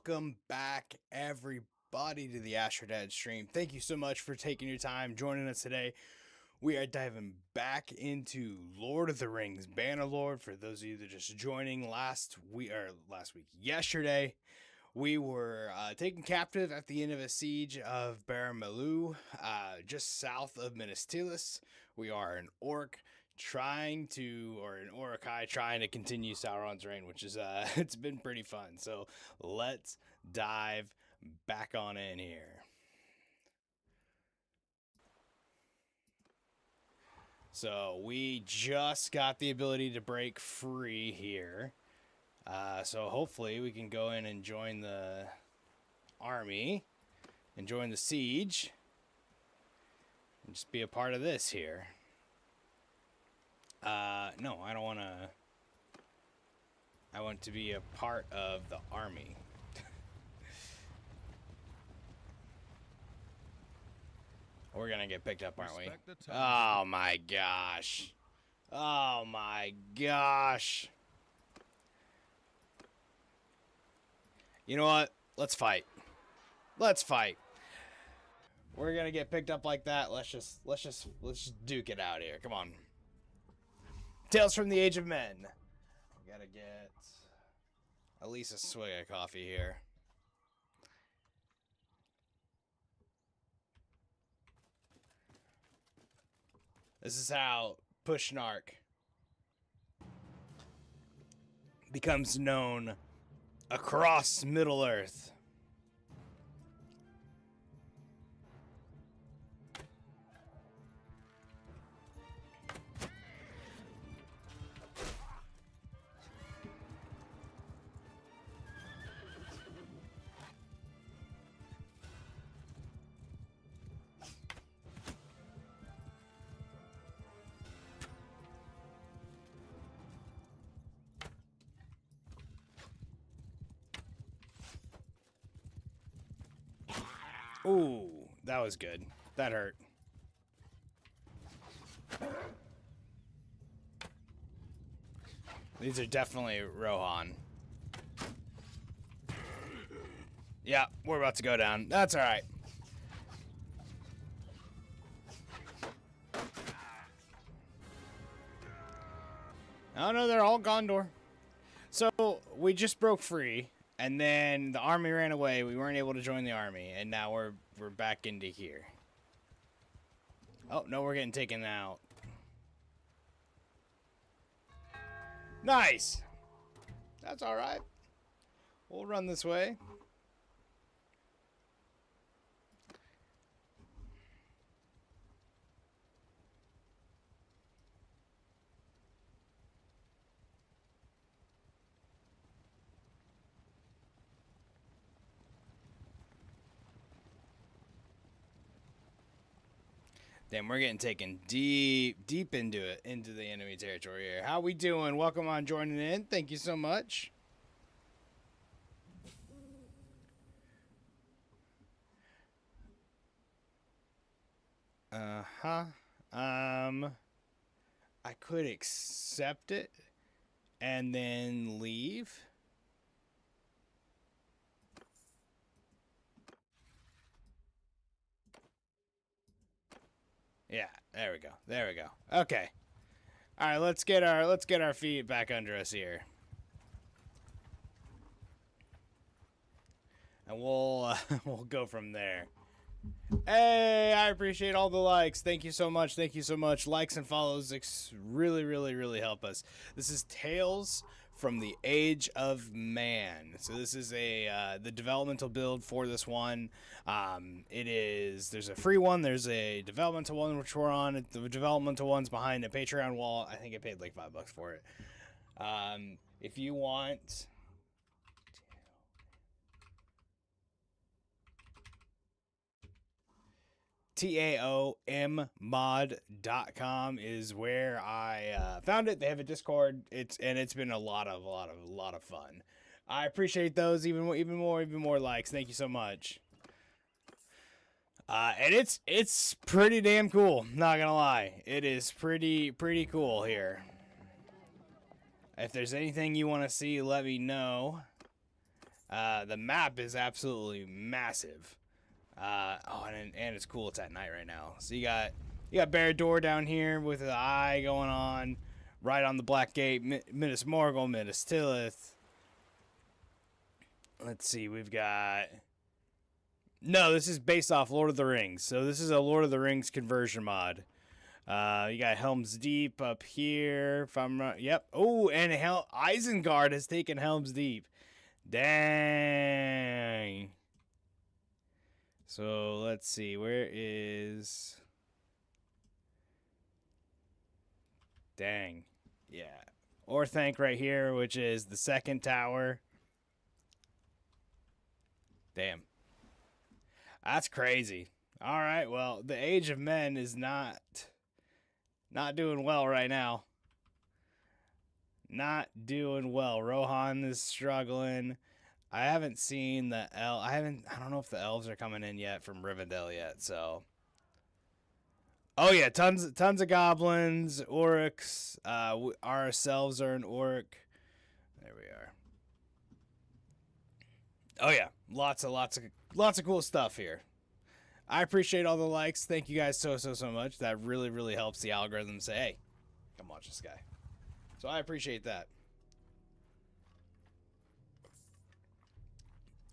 welcome back, everybody, to the Astrodad stream. Thank you so much for taking your time joining us today. We are diving back into Lord of the Rings, Bannerlord. For those of you that are just joining, yesterday, we were taken captive at the end of a siege of Baramalu, just south of Minas Tirith. We are an orc an Orokai trying to continue Sauron's reign, which is it's been pretty fun. So let's dive back on in here. So we just got the ability to break free here. So hopefully we can go in and join the army and join the siege and just be a part of this here. No, I don't want to. I want to be a part of the army. We're gonna get picked up, aren't we? Oh my gosh. Oh my gosh. You know what? Let's fight. Let's fight. We're gonna get picked up like that. Let's just duke it out here. Come on. Tales from the Age of Men. We gotta get at least a swig of coffee here. This is how Pushnark becomes known across Middle-earth. Ooh, that was good. That hurt. These are definitely Rohan. Yeah, we're about to go down. That's alright. Oh no, they're all Gondor. So, we just broke free. And then the army ran away. We weren't able to join the army, and now we're back into here. Oh no, we're getting taken out. Nice. That's all right. We'll run this way. Damn, we're getting taken deep into it, into the enemy territory here. How we doing? Welcome on joining in. Thank you so much. I could accept it and then leave. Yeah, there we go. There we go. Okay. All right, let's get our feet back under us here. And we'll we'll go from there. Hey, I appreciate all the likes. Thank you so much. Thank you so much. Likes and follows really help us. This is Tales from the Age of Man. So this is the developmental build for this one. There's a free one, there's a developmental one which we're on. The developmental one's behind a Patreon wall. I think I paid like $5 for it. If you want taommod.com is where I found it. They have a Discord. It's been a lot of fun. I appreciate those even more likes. Thank you so much. And it's pretty damn cool. Not gonna lie, it is pretty cool here. If there's anything you want to see, let me know. The map is absolutely massive. Oh, and it's cool. It's at night right now. So you got Bannerlord down here with the eye going on, right on the Black Gate, Minas Morgul, Minas Tirith. Let's see, we've got... No, this is based off Lord of the Rings. So this is a Lord of the Rings conversion mod. You got Helm's Deep up here. If I'm right. Yep. Oh, and Isengard has taken Helm's Deep. Dang. So let's see. Where is... Dang. Yeah. Orthanc right here, which is the second tower. Damn. That's crazy. All right, well, the Age of Men is not doing well right now. Not doing well. Rohan is struggling. I haven't seen the I don't know if the elves are coming in yet from Rivendell yet, so. Oh yeah, tons of goblins, orcs. Ourselves are an orc. There we are. Oh yeah, lots of cool stuff here. I appreciate all the likes. Thank you guys so much. That really helps the algorithm say, hey, come watch this guy. So I appreciate that.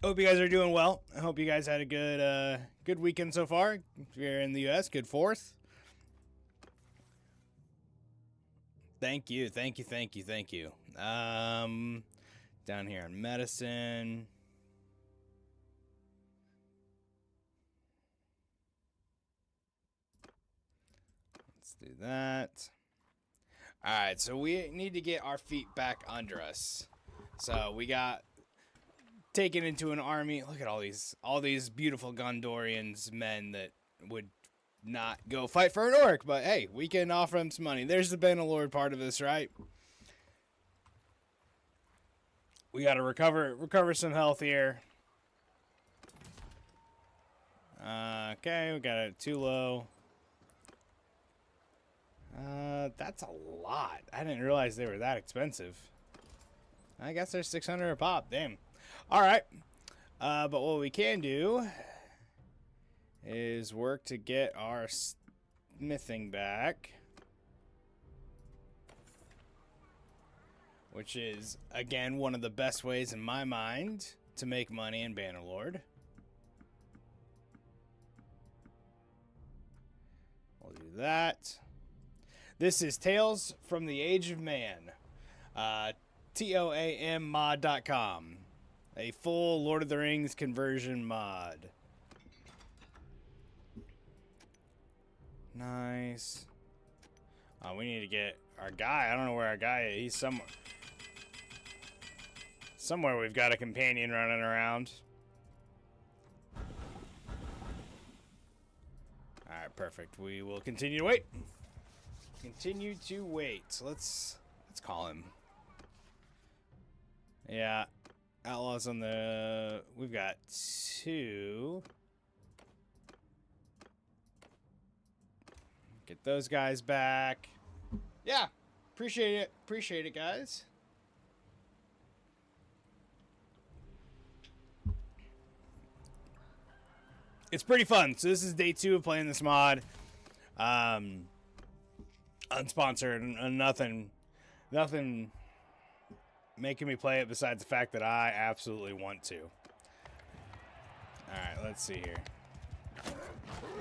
Hope you guys are doing well. I hope you guys had a good weekend so far. If you're in the US, good 4th. Thank you. Down here on medicine. Let's do that. Alright, so we need to get our feet back under us. So we got taken into an army. Look at all these beautiful Gondorians men that would not go fight for an orc, but hey, we can offer them some money. There's the Bannerlord part of this, right? We got to recover some health here. Okay, we got it too low. That's a lot. I didn't realize they were that expensive. I guess they're 600 a pop. Damn. All right. But what we can do is work to get our smithing back, which is, again, one of the best ways in my mind to make money in Bannerlord. We'll do that. This is Tales from the Age of Man. TOAMmod.com. A full Lord of the Rings conversion mod. Nice. We need to get our guy. I don't know where our guy is. He's somewhere. Somewhere we've got a companion running around. Alright, perfect. We will continue to wait. Continue to wait. Let's call him. Yeah. Outlaws on the... We've got 2. Get those guys back. Yeah. Appreciate it. Appreciate it, guys. It's pretty fun. So this is day 2 of playing this mod. Unsponsored and nothing making me play it besides the fact that I absolutely want to. Alright, let's see here.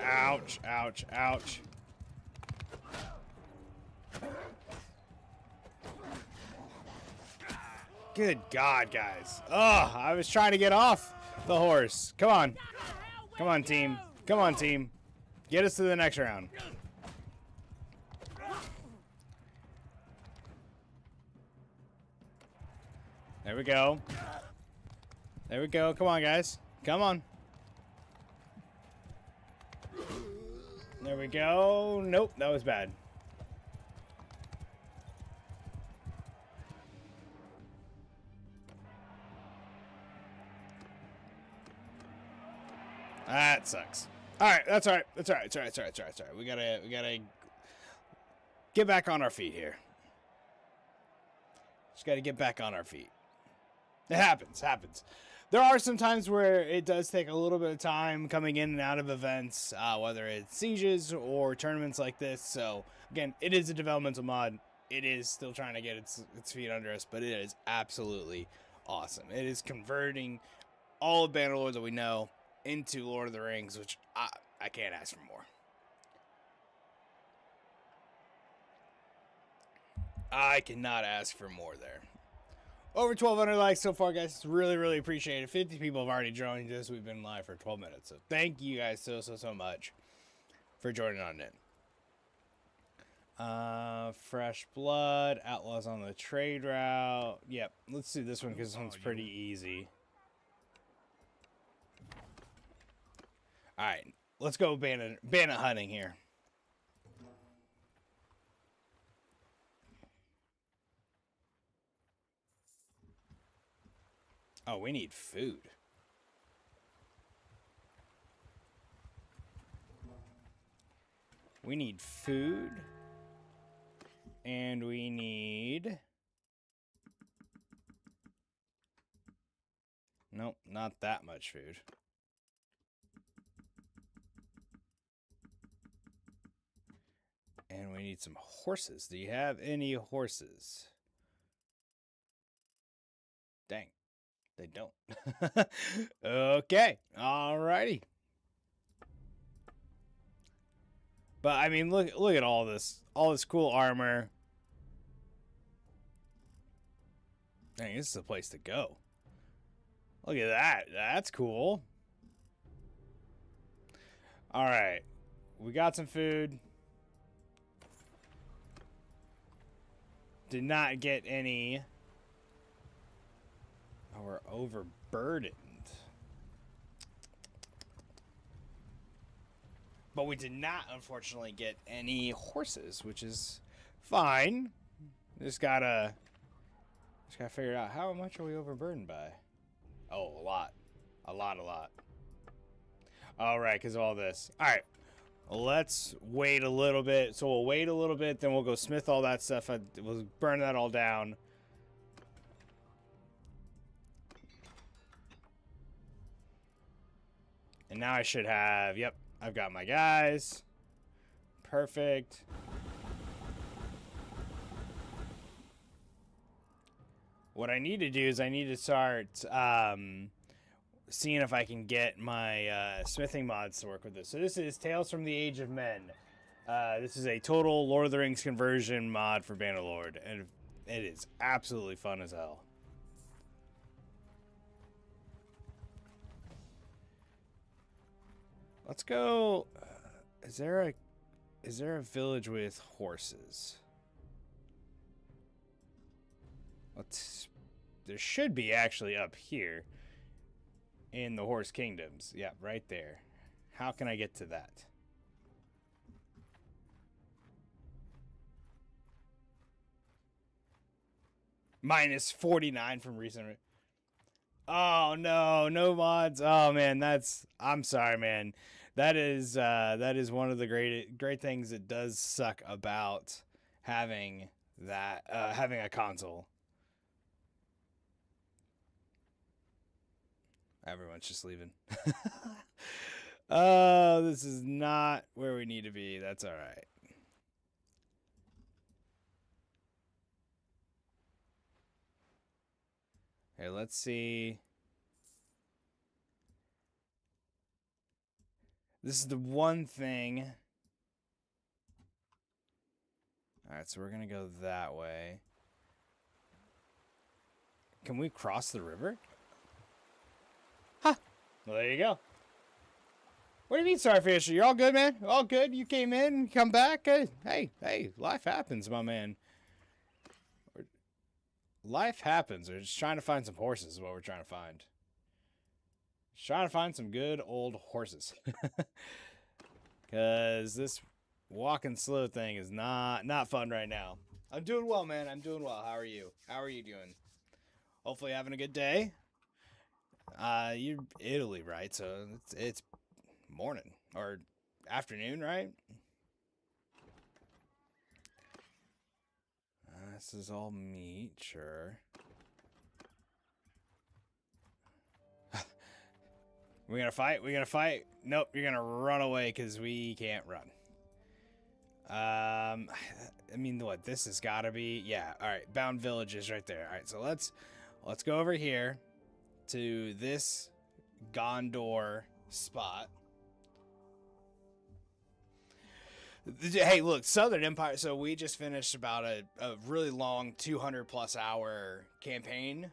Ouch, ouch, ouch. Good God, guys. Ugh, I was trying to get off the horse. Come on. Come on, team. Come on, team. Get us to the next round. There we go. There we go. Come on, guys. Come on. There we go. Nope, that was bad. That sucks. All right, that's all right. That's all right. It's all right. It's all right. It's all right. It's all right. We gotta get back on our feet here. Just gotta get back on our feet. It happens. There are some times where it does take a little bit of time coming in and out of events, whether it's sieges or tournaments like this. So again, it is a developmental mod. It is still trying to get its feet under us, but it is absolutely awesome. It is converting all of Bannerlord that we know into Lord of the Rings, which I can't ask for more. I cannot ask for more there. Over 1,200 likes so far, guys. Really, really appreciate it. 50 people have already joined us. We've been live for 12 minutes. So thank you guys so much for joining on in. Fresh Blood. Outlaws on the trade route. Yep. Let's do this one because this one's pretty easy. Alright. Let's go bandit hunting here. Oh, we need food. We need food. And we need... Nope, not that much food. And we need some horses. Do you have any horses? Dang. They don't. Okay. Alrighty. But I mean, look at all this cool armor. Dang, this is the place to go. Look at that. That's cool. Alright. We got some food. Did not get any. Oh, we're overburdened. But we did not, unfortunately, get any horses, which is fine. Just gotta figure out how much are we overburdened by. Oh, a lot. A lot. All right, because of all this. All right, let's wait a little bit. So we'll wait a little bit, then we'll go smith all that stuff. We'll burn that all down. And now I should have, yep, I've got my guys. Perfect. What I need to do is I need to start seeing if I can get my smithing mods to work with this. So this is Tales from the Age of Men. This is a total Lord of the Rings conversion mod for Bannerlord, and it is absolutely fun as hell. Let's go. Is there a village with horses? There should be actually up here in the Horse Kingdoms. Yeah, right there. How can I get to that? Minus 49 from recent. Oh no, no mods. Oh man, I'm sorry, man. That is one of the great things that does suck about having having a console. Everyone's just leaving. Oh, this is not where we need to be. That's all right. Okay, let's see. This is the one thing. All right, so we're going to go that way. Can we cross the river? Huh. Well, there you go. What do you mean, Starfish? You're all good, man? All good? You came in, come back? Hey, life happens, my man. Life happens. We're just trying to find some horses is what we're trying to find. Just trying to find some good old horses. Because this walking slow thing is not fun right now. I'm doing well, man. I'm doing well. How are you? How are you doing? Hopefully having a good day. You're Italy, right? So it's morning or afternoon, right? This is all meat, sure. We're gonna fight. We're gonna fight. Nope, you're gonna run away because we can't run. I mean, what? This has got to be. Yeah. All right. Bound villages right there. All right. So let's go over here to this Gondor spot. Hey, look, Southern Empire. So we just finished about a really long 200+ hour campaign.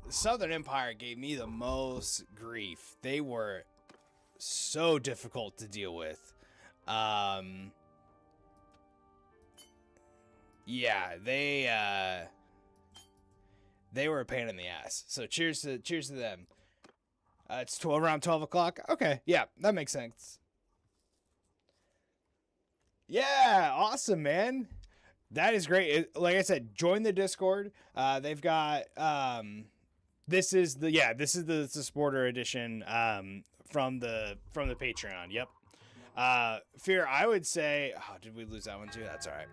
Southern Empire gave me the most grief. They were so difficult to deal with. Yeah, they were a pain in the ass. So cheers to them. It's around 12 o'clock. Okay, yeah, that makes sense. Yeah, awesome, man. That is great. Like I said, join the Discord. They've got this is the supporter edition from the Patreon. Yep. Fear, I would say, oh, did we lose that one too? That's all right.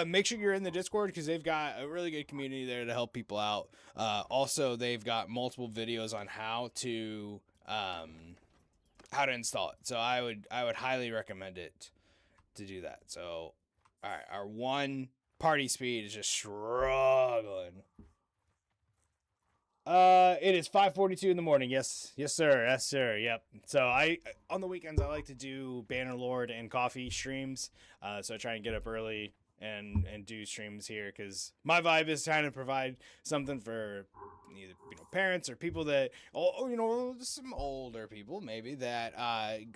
Make sure you're in the Discord because they've got a really good community there to help people out. Also, they've got multiple videos on how to install it. So I would highly recommend it to do that. So, all right, our one party speed is just struggling. It is 5:42 in the morning. Yes, sir. Yes, sir. Yep. So on the weekends I like to do Bannerlord and coffee streams. So I try and get up early and do streams here because my vibe is trying to provide something for either parents or people that some older people maybe that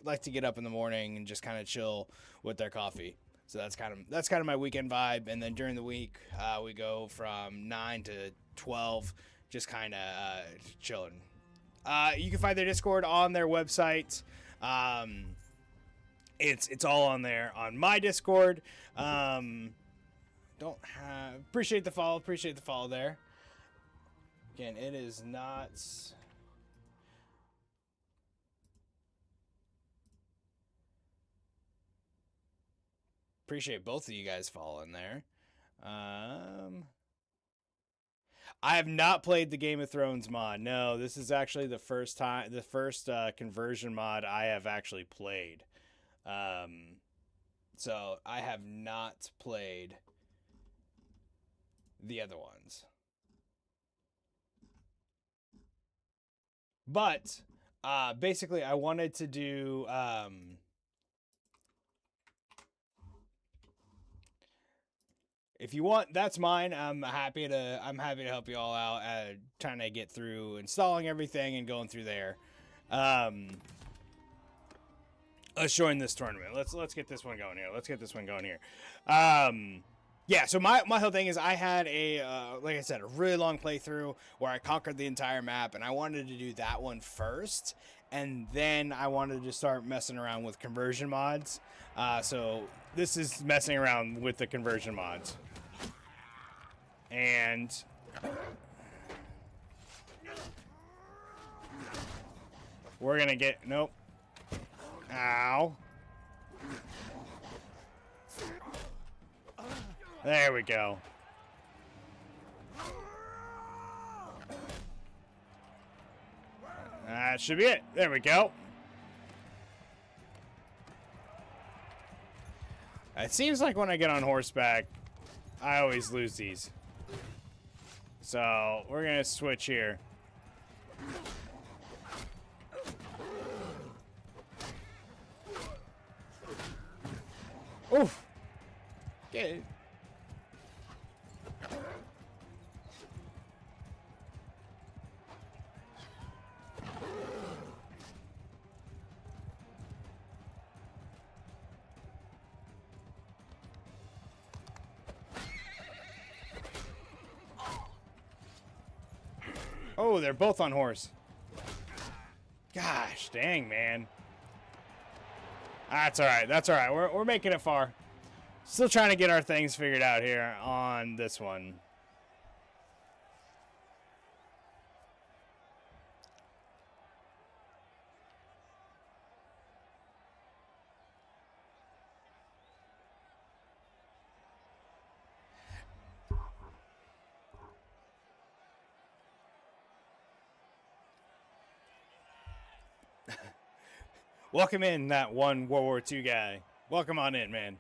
like to get up in the morning and just kind of chill with their coffee. So that's kind of my weekend vibe. And then during the week we go from 9 to 12, just kind of chilling. You can find their Discord on their website. It's all on there on my Discord. Appreciate the follow there. Again, it is not. Appreciate both of you guys following there. I have not played the Game of Thrones mod. No, this is actually the first conversion mod I have actually played. So I have not played the other ones. But basically I wanted to do if you want, that's mine. I'm happy to help you all out trying to get through installing everything and going through there. Let's join this tournament. Let's get this one going here. Yeah, so my whole thing is I had like I said, a really long playthrough where I conquered the entire map, and I wanted to do that one first, and then I wanted to start messing around with conversion mods. So this is messing around with the conversion mods. And we're gonna get, nope. Ow. There we go. That should be it. There we go. It seems like when I get on horseback, I always lose these. So we're gonna switch here. Oof. Get it. Oh, they're both on horse. Gosh, dang, man. That's all right. That's all right. We're making it far. Still trying to get our things figured out here on this one. Welcome in, that one World War II guy. Welcome on in, man.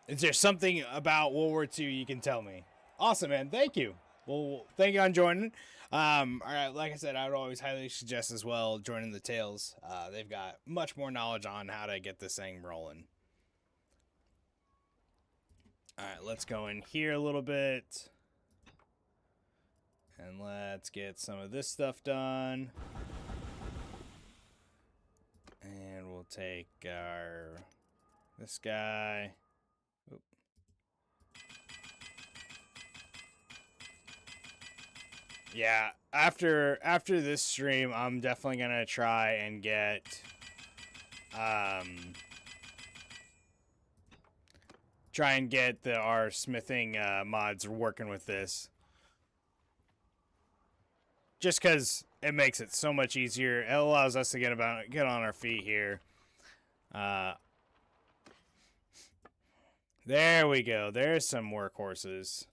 Is there something about World War II you can tell me? Awesome, man. Thank you. Well, thank you on joining. All right, like I said, I would always highly suggest as well joining the Tales. They've got much more knowledge on how to get this thing rolling. All right, let's go in here a little bit. And let's get some of this stuff done. And we'll take this guy. Oop. Yeah, after this stream, I'm definitely gonna try and get our smithing mods working with this. Just because it makes it so much easier. It allows us to get on our feet here. There we go. There's some workhorses.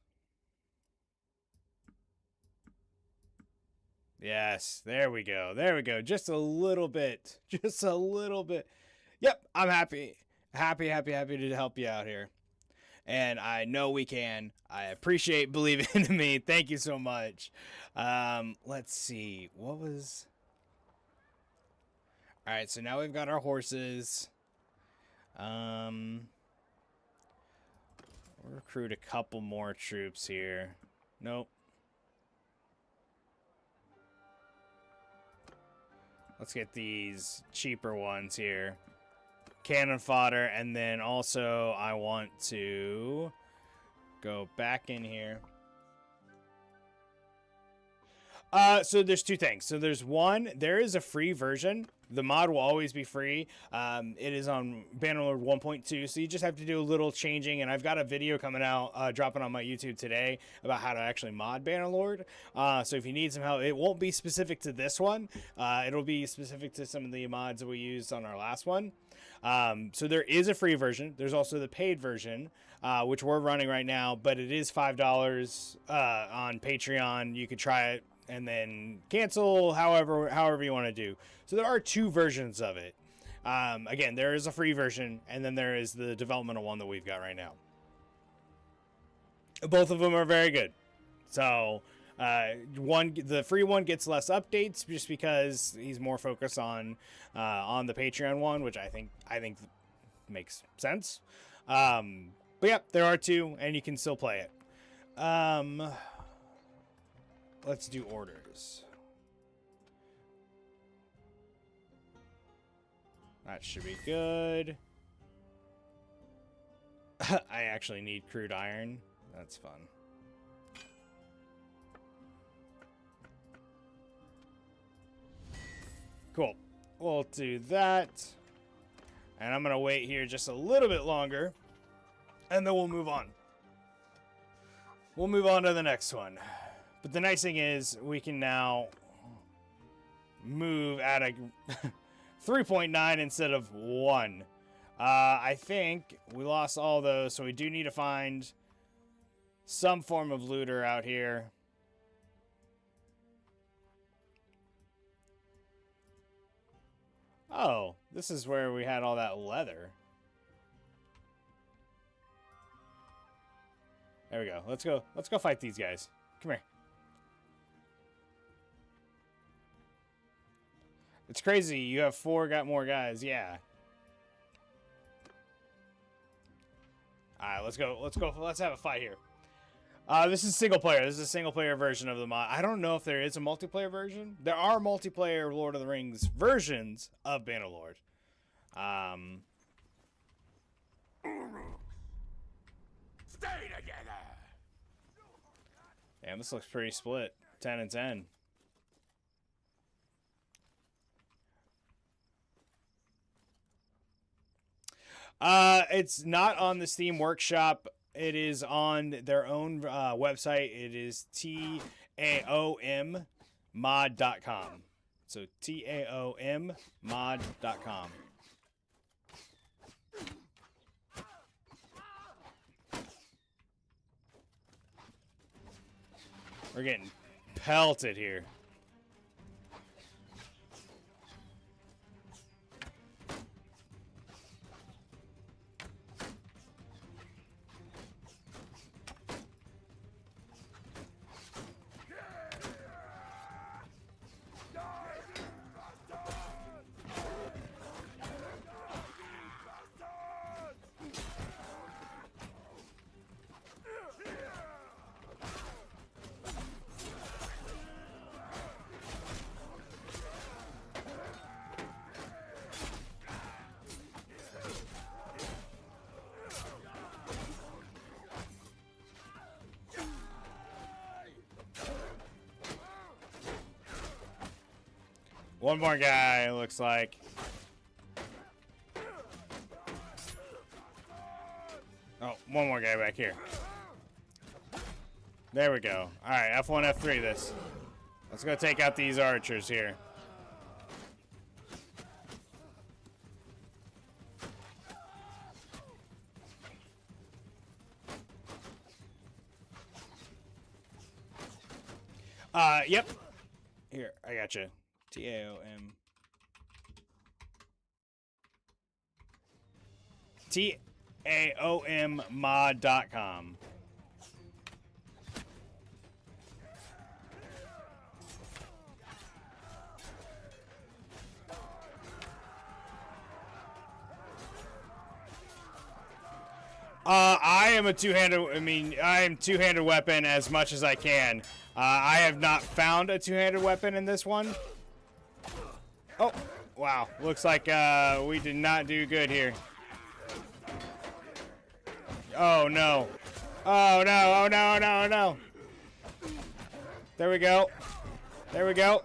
Yes, there we go. There we go. Just a little bit. Just a little bit. Yep, I'm happy. Happy to help you out here. And I know we can. I appreciate believing in me. Thank you so much. Let's see. What was... All right, so now we've got our horses. We'll recruit a couple more troops here. Nope. Let's get these cheaper ones here. Cannon fodder, and then also I want to go back in here. So there's two things. So there's one, there is a free version. The mod will always be free. It is on Bannerlord 1.2, so you just have to do a little changing, and I've got a video coming out, dropping on my YouTube today about how to actually mod Bannerlord. So if you need some help, it won't be specific to this one. It'll be specific to some of the mods that we used on our last one. So there is a free version. There's also the paid version, which we're running right now, but it is $5 on Patreon. You could try it and then cancel however you want to do. So there are two versions of it. Again, there is a free version, and then there is the developmental one that we've got right now. Both of them are very good. So the free one gets less updates just because he's more focused on the Patreon one, which I think makes sense. But yeah, there are two, and you can still play it. Let's do orders. That should be good. I actually need crude iron. That's fun. Cool. We'll do that. And I'm going to wait here just a little bit longer. And then we'll move on. We'll move on to the next one. But the nice thing is we can now move at a 3.9 instead of 1. I think we lost all those, so we do need to find some form of looter out here. Oh, this is where we had all that leather. There we go. Let's go fight these guys. Come here. It's crazy. You have got more guys. Yeah. All right, let's go. Let's have a fight here. This is single player. This is a single player version of the mod. I don't know if there is a multiplayer version. There are multiplayer Lord of the Rings versions of Bannerlord. Stay together. Damn, this looks pretty split. 10 and 10. It's not on the Steam Workshop. It is on their own website. It is taommod.com. So taommod.com. We're getting pelted here. One more guy, it looks like. Oh, one more guy back here. There we go. Alright, F1, F3 this. Let's go take out these archers here. Yep. Here, I got you. TAOM. TAOMmod.com. I am a I am two-handed weapon as much as I can. I have not found a two-handed weapon in this one. Oh, wow. Looks like we did not do good here. Oh, no. Oh, no. Oh, no, no, no. There we go. There we go.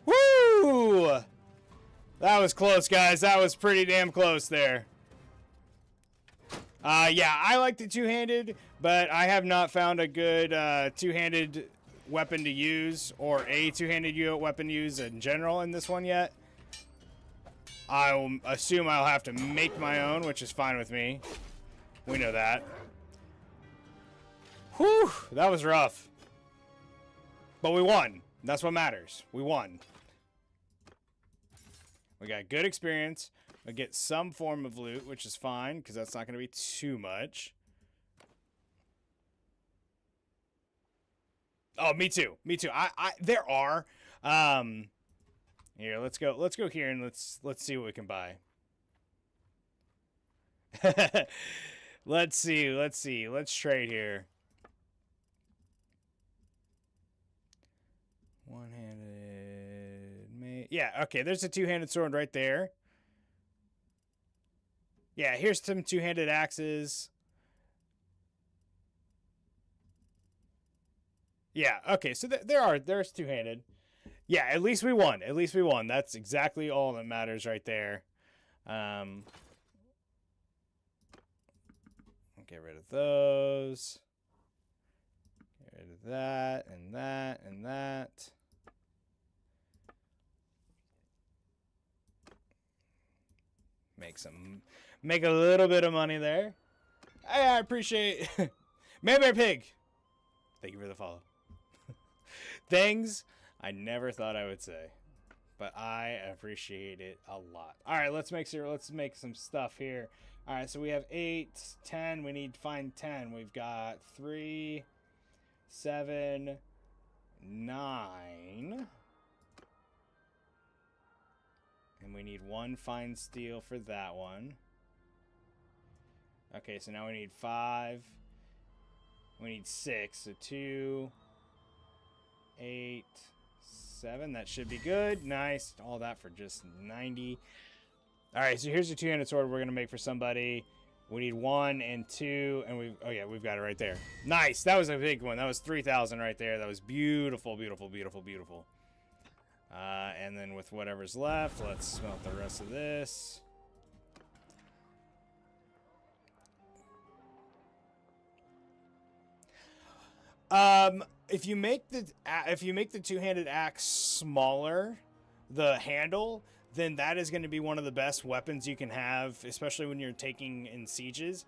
Woo! That was close, guys. That was pretty damn close there. Yeah, I like the two-handed, but I have not found a good two-handed weapon to use, or a two-handed weapon to use in general in this one yet. I'll assume I'll have to make my own, which is fine with me. We know that. Whew, that was rough. But we won. That's what matters. We won. We got good experience. We get some form of loot, which is fine, because that's not going to be too much. Oh, me too. Me too. There are. Here, let's go here and let's see what we can buy. Let's see. Let's trade here. One-handed, yeah, okay, there's a two-handed sword right there. Yeah, here's some two-handed axes. Yeah, okay, so there's two-handed. Yeah, at least we won. At least we won. That's exactly all that matters right there. Get rid of those. Get rid of that and that and that. Make a little bit of money there. I appreciate Maybear Pig. Thank you for the follow. Things I never thought I would say, but I appreciate it a lot. All right, let's make some stuff here. All right, so we have 8, 10. We need to find 10. We've got 3, 7, 9. And we need 1 fine steel for that one. Okay, so now we need 5. We need 6. So 2, 8, 7. That should be good. Nice. All that for just 90. All right, so here's the two-handed sword we're going to make for somebody. We need 1 and 2. And we've got it right there. Nice. That was a big one. That was 3,000 right there. That was beautiful, beautiful, beautiful, beautiful. And then with whatever's left, let's smelt the rest of this. If you make the two-handed axe smaller, the handle, then that is going to be one of the best weapons you can have, especially when you're taking in sieges.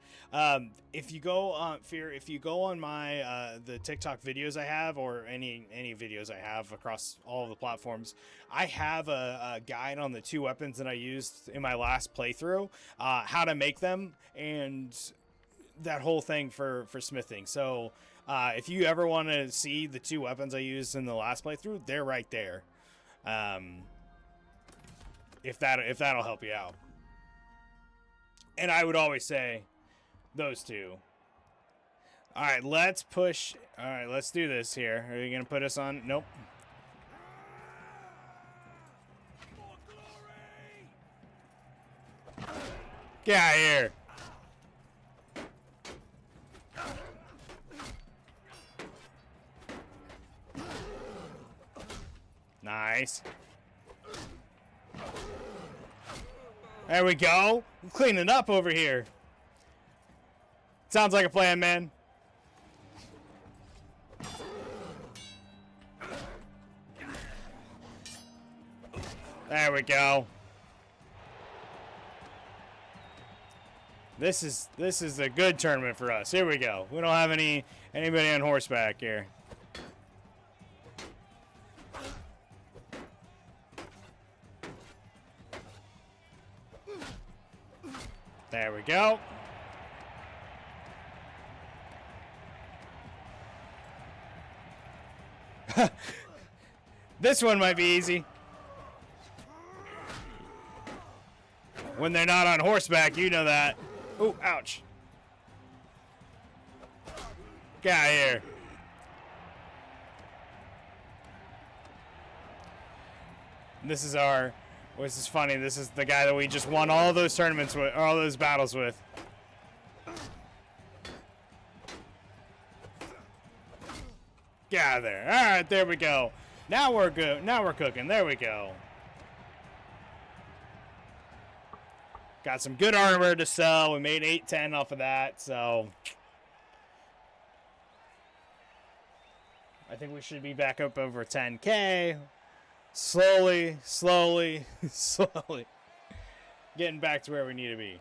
If you go on my the TikTok videos I have, or any videos I have across all of the platforms, I have a guide on the 2 weapons that I used in my last playthrough, how to make them, and that whole thing for smithing. So if you ever want to see the 2 weapons I used in the last playthrough, they're right there. If that'll help you out. And I would always say those 2. All right, let's push. All right, let's do this here. Are you going to put us on? Nope. Get out of here. Nice. There we go. I'm cleaning up over here. Sounds like a plan, man. There we go. This is a good tournament for us. Here we go. We don't have anybody on horseback here. There we go. This one might be easy. When they're not on horseback, you know that. Oh, ouch. Get out of here. This is our... This is funny. This is the guy that we just won all those tournaments with, or all those battles with. Get out of there. All right, there we go. Now we're good. Now we're cooking. There we go. Got some good armor to sell. We made 810 off of that, so I think we should be back up over 10K. Slowly, slowly, slowly getting back to where we need to be.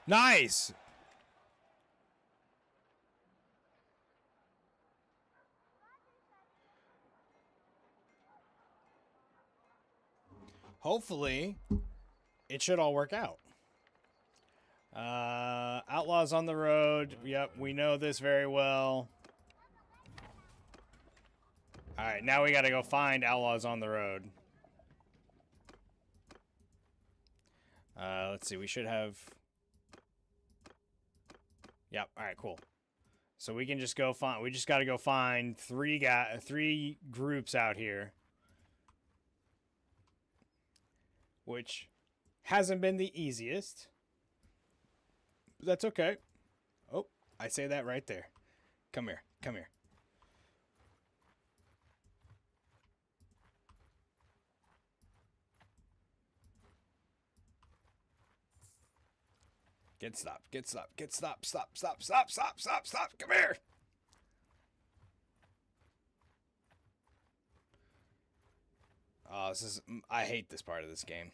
Nice. Hopefully, it should all work out. Outlaws on the road. Yep, we know this very well. All right, now we got to go find outlaws on the road. Let's see. We should have... Yep. All right, cool. So we can just go find... We just got to go find three groups out here. Which hasn't been the easiest. But that's okay. Oh, I say that right there. Come here. Come here. Get stop. Get stop. Get stop. Stop. Stop. Stop. Stop. Stop. Stop. Come here. Oh, this is... I hate this part of this game.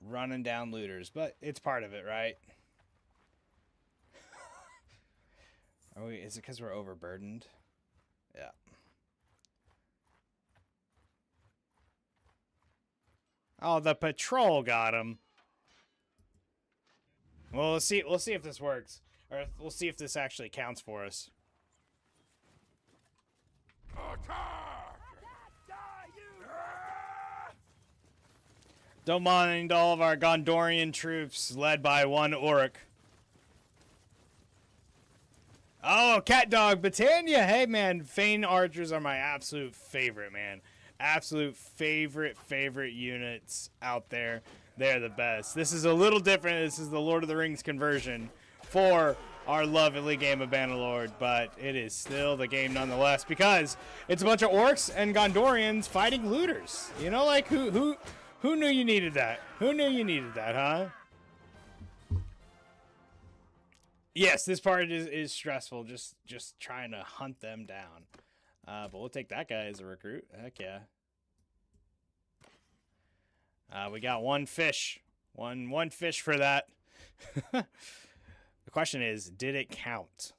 Running down looters, but it's part of it, right? Are we... Is it because we're overburdened? Yeah. Oh, the patrol got him. Well, let's see. We'll see if this works, or we'll see if this actually counts for us. Don't mind all of our Gondorian troops led by one Orc. Oh, Cat Dog Britannia. Hey, man. Fane Archers are my absolute favorite, man. Absolute favorite units out there. They're the best. This is a little different. This is the Lord of the Rings conversion for our lovely game of Bannerlord, but it is still the game nonetheless because it's a bunch of Orcs and Gondorians fighting looters. You know, like who knew you needed that? Who knew you needed that, huh? Yes, this part is stressful. Just trying to hunt them down. But we'll take that guy as a recruit. Heck yeah. We got one fish. One fish for that. The question is, did it count?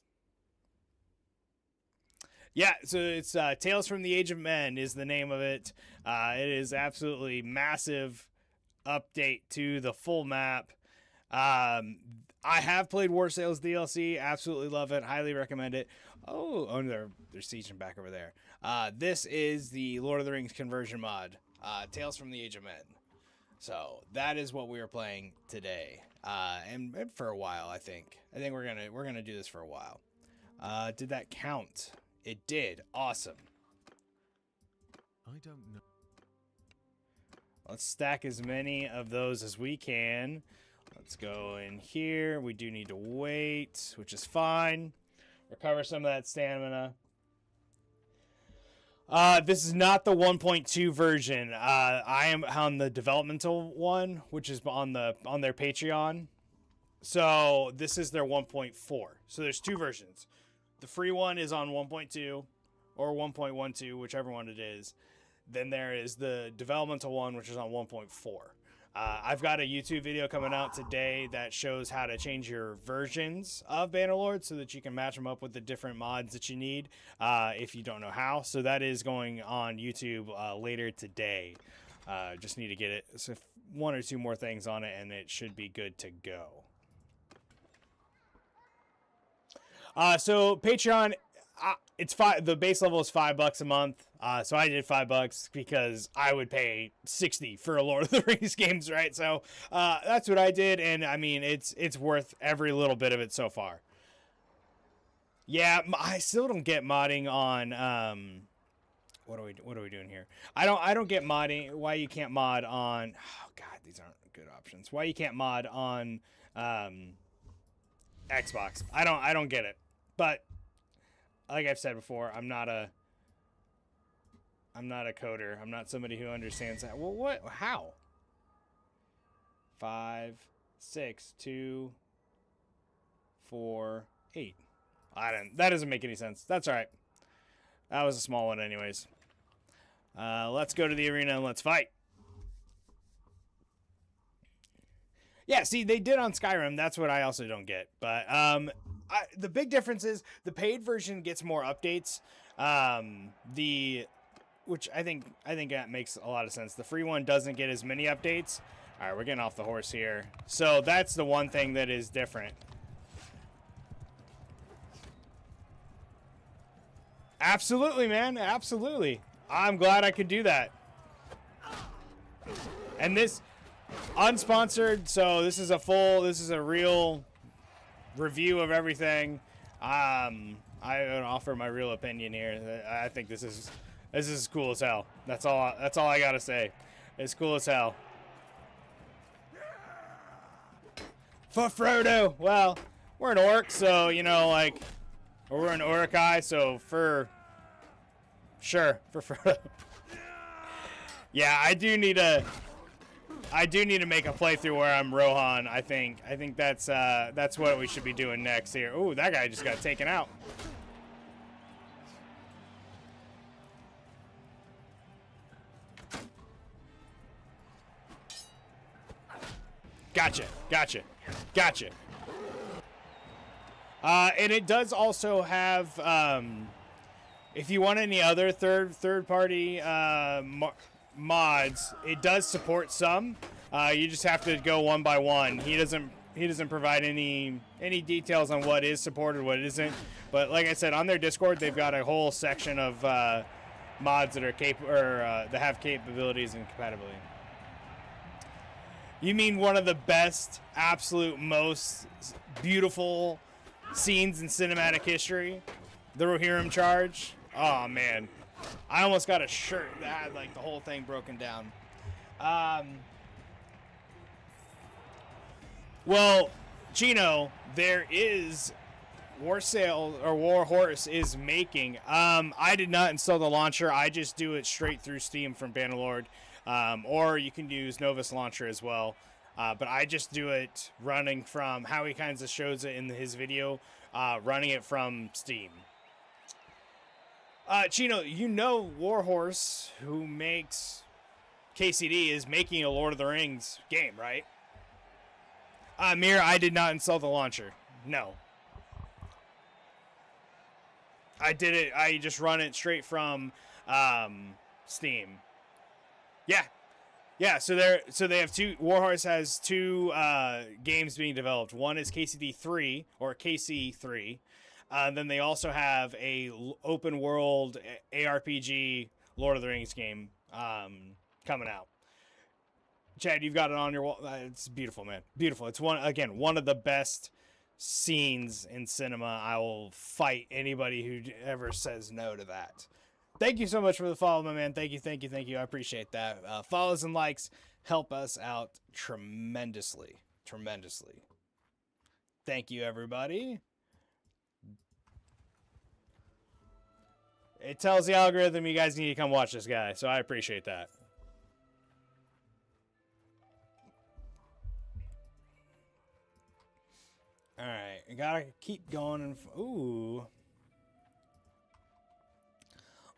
Yeah, so it's Tales from the Age of Men is the name of it. It is absolutely massive update to the full map. I have played War Sales DLC. Absolutely love it. Highly recommend it. Oh, they're sieging back over there. This is the Lord of the Rings conversion mod, Tales from the Age of Men. So that is what we are playing today, and for a while. I think we're gonna do this for a while. Did that count? It did. Awesome. I don't know. Let's stack as many of those as we can. Let's go in here. We do need to wait, which is fine. Recover some of that stamina. This is not the 1.2 version. I am on the developmental one, which is on their Patreon. So this is their 1.4. So there's two versions. The free one is on 1.2 or 1.12, whichever one it is. Then there is the developmental one, which is on 1.4. I've got a YouTube video coming out today that shows how to change your versions of Bannerlord so that you can match them up with the different mods that you need if you don't know how. So that is going on YouTube later today. Just need to get it. So one or two more things on it, and it should be good to go. So Patreon, it's the base level is $5 a month. So I did $5 because I would pay $60 for a Lord of the Rings games, right? So that's what I did, and I mean it's worth every little bit of it so far. Yeah, I still don't get modding on what are we doing here? I don't get modding. Why you can't mod on? Oh God, these aren't good options. Why you can't mod on Xbox? I don't get it. But like I've said before, I'm not a coder. I'm not somebody who understands that. Well, what? How? 5, 6, 2, 4, 8. That doesn't make any sense. That's all right. That was a small one, anyways. Let's go to the arena and let's fight. Yeah, see, they did on Skyrim. That's what I also don't get. But the big difference is the paid version gets more updates. Which I think that makes a lot of sense. The free one doesn't get as many updates. All right, we're getting off the horse here. So that's the one thing that is different. Absolutely, man. Absolutely. I'm glad I could do that. And this unsponsored, so this is a real review of everything. I offer my real opinion here. I think this is cool as hell. That's all I gotta say. It's cool as hell. For Frodo. Well, we're an orc, so you know, like, or we're an Urukai, so for Frodo. Yeah, I do need to make a playthrough where I'm Rohan. I think that's what we should be doing next here. Ooh, that guy just got taken out. Gotcha. And it does also have, if you want any other third party mods, it does support some. You just have to go one by one. He doesn't provide any details on what is supported, what isn't. But like I said, on their Discord, they've got a whole section of mods that are that have capabilities and compatibility. You mean one of the best, absolute, most beautiful scenes in cinematic history? The Rohirrim Charge? Oh, man. I almost got a shirt that had, like, the whole thing broken down. Well, Chino, there is Warhorse is making. I did not install the launcher. I just do it straight through Steam from Bannerlord. Or you can use Novus Launcher as well. But I just do it running from how he kind of shows it in his video, running it from Steam. Chino, you know Warhorse, who makes KCD, is making a Lord of the Rings game, right? Mir, I did not install the launcher. No. I did it. I just run it straight from Steam. Yeah. So they have two. Warhorse has two games being developed. One is KCD 3 or KC3, Then they also have a open world ARPG Lord of the Rings game coming out. Chad, you've got it on your wall. It's beautiful, man. Beautiful. It's one of the best scenes in cinema. I will fight anybody who ever says no to that. Thank you so much for the follow, my man. Thank you. I appreciate that. Follows and likes help us out tremendously. Thank you, everybody. It tells the algorithm you guys need to come watch this guy, so I appreciate that. All right, I gotta keep going. And ooh,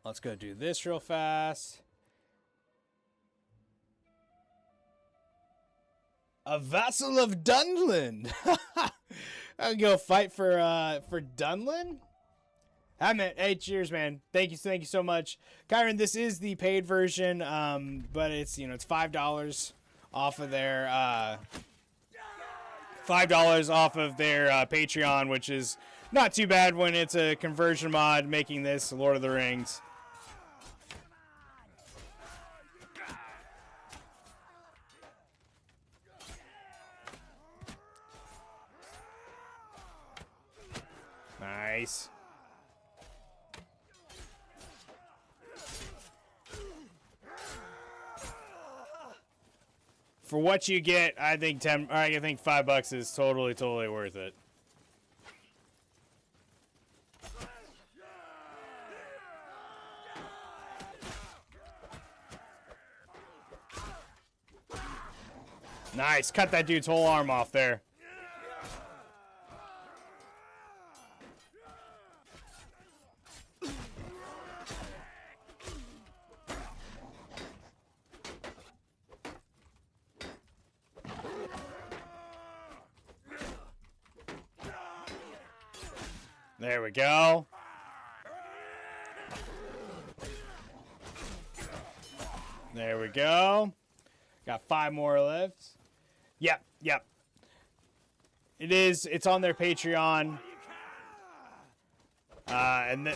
let's go do this real fast. A vassal of Dunland. I'll go fight for Dunland. Hey, cheers, man. Thank you so much, Kyron. This is the paid version, but it's it's $5 off of their Patreon, which is not too bad when it's a conversion mod making this Lord of the Rings. Nice. For what you get, I think $5 is totally worth it. Nice, cut that dude's whole arm off there. There we go. There we go. Got 5 more left. Yep. It's on their Patreon. And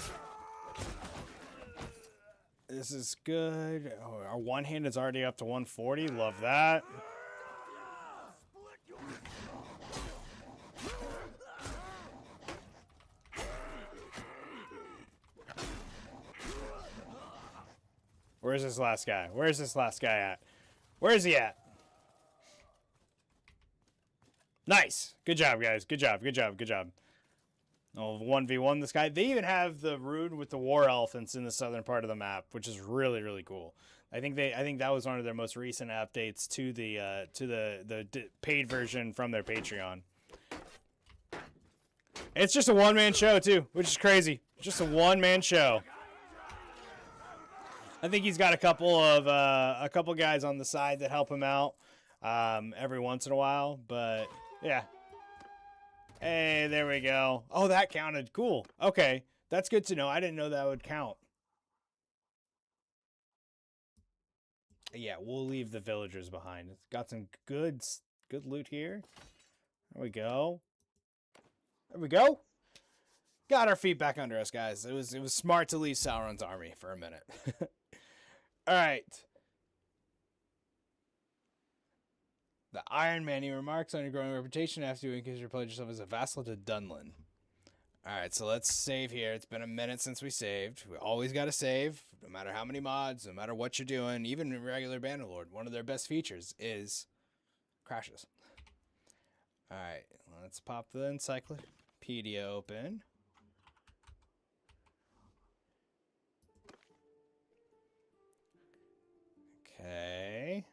this is good. Oh, our one hand is already up to 140. Love that. Where's this last guy? Where's this last guy at? Where's he at? Nice. Good job, guys. Good job. Oh, 1v1 this guy. They even have the rune with the war elephants in the southern part of the map, which is really cool. I think that was one of their most recent updates to the paid version from their Patreon. It's just a one-man show too, which is crazy. Just a one-man show. I think he's got a couple guys on the side that help him out every once in a while, but yeah. Hey, there we go. Oh, that counted. Cool. Okay, that's good to know. I didn't know that would count. Yeah, we'll leave the villagers behind. It's got some good loot here. There we go. Got our feet back under us, guys. It was smart to leave Sauron's army for a minute. All right. The Iron Man, he remarks on your growing reputation after you increase your pledge yourself as a vassal to Dunland. All right, so let's save here. It's been a minute since we saved. We always got to save, no matter how many mods, no matter what you're doing. Even in regular Bannerlord, one of their best features is crashes. All right, let's pop the encyclopedia open. Okay.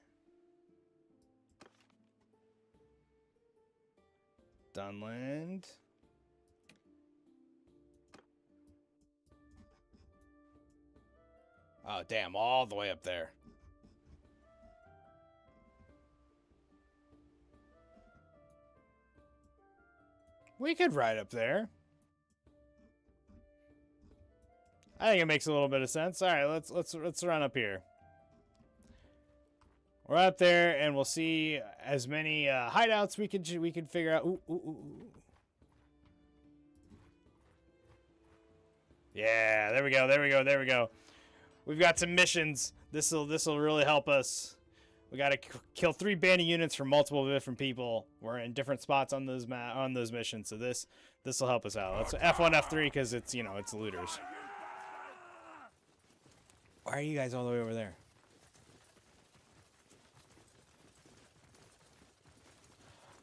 Dunland. Oh, damn, all the way up there. We could ride up there. I think it makes a little bit of sense. All right, let's run up here. We're up there, and we'll see as many hideouts we can figure out. Ooh. Yeah, there we go, there we go, there we go. We've got some missions. This'll really help us. We gotta kill 3 bandit units from multiple different people. We're in different spots on those missions, so this'll help us out. Let's F1, F3 because it's it's looters. Why are you guys all the way over there?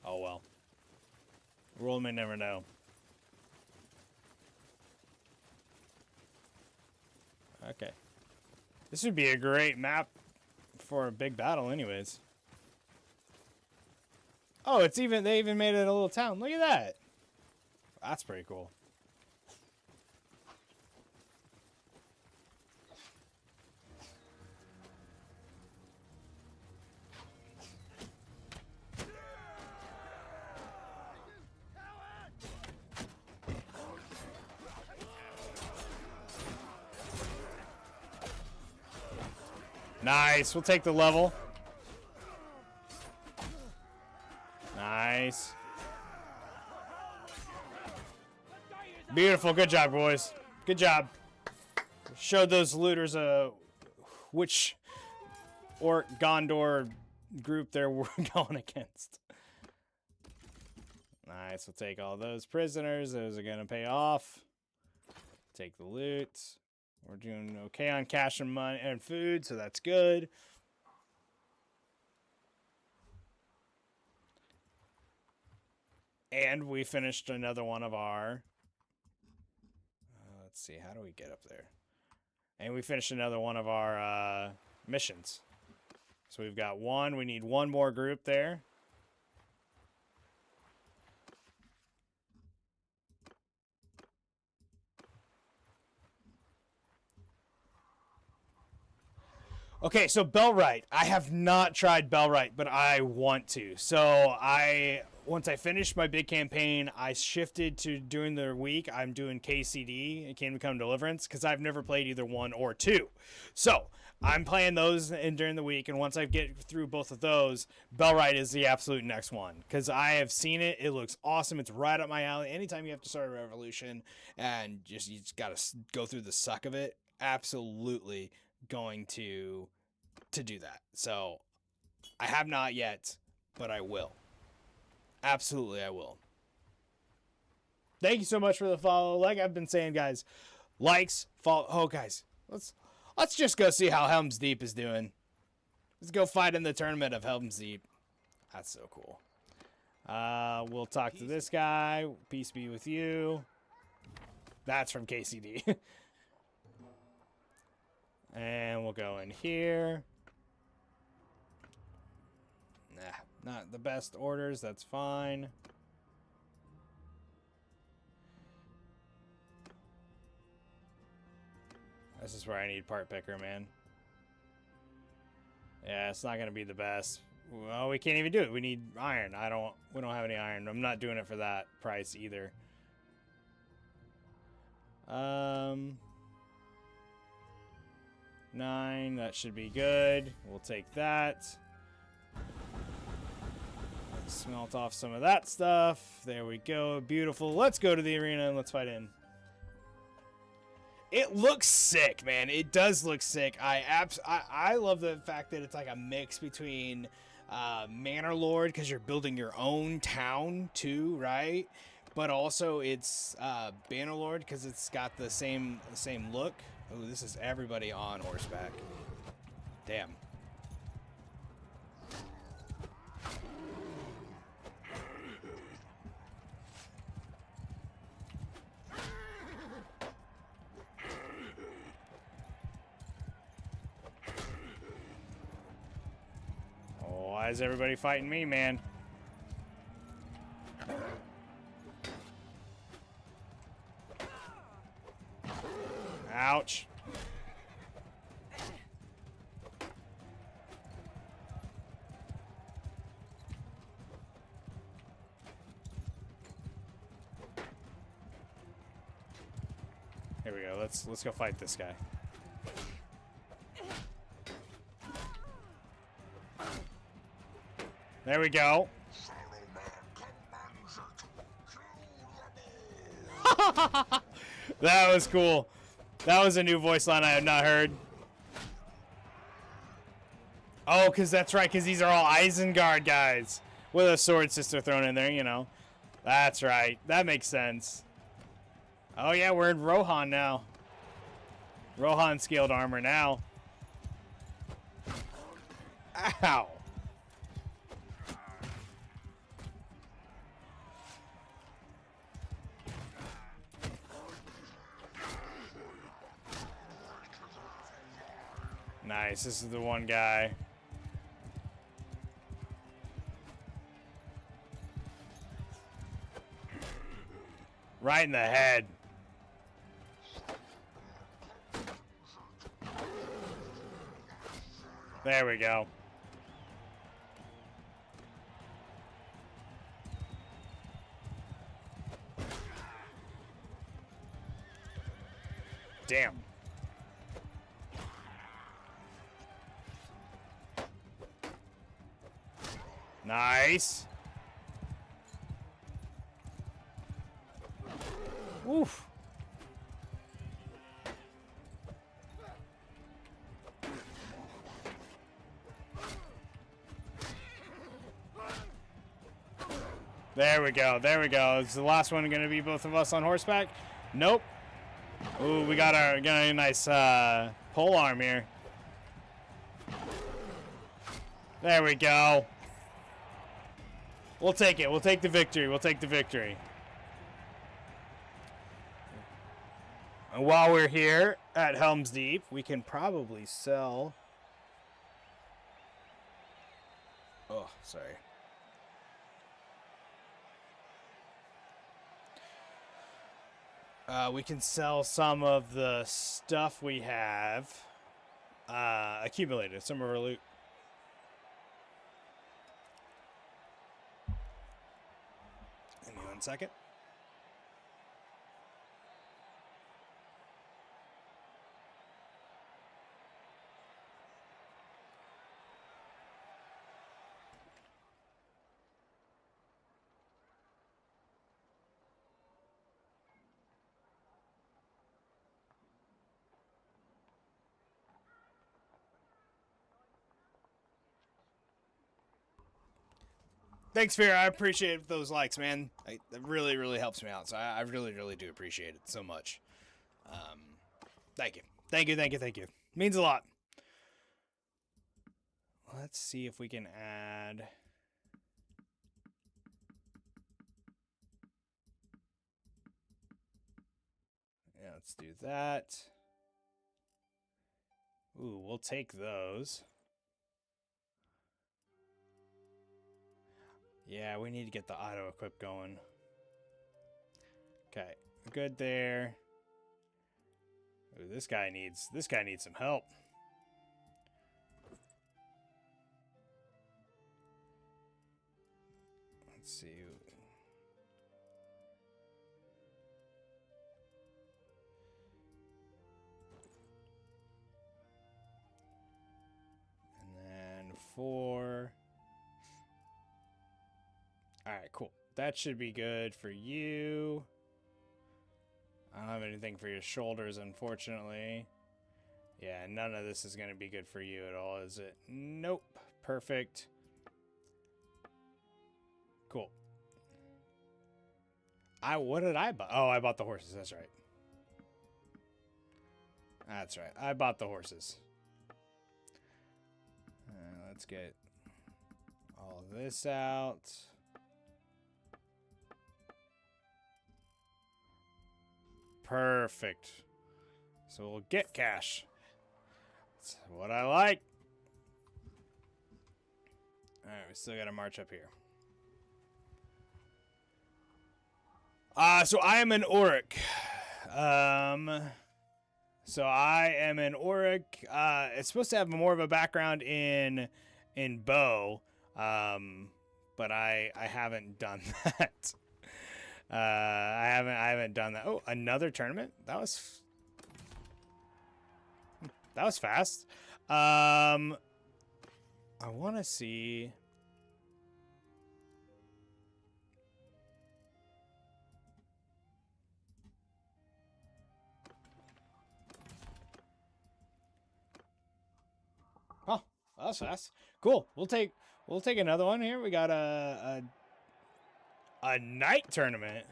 Oh well. The world may never know. Okay. This would be a great map for a big battle anyways. Oh, they even made it a little town. Look at that. That's pretty cool. Nice. We'll take the level. Nice. Beautiful. Good job, boys. Good job. Showed those looters which Orc Gondor group they're going against. Nice. We'll take all those prisoners. Those are going to pay off. Take the loot. We're doing okay on cash and money and food, so that's good. And we finished another one of our... let's see, how do we get up there? And we finished another one of our missions. So we've got one. We need one more group there. Okay, so Bellwright. I have not tried Bellwright, but I want to. So once I finished my big campaign, I shifted to during the week. I'm doing KCD, Kingdom Come Deliverance, because I've never played either 1 or 2. So I'm playing those during the week, and once I get through both of those, Bellwright is the absolute next one, because I have seen it. It looks awesome. It's right up my alley. Anytime you have to start a revolution and you just got to go through the suck of it, absolutely going to do that. So I have not yet, but I will. Absolutely I will. Thank you so much for the follow. Like I've been saying, guys, likes, follow. Oh guys, let's just go see how Helm's Deep is doing. Let's go fight in the tournament of Helm's Deep. That's so cool. We'll talk to this guy. Peace be with you. That's from KCD. And we'll go in here. Nah, not the best orders. That's fine. This is where I need part picker, man. Yeah, it's not gonna be the best. Well, we can't even do it. We need iron. We don't have any iron. I'm not doing it for that price either. 9, that should be good. We'll take that. Let's smelt off some of that stuff. There we go. Beautiful. Let's go to the arena and let's fight in. It looks sick, man. It does look sick. I love the fact that it's like a mix between Bannerlord, because you're building your own town too, right? But also it's Bannerlord because it's got the same look. Oh, this is everybody on horseback. Damn. Oh, why is everybody fighting me, man? Ouch. Here we go. Let's go fight this guy. There we go. That was cool. That was a new voice line I have not heard. Oh, because that's right, because these are all Isengard guys. With a sword sister thrown in there, you know. That's right. That makes sense. Oh, yeah, we're in Rohan now. Rohan scaled armor now. Ow. Nice. This is the one guy. Right in the head. There we go. Damn. Nice. Oof. There we go. There we go. Is the last one going to be both of us on horseback? Nope. Ooh, we got a nice pole arm here. There we go. We'll take it. We'll take the victory. We'll take the victory. And while we're here at Helm's Deep, we can probably sell... Oh, sorry. We can sell some of the stuff we have accumulated, some of our loot. Give me 1 second. Thanks, Fear. I appreciate those likes, man. It really, really helps me out. So I really, really do appreciate it so much. Thank you. Thank you, thank you, thank you. Means a lot. Let's see if we can add... Yeah, let's do that. Ooh, we'll take those. Yeah, we need to get the auto equip going. Okay, good there. Ooh, this guy needs some help. Let's see. And then 4. Alright, cool. That should be good for you. I don't have anything for your shoulders, unfortunately. Yeah, none of this is going to be good for you at all, is it? Nope. Perfect. Cool. What did I buy? Oh, I bought the horses. That's right. That's right. I bought the horses. Let's get all this out. Perfect. So we'll get cash. That's what I like. Alright, we still got to march up here. So I am an Auric. So I am an Auric. It's supposed to have more of a background in bow. But I haven't done that. I haven't done that. Oh, another tournament? That was fast. I want to see. That's fast. Cool. We'll take another one here. We got a night tournament.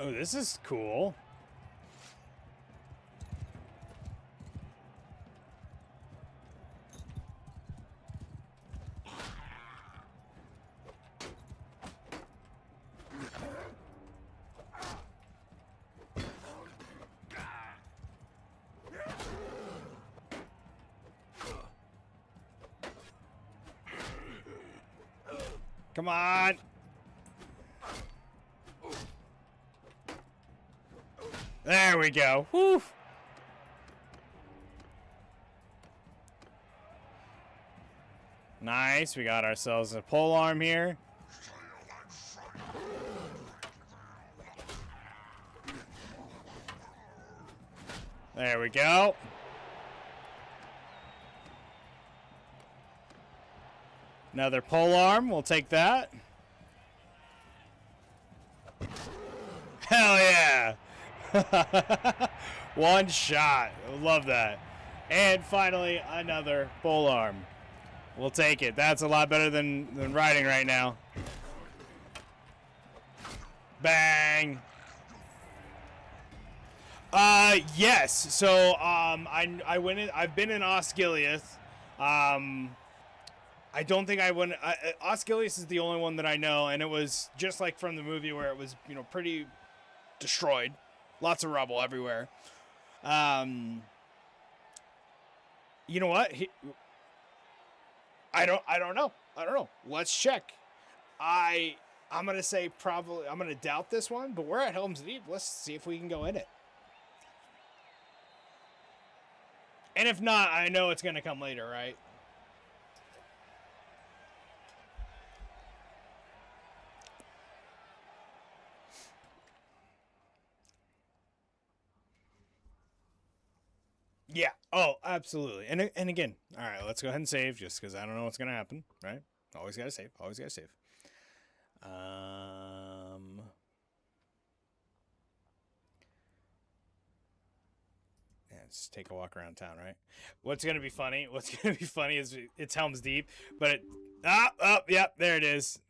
Oh, this is cool. Come on. There we go. Whew. Nice. We got ourselves a pole arm here. There we go. Another pole arm. We'll take that. Hell yeah. One shot. Love that. And finally, another pole arm. We'll take it. That's a lot better than riding right now. Bang. Yes. So, I went in, I've been in Osgiliath. I don't think I went, Osgiliath is the only one that I know, and it was just like from the movie where it was, you know, pretty destroyed. Lots of rubble everywhere. You know what? I don't know. Let's check. I'm gonna say probably, I'm gonna doubt this one, but we're at Helm's Deep. Let's see if we can go in it. And if not, I know it's gonna come later, right? Yeah. Oh, absolutely. And again, all right, let's go ahead and save just because I don't know what's going to happen, right? Always got to save. Always got to save. Yeah, let's take a walk around town, right? What's going to be funny? What's going to be funny is it's Helm's Deep, but it... yep, there it is.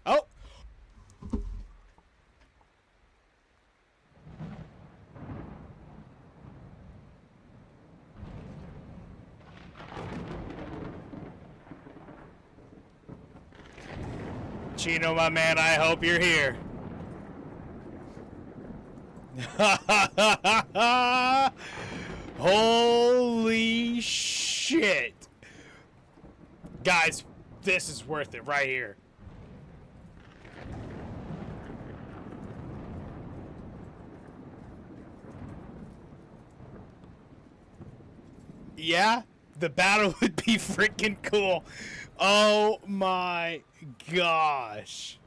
Oh! Chino, my man, I hope you're here. Holy shit. Guys, this is worth it right here. Yeah, the battle would be freaking cool. Oh my gosh.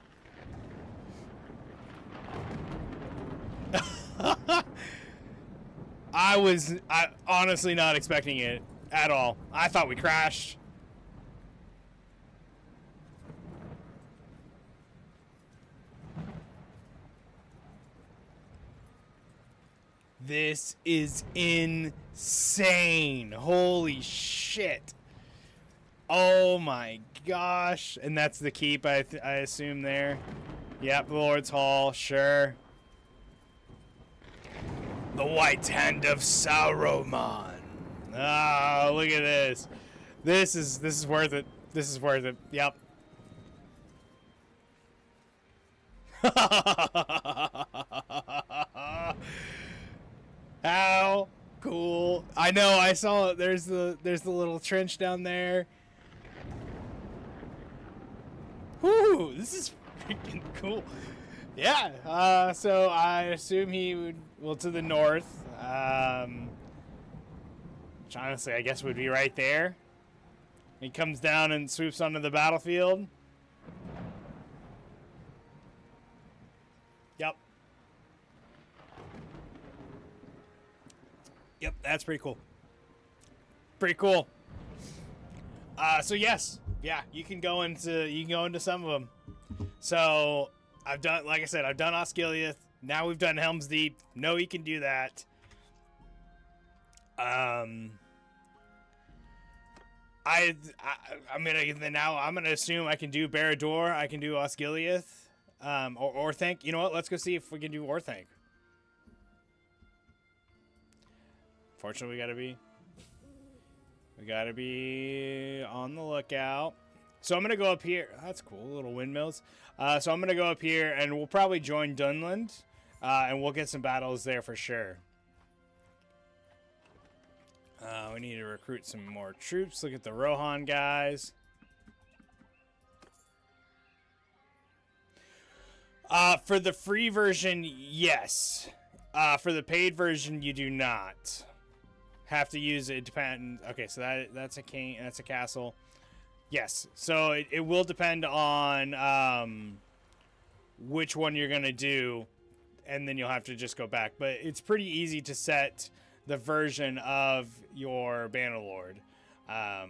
I honestly not expecting it at all. I thought we crashed. This is insane. Holy shit. Oh my gosh. And that's the keep, I assume there. Yep, Lord's Hall, sure. The White Hand of Sauron. Ah, look at this. This is worth it. This is worth it. Yep. How cool. I know, I saw it. There's the little trench down there. Whoo, this is freaking cool. Yeah, so I assume he would, well, to the north, which honestly I guess would be right there. He comes down and swoops onto the battlefield. Yep. Yep, that's pretty cool. Pretty cool. So yes, yeah, you can go into some of them. So I've done, like I said, I've done Osgiliath. Now we've done Helm's Deep. No, you can do that. I'm gonna assume I can do Barad-dûr. I can do Osgiliath, or Orthanc. You know what? Let's go see if we can do Orthanc. Fortunately, we gotta be on the lookout. So I'm gonna go up here. That's cool, little windmills. So I'm gonna go up here, and we'll probably join Dunland, and we'll get some battles there for sure. We need to recruit some more troops. Look at the Rohan guys. For the free version, yes. For the paid version, you do not have to use it. Depend. Okay, so that's a king. That's a castle. Yes. So it will depend on which one you're gonna do, and then you'll have to just go back. But it's pretty easy to set the version of your Bannerlord. All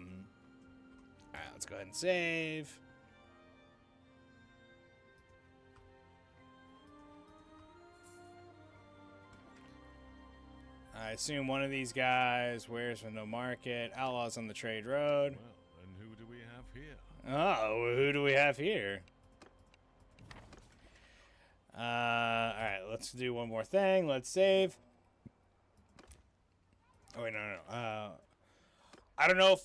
right, let's go ahead and save. I assume one of these guys wears from no market. Outlaws on the trade road. Well, and who do we have here? Oh, who do we have here? All right, let's do one more thing. Let's save. Oh wait, no. I don't know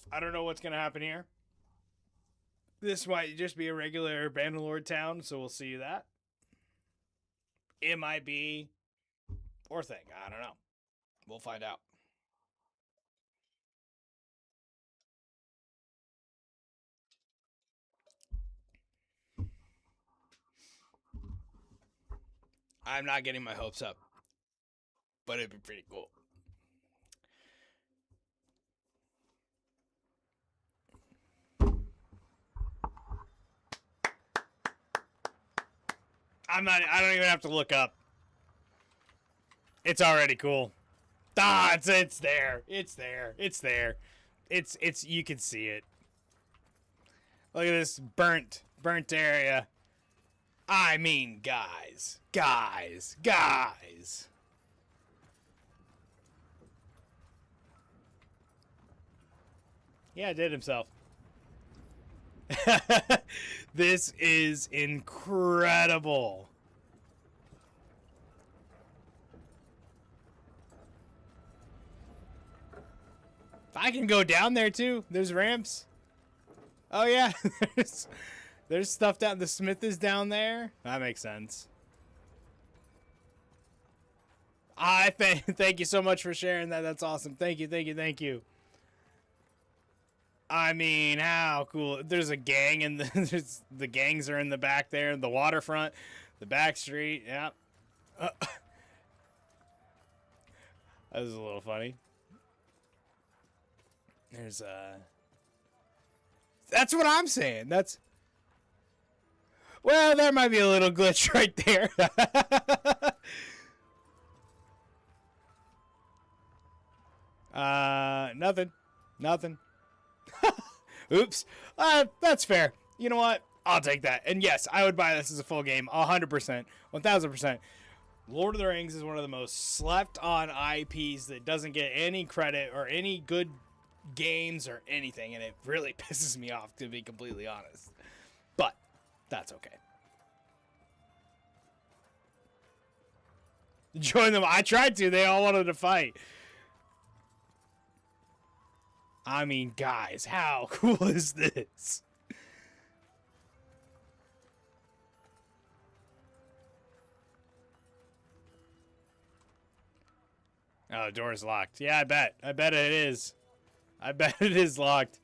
what's gonna happen here. This might just be a regular Bannerlord town, so we'll see that. It might be Orthanc. I don't know. We'll find out. I'm not getting my hopes up, but it'd be pretty cool. I don't even have to look up. It's already cool. Ah, it's there. It's there. It's there. It's you can see it. Look at this burnt area. I mean, guys. Yeah, did himself. This is incredible. I can go down there too. There's ramps. Oh yeah, there's stuff down. The smith is down there. That makes sense. I thank you so much for sharing that. That's awesome. Thank you. I mean, how cool. There's a gang and the gangs are in the back there, the waterfront, the back street. Yeah. That was a little funny. There's that's what I'm saying. Well, there might be a little glitch right there. Nothing. Oops. That's fair. You know what? I'll take that. And yes, I would buy this as a full game. 100%. 1000%. Lord of the Rings is one of the most slept on IPs that doesn't get any credit or any good games or anything. And it really pisses me off, to be completely honest. But that's okay. Join them. I tried to. They all wanted to fight. I mean, guys, how cool is this? Oh, the door's locked. Yeah, I bet. I bet it is. I bet it is locked.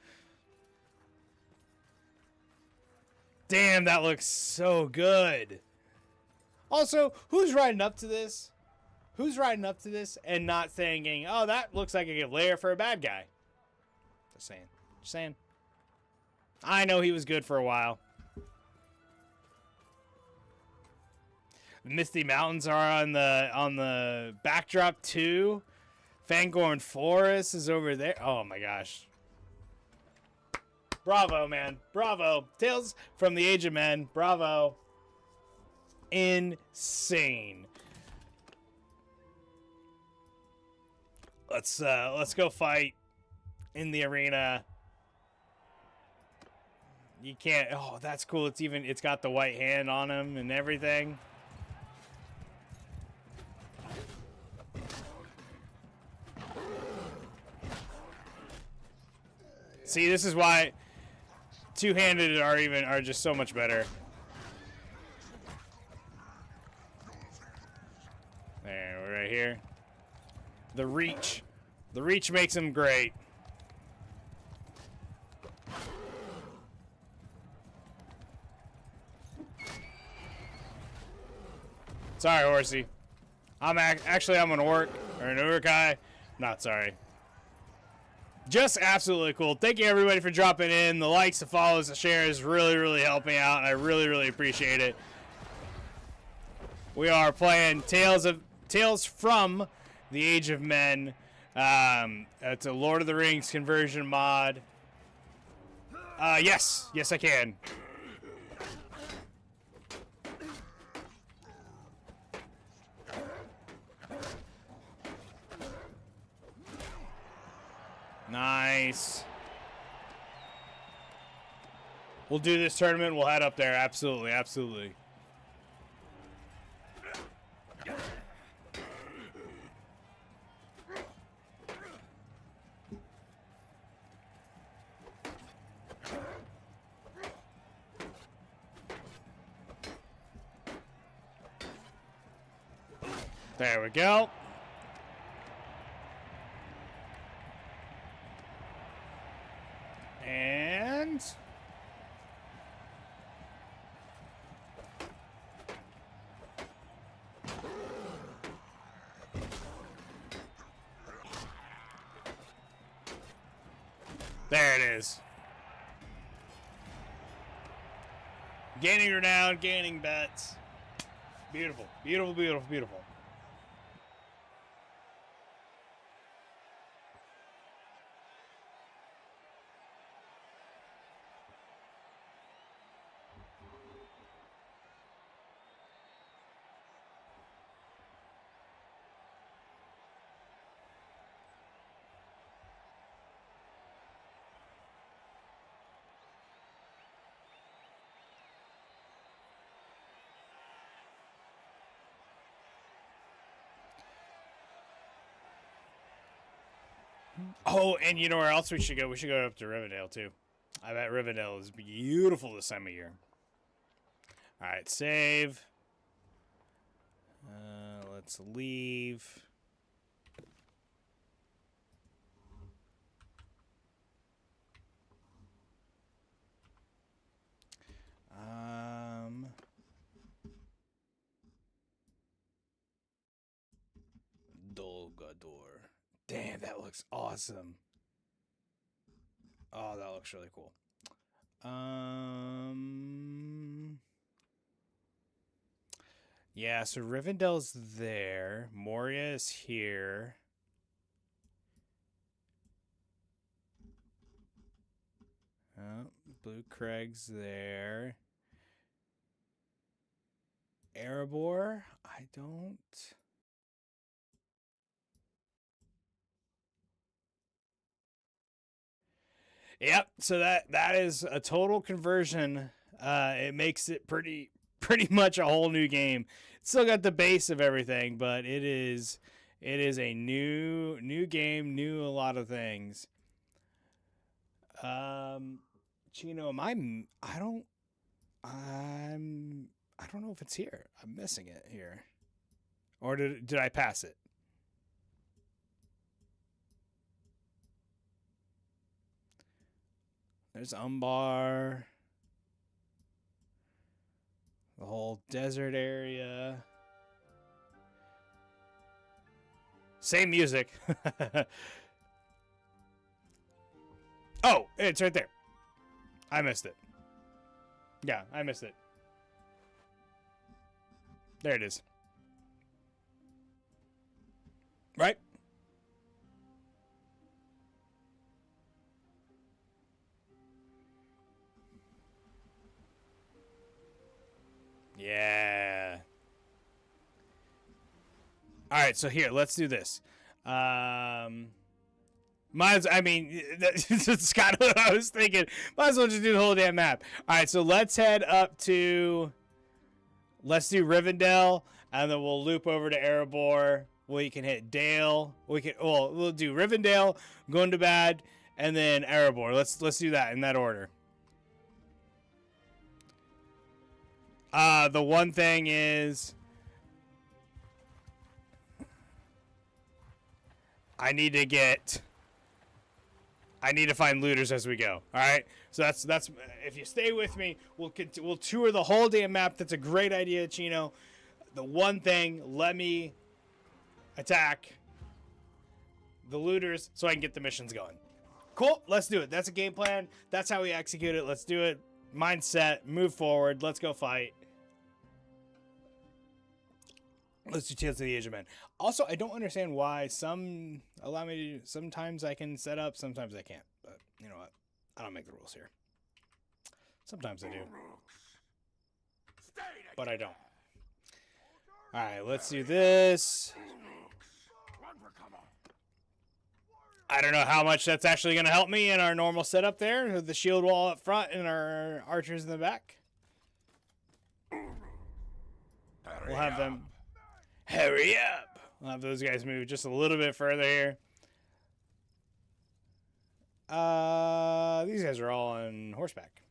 Damn, that looks so good. Also, who's riding up to this? Who's riding up to this and not thinking, oh, that looks like a good lair for a bad guy? Just saying. I know he was good for a while. The Misty Mountains are on the backdrop too. Fangorn Forest is over there. Oh my gosh. Bravo, man. Bravo. Tales from the Age of Men. Bravo. Insane. Let's go fight in the arena. You can't. Oh, that's cool. It's got the white hand on him and everything. See, this is why two-handed are just so much better. There, we're right here. The reach makes him great. Sorry, horsey. I'm an orc or an Urukai. Not sorry. Just absolutely cool. Thank you everybody for dropping in. The likes, the follows, the shares really, really help me out, and I really, really appreciate it. We are playing Tales from the Age of Men. It's a Lord of the Rings conversion mod. Yes, I can. Nice. We'll do this tournament. We'll head up there. Absolutely, absolutely. There we go. And there it is. Gaining renown, gaining bets. Beautiful, beautiful, beautiful, beautiful. Oh, and you know where else we should go? We should go up to Rivendell, too. I bet Rivendell is beautiful this time of year. All right, save. Let's leave. Dolgador. Damn, that looks awesome. Oh, that looks really cool. Yeah, so Rivendell's there. Moria is here. Oh, Blue Craig's there. Erebor, I don't. Yep. So that is a total conversion. It makes it pretty much a whole new game. It's still got the base of everything, but it is a new game, new a lot of things. Chino, I don't know if it's here. I'm missing it here. Or did I pass it? There's Umbar. The whole desert area. Same music. Oh, it's right there. I missed it. Yeah, I missed it. There it is. Right? Yeah. All right, so here, let's do this. I mean, that's kind of what I was thinking. Might as well just do the whole damn map. All right, so let's head up to... Let's do Rivendell, and then we'll loop over to Erebor. We can hit Dale. We'll do Rivendell, Gundabad, and then Erebor. Let's do that in that order. The one thing is... I need to find looters as we go. All right, so that's if you stay with me, we'll tour the whole damn map. That's a great idea, Chino. The one thing, let me attack the looters so I can get the missions going. Cool, let's do it. That's a game plan. That's how we execute it. Let's do it. Mindset, move forward. Let's go fight. Let's do Tales of the Age of Men. Also, I don't understand why some allow me to... Sometimes I can set up, sometimes I can't. But you know what? I don't make the rules here. Sometimes I do. But I don't. Alright, let's do this. I don't know how much that's actually going to help me in our normal setup there. With the shield wall up front and our archers in the back. We'll have them... Hurry up! We'll have those guys move just a little bit further here. These guys are all on horseback.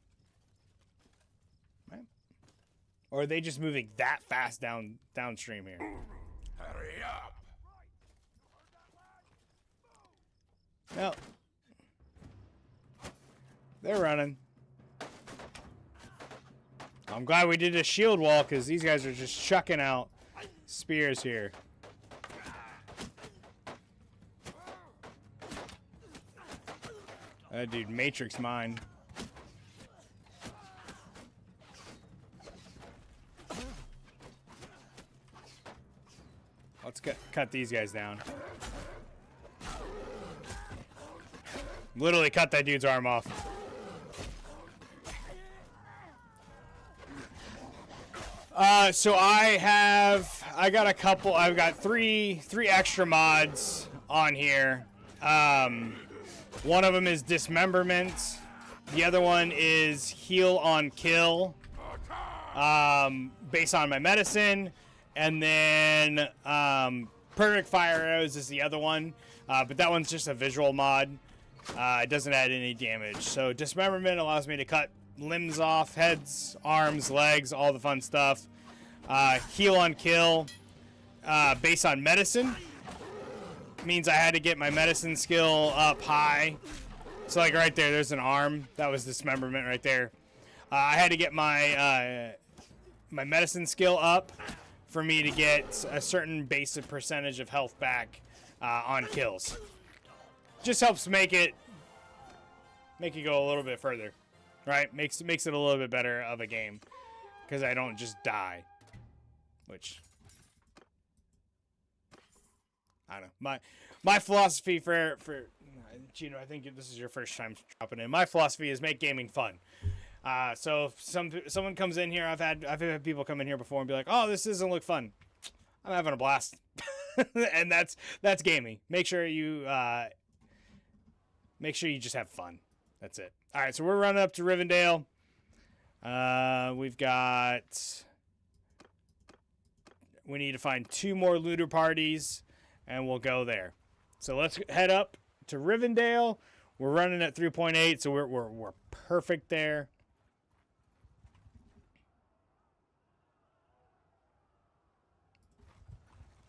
Right? Or are they just moving that fast downstream here? Hurry up! No. They're running. I'm glad we did a shield wall because these guys are just chucking out spears here. That dude Matrix mine. Let's cut these guys down. Literally cut that dude's arm off. So I've got three extra mods on here. One of them is dismemberment. The other one is heal on kill, based on my medicine. And then perfect fire arrows is the other one, but that one's just a visual mod. It doesn't add any damage. So dismemberment allows me to cut limbs off, heads, arms, legs, all the fun stuff. Heal on kill, based on medicine, means I had to get my medicine skill up high. So like right there's an arm. That was dismemberment right there. I had to get my my medicine skill up for me to get a certain basic percentage of health back on kills. Just helps make it go a little bit further. Right, makes it a little bit better of a game, because I don't just die, which I don't know. My philosophy for Gino, I think this is your first time dropping in. My philosophy is make gaming fun. So if someone comes in here, I've had people come in here before and be like, "Oh, this doesn't look fun." I'm having a blast, and that's gaming. Make sure you just have fun. That's it. All right, so we're running up to Rivendell. We need to find 2 more looter parties, and we'll go there. So let's head up to Rivendell. We're running at 3.8, so we're perfect there.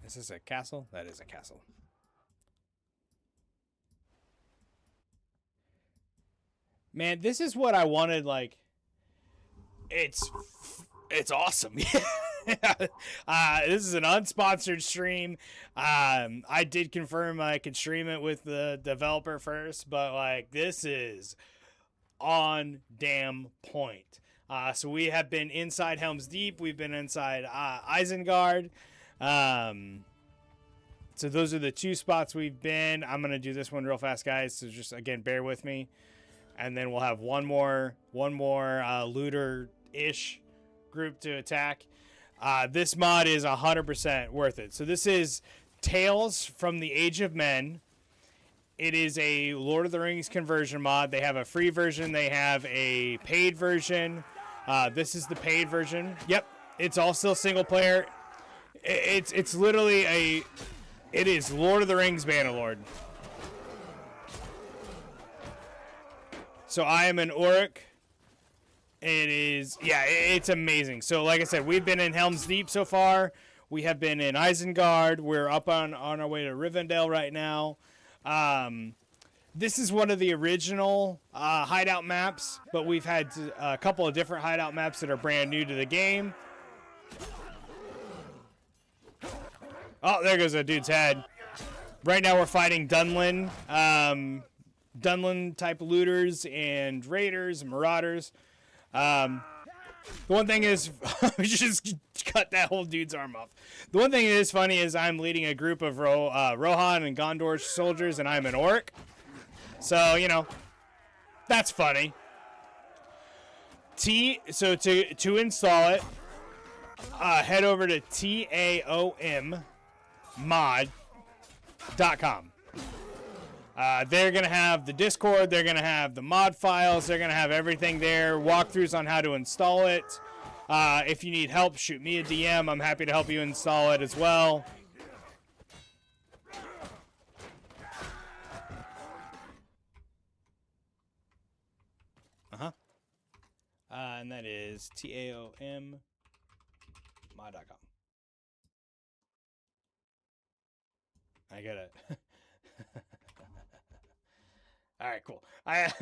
Is this a castle? That is a castle. Man, this is what I wanted. Like, it's awesome. This is an unsponsored stream. I did confirm I could stream it with the developer first, but like, this is on damn point. So we have been inside Helm's Deep. We've been inside Isengard. So those are the 2 spots we've been. I'm gonna do this one real fast, guys. So just again, bear with me. And then we'll have one more looter-ish group to attack. This mod is 100% worth it. So this is Tales from the Age of Men. It is a Lord of the Rings conversion mod. They have a free version. They have a paid version. This is the paid version. Yep, it's all still single player. It's literally it is Lord of the Rings Bannerlord. So I am an Orc. It is, yeah, it's amazing. So like I said, we've been in Helm's Deep so far. We have been in Isengard. We're up on our way to Rivendell right now. This is one of the original hideout maps, but we've had a couple of different hideout maps that are brand new to the game. Oh, there goes a dude's head. Right now we're fighting Dunlin. Dunlin type looters and raiders and marauders. The one thing is, we just cut that whole dude's arm off. The one thing that is funny is I'm leading a group of Rohan and Gondor soldiers, and I'm an Orc. So, you know, that's funny. So to install it, head over to taommod.com. They're going to have the Discord, they're going to have the mod files, they're going to have everything there, walkthroughs on how to install it. If you need help, shoot me a DM. I'm happy to help you install it as well. And that is taommod.com. I get it. All right, cool. I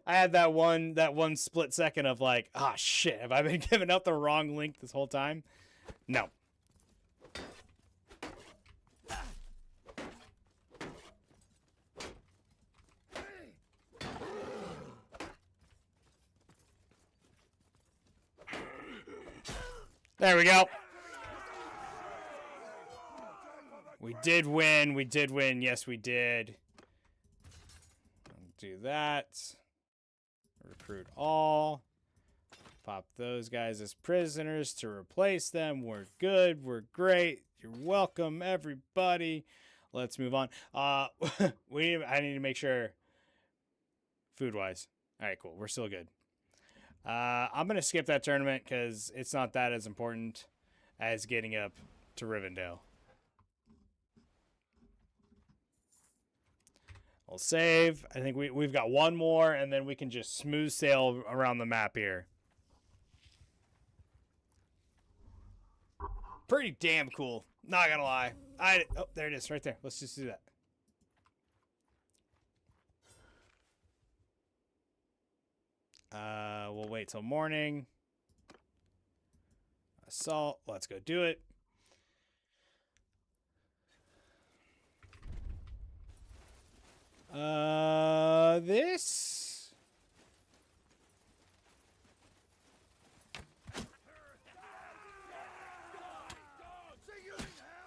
had that one split second of like, ah, shit, have I been giving out the wrong link this whole time? No. There we go. We did win. We did win. Yes, we did. Do that. Recruit all. Pop those guys as prisoners to replace them. We're good. We're great. You're welcome, everybody. Let's move on. I need to make sure food-wise. All right, cool. We're still good. I'm going to skip that tournament because it's not that as important as getting up to Rivendell. We'll save. I think we've got one more, and then we can just smooth sail around the map here. Pretty damn cool. Not gonna lie. Oh, there it is, right there. Let's just do that. We'll wait till morning. Assault. Let's go do it.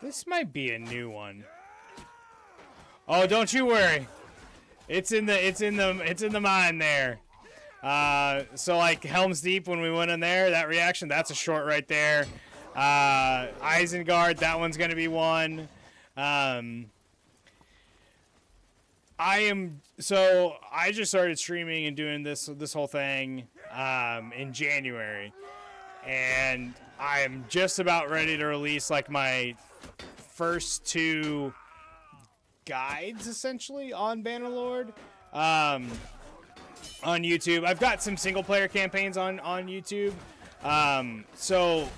This might be a new one. Oh, don't you worry. It's in the mine there. So like Helm's Deep when we went in there, that reaction, that's a short right there. Isengard, that one's gonna be one. I just started streaming and doing this whole thing in January, and I am just about ready to release like my first two guides essentially on Bannerlord on YouTube. I've got some single player campaigns on YouTube, so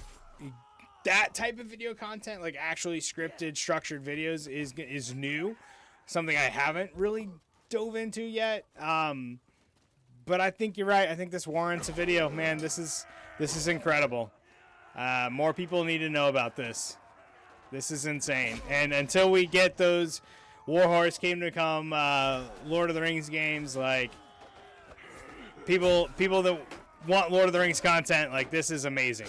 that type of video content, like actually scripted, structured videos, is new. Something I haven't really dove into yet. But I think you're right. I think this warrants a video, man. This is incredible. More people need to know about this. This is insane. And until we get those Warhorse Kingdom Come, Lord of the Rings games, like people that want Lord of the Rings content, like this is amazing.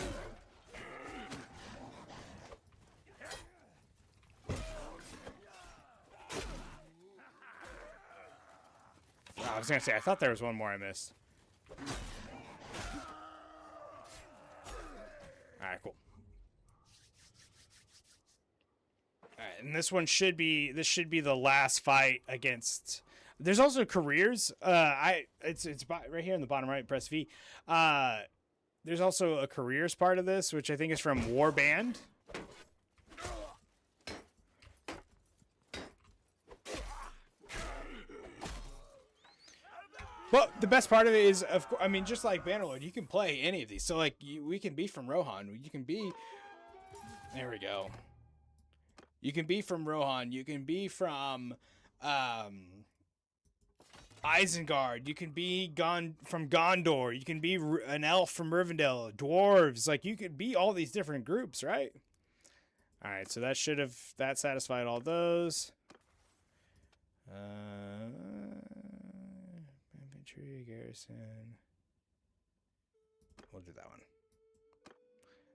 I was gonna say, I thought there was one more I missed. cool. All right, and this should be the last fight against. There's also careers. It's right here in the bottom right. Press V. There's also a careers part of this, which I think is from warband. Well, the best part of it is, of course, I mean, just like Bannerlord, you can play any of these. So, like, we can be from Rohan. You can be. There we go. You can be from Rohan. You can be from Isengard. You can be from Gondor. You can be an elf from Rivendell. Dwarves. Like, you could be all these different groups, right? All right, so that satisfied all those. Infantry, garrison. We'll do that one.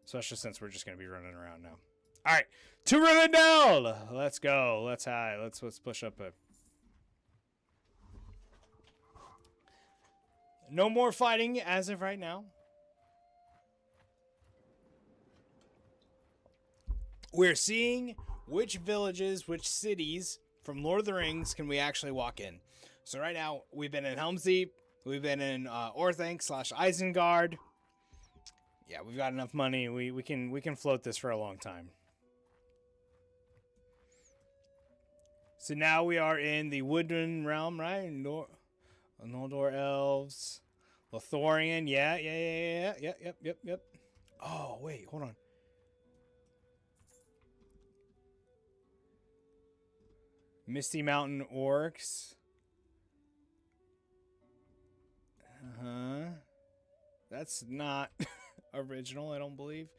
Especially since we're just going to be running around now. All right, to Rivendell. Let's go. Let's push up a. No more fighting as of right now. We're seeing which villages, which cities from Lord of the Rings can we actually walk in. So right now, we've been in Helm's Deep. We've been in Orthanc / Isengard. Yeah, we've got enough money. We can float this for a long time. So now we are in the Woodland realm, right? Noldor elves. Lothorian. Yep. Oh, wait, hold on. Misty Mountain orcs. That's not original, I don't believe.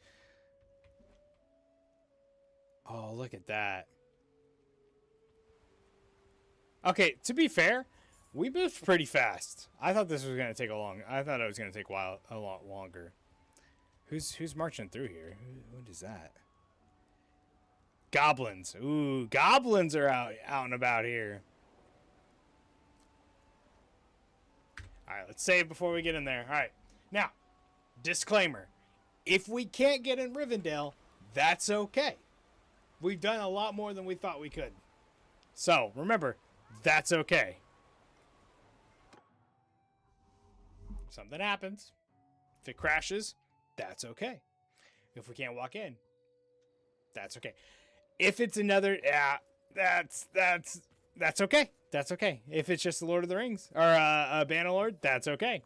Oh, look at that. Okay, to be fair, we moved pretty fast. I thought this was going to take I thought it was going to take a lot longer. Who's marching through here? What is that? Goblins. Ooh, goblins are out and about here. All right, let's save before we get in there. All right. Now, disclaimer. If we can't get in Rivendell, that's okay. We've done a lot more than we thought we could. So, remember, that's okay. Something happens. If it crashes, that's okay. If we can't walk in, that's okay. If it's another, that's okay. That's okay. If it's just the Lord of the Rings or a Bannerlord, that's okay.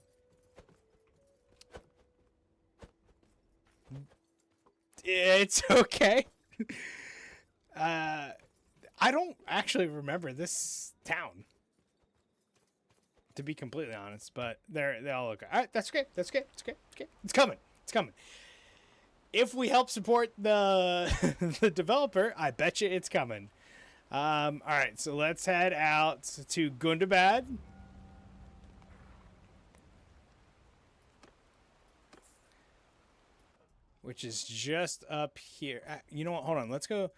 It's okay. I don't actually remember this town, to be completely honest, but they all look. All right, that's okay. That's okay. It's okay. It's okay. It's coming. It's coming. If we help support the developer, I bet you it's coming. All right, so let's head out to Gundabad. Which is just up here. You know what? Hold on. Let's go.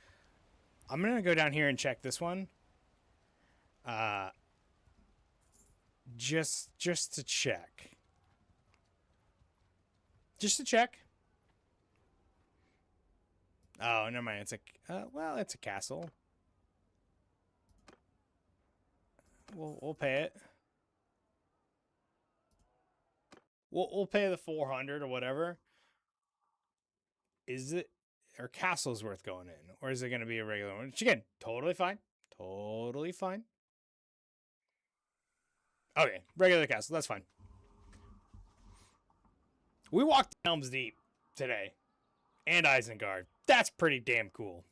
I'm going to go down here and check this one. Just to check. Just to check. Oh, never mind. It's well, it's a castle. We'll pay it. We'll pay the 400 or whatever. Is it our castle's worth going in, or is it going to be a regular one? Which again, totally fine. Totally fine. Okay, regular castle. That's fine. We walked Helm's Deep today, and Isengard. That's pretty damn cool.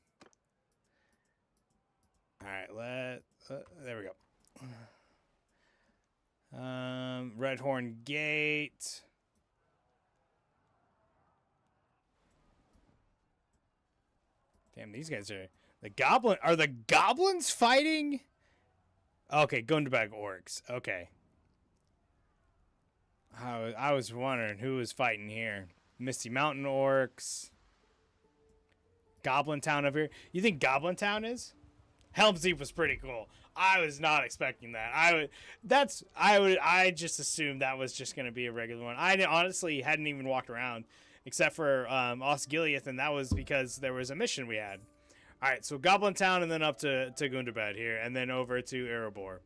All right, there we go. Redhorn Gate. Damn, these guys are Are the goblins fighting? Okay, Gundabad orcs. Okay. I was wondering who was fighting here. Misty Mountain orcs. Goblin Town over here. You think Goblin Town is? Helm's Deep was pretty cool. I was not expecting that. I just assumed that was just going to be a regular one. I honestly hadn't even walked around except for Osgiliath, and that was because there was a mission we had. All right, so Goblin Town, and then up to Gundabad here, and then over to Erebor.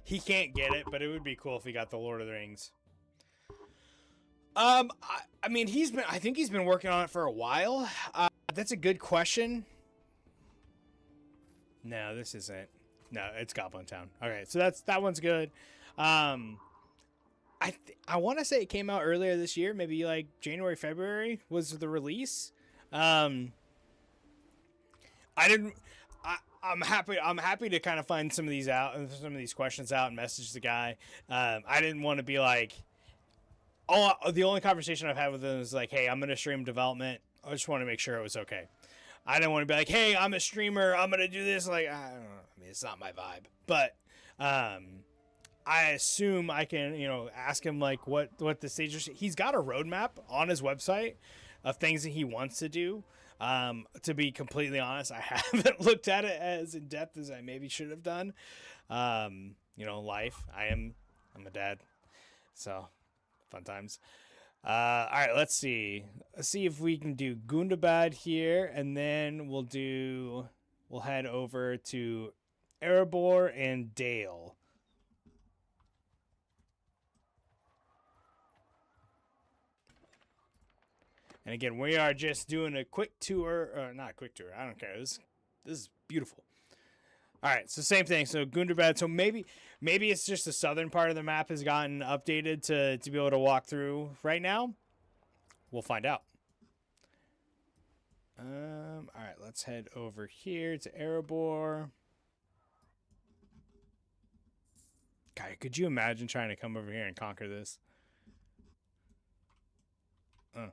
He can't get it, but it would be cool if he got the Lord of the Rings. I mean, I think he's been working on it for a while. That's a good question. No, this isn't. No, it's Goblin Town. Okay, so that one's good. I want to say it came out earlier this year, maybe like January, February was the release. I'm happy to kind of find some of these out, some of these questions out, and message the guy. I didn't want to be like, the only conversation I've had with him is like, hey, I'm gonna stream development. I just want to make sure it was okay. I didn't want to be like, hey, I'm a streamer, I'm gonna do this. Like, I don't know. I mean, it's not my vibe, but I assume I can, ask him like what the stage is. He's got a roadmap on his website of things that he wants to do. To be completely honest, I haven't looked at it as in depth as I maybe should have done. Life. I'm a dad, so fun times. All right, let's see. Let's see if we can do Gundabad here, and then we'll head over to Erebor and Dale. And again, we are just doing a quick tour, or not a quick tour. I don't care. This is beautiful. All right, so same thing. So Gundabad. So maybe it's just the southern part of the map has gotten updated to be able to walk through right now. We'll find out. All right, let's head over here to Erebor. God, could you imagine trying to come over here and conquer this? In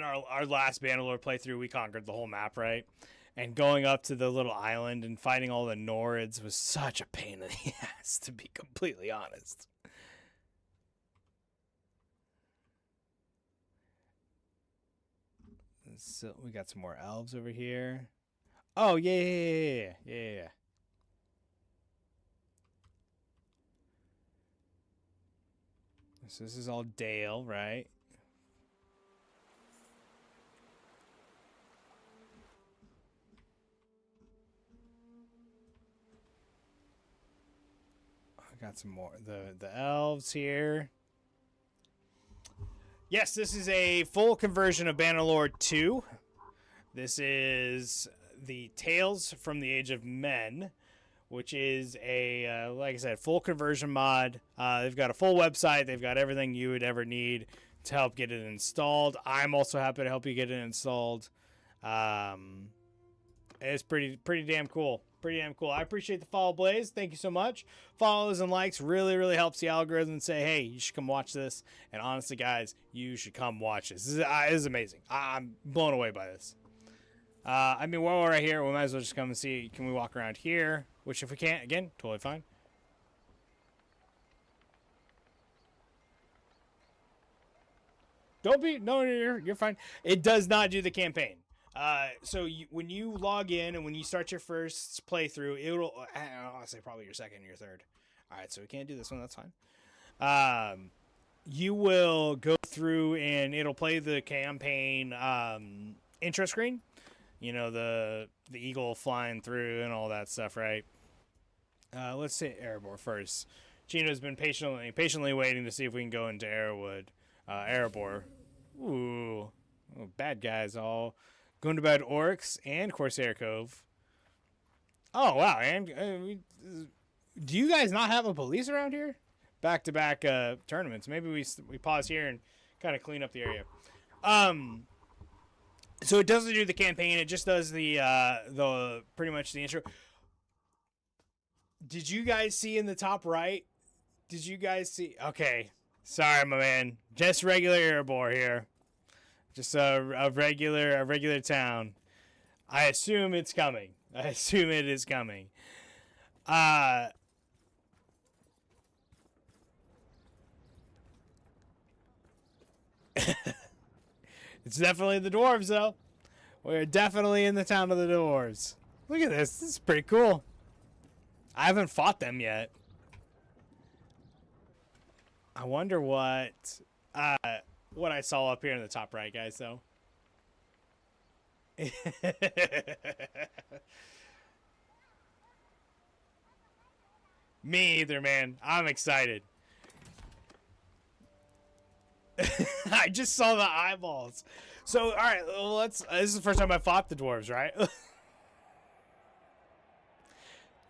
our last Bannerlord playthrough, we conquered the whole map, right? And going up to the little island and fighting all the Nords was such a pain in the ass, to be completely honest. So we got some more elves over here. Oh, yeah. So this is all Dale, right? I got some more. The elves here. Yes, this is a full conversion of Bannerlord 2. This is the Tales from the Age of Men, which is a, like I said, full conversion mod. They've got a full website. They've got everything you would ever need to help get it installed. I'm also happy to help you get it installed. It's pretty damn cool. Pretty damn cool. I appreciate the follow, Blaze. Thank you so much. Follows and likes really helps the algorithm say, hey, you should come watch this. And honestly, guys, you should come watch this. This is amazing. I'm blown away by this. I mean, while we're right here, we might as well just come and see. Can we walk around here? Which, if we can't, again, totally fine. No, you're fine. It does not do the campaign. So when you log in and when you start your first playthrough, I'll say probably your second, your third. All right, so we can't do this one. That's fine. You will go through and it'll play the campaign intro screen. You know, the eagle flying through and all that stuff, right? Let's say Erebor first. Gino's been patiently waiting to see if we can go into Erebor. Ooh, bad guys all. Gundabad Oryx and Corsair Cove. Oh, wow. And do you guys not have a police around here? Back-to-back tournaments. Maybe we pause here and kind of clean up the area. So it doesn't do the campaign. It just does the pretty much the intro. Did you guys see in the top right? Did you guys see? Okay. Sorry, my man. Just regular Erebor here. Just a regular town. I assume it's coming. I assume it is coming. It's definitely the dwarves, though. We're definitely in the town of the dwarves. Look at this. This is pretty cool. I haven't fought them yet. I wonder what I saw up here in the top right, guys, though. Me either, man. I'm excited. I just saw the eyeballs. So, all right, well, this is the first time I fought the dwarves, right?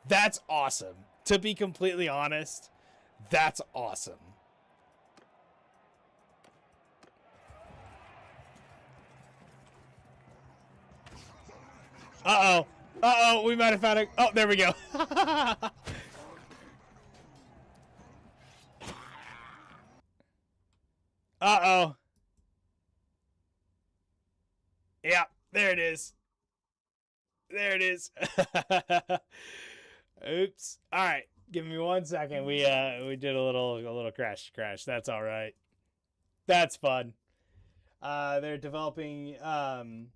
That's awesome. To be completely honest, that's awesome. Uh-oh. Uh-oh, we might have found a... Oh, there we go. Uh-oh. Yeah, there it is. There it is. Oops. All right, give me 1 second. We did a little crash. That's all right. That's fun. They're developing the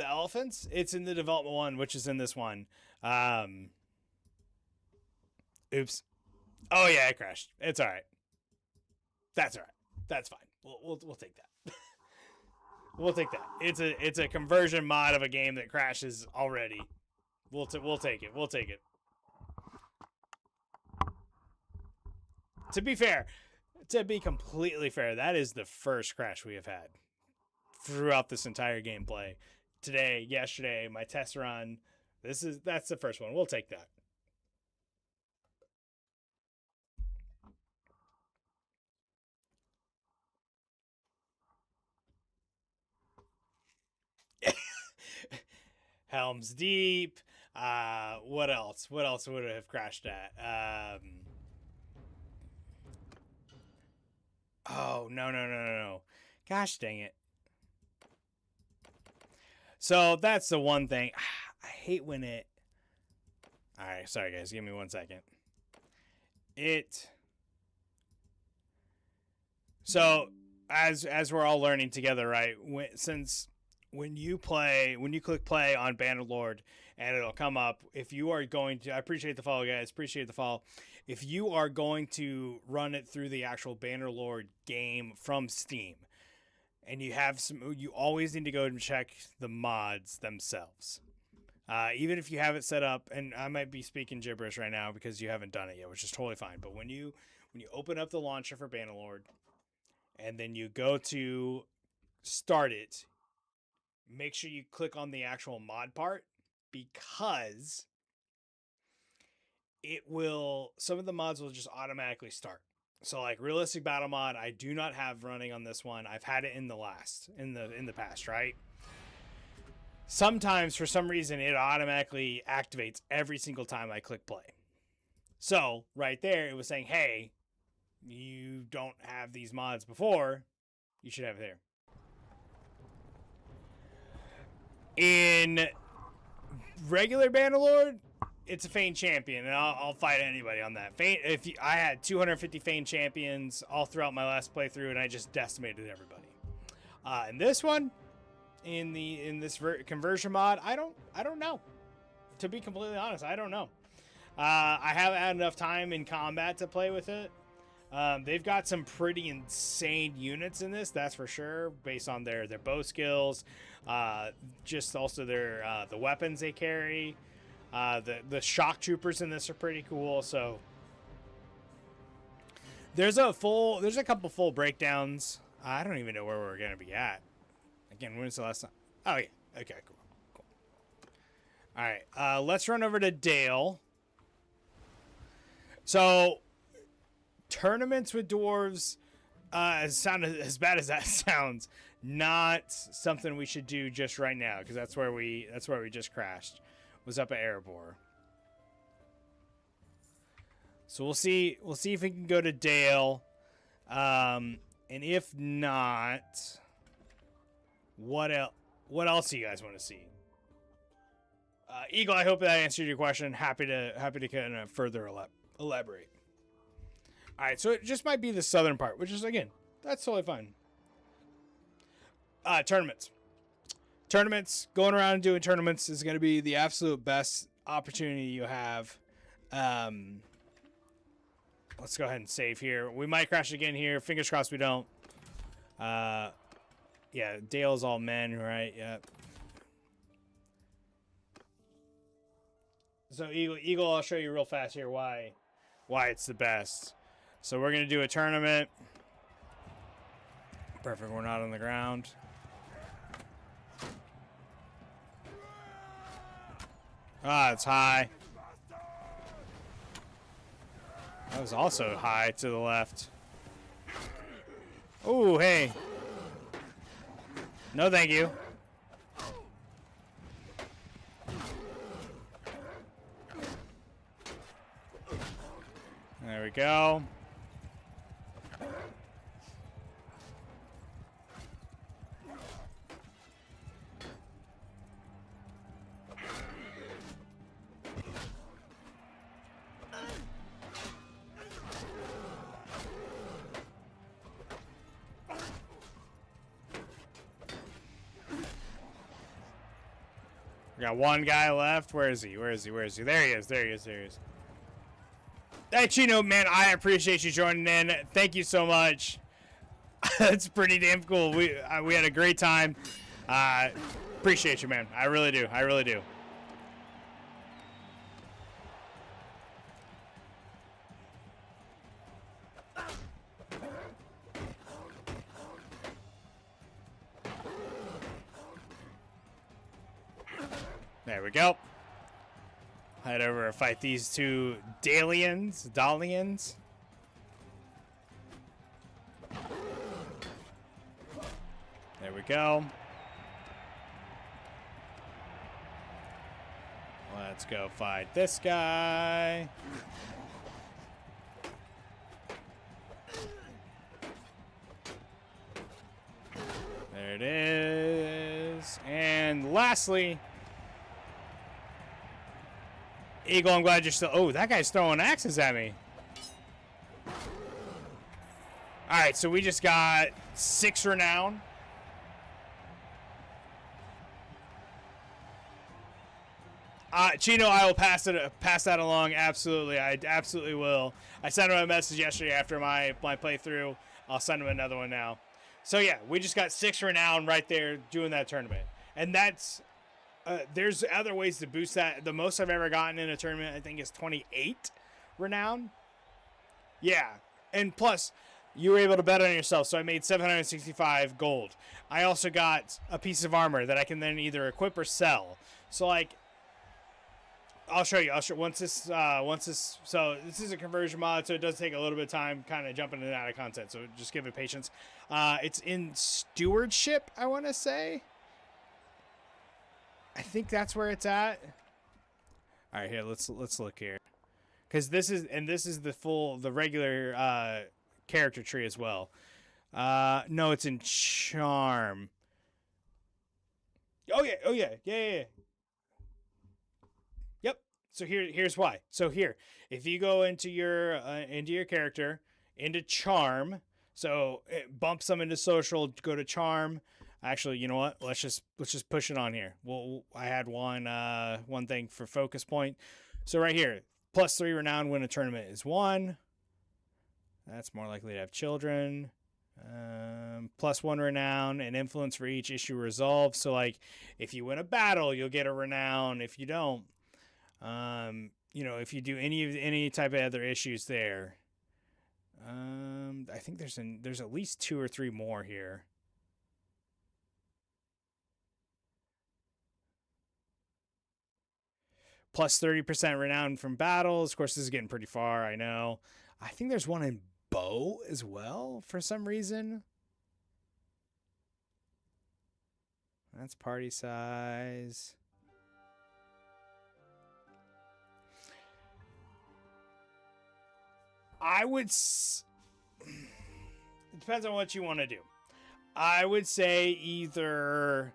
elephants, it's in the development one, which is in this one. Oops. Oh yeah, it crashed. It's all right. That's all right. That's fine. We'll take that. We'll take that. It's a conversion mod of a game that crashes already. We'll take it. We'll take it. To be fair, to be completely fair, that is the first crash we have had throughout this entire gameplay. Today, yesterday, my test run. That's the first one. We'll take that. Helm's Deep. What else? What else would it have crashed at? Oh, no. Gosh dang it. So that's the one thing. I hate when it... Alright, sorry guys. Give me 1 second. So, as we're all learning together, right? When you click play on Bannerlord, and it'll come up, if you are going to... I appreciate the follow, guys. Appreciate the follow. If you are going to run it through the actual Bannerlord game from Steam, and you always need to go and check the mods themselves. Even if you have it set up, and I might be speaking gibberish right now because you haven't done it yet, which is totally fine. But when you open up the launcher for Bannerlord, and then you go to start it, make sure you click on the actual mod part, because some of the mods will just automatically start. So like realistic battle mod, I do not have running on this one. I've had it in the past, right? Sometimes for some reason it automatically activates every single time I click play. So right there it was saying, hey, you don't have these mods before, you should have it there. In regular Bannerlord, it's a Fane champion, and I'll fight anybody on that. Fane, I had 250 Fane champions all throughout my last playthrough, and I just decimated everybody. In this one, in this conversion mod, I don't know. To be completely honest, I don't know. I haven't had enough time in combat to play with it. They've got some pretty insane units in this, that's for sure, based on their bow skills, just also their the weapons they carry. The shock troopers in this are pretty cool. So there's a couple full breakdowns. I don't even know where we're gonna be at. Again, when's the last time? Oh yeah, okay, cool. All right, let's run over to Dale. So tournaments with dwarves, as bad as that sounds, not something we should do just right now, because that's where we just crashed. Was up at Erebor. So we'll see if we can go to Dale. And if not, what else do you guys want to see? Eagle, I hope that answered your question. Happy to kind of further elaborate. All right, so it just might be the southern part, which is, again, that's totally fine. Tournaments. Tournaments, going around and doing tournaments is going to be the absolute best opportunity you have. Let's go ahead and save here. We might crash again here. Fingers crossed we don't. Yeah, Dale's all men, right? Yep. So Eagle, I'll show you real fast here why it's the best. So we're gonna do a tournament. Perfect. We're not on the ground. Ah, it's high. That was also high to the left. Oh, hey. No, thank you. There we go. We got one guy left. Where is he? Where is he? Where is he? There he is. There he is. There he is. Hey, Chino, man, I appreciate you joining in. Thank you so much. That's pretty damn cool. We had a great time. Appreciate you, man. I really do. I really do. There we go. Head over and fight these two Dalians. There we go. Let's go fight this guy. There it is. And lastly, Eagle, I'm glad you're still... Oh, that guy's throwing axes at me. All right, so we just got 6 renown. Chino, I will pass that along. Absolutely, I absolutely will. I sent him a message yesterday after my playthrough. I'll send him another one now. So yeah, we just got 6 renown right there doing that tournament, and that's... there's other ways to boost that. The most I've ever gotten in a tournament, I think, is 28 renown. Yeah. And plus, you were able to bet on yourself, so I made 765 gold. I also got a piece of armor that I can then either equip or sell. So, like, I'll show you. Once this, so this is a conversion mod, so it does take a little bit of time kind of jumping in and out of content, so just give it patience. It's in stewardship, I want to say. I think that's where it's at. All right, here, let's look here. Cuz this is the regular character tree as well. No, it's in charm. Oh yeah. Yep. So here's why. So here, if you go into your character into charm, so it bumps them into social, go to charm. Actually, you know what? Let's just push it on here. Well, I had one thing for focus point. So right here, +3 renown when a tournament is won. That's more likely to have children. +1 renown and influence for each issue resolved. So like, if you win a battle, you'll get a renown. If you don't, if you do any type of other issues there, I think there's at least 2 or 3 more here. +30% renown from battles. Of course, this is getting pretty far, I know. I think there's one in bow as well for some reason. That's party size. It depends on what you want to do. I would say either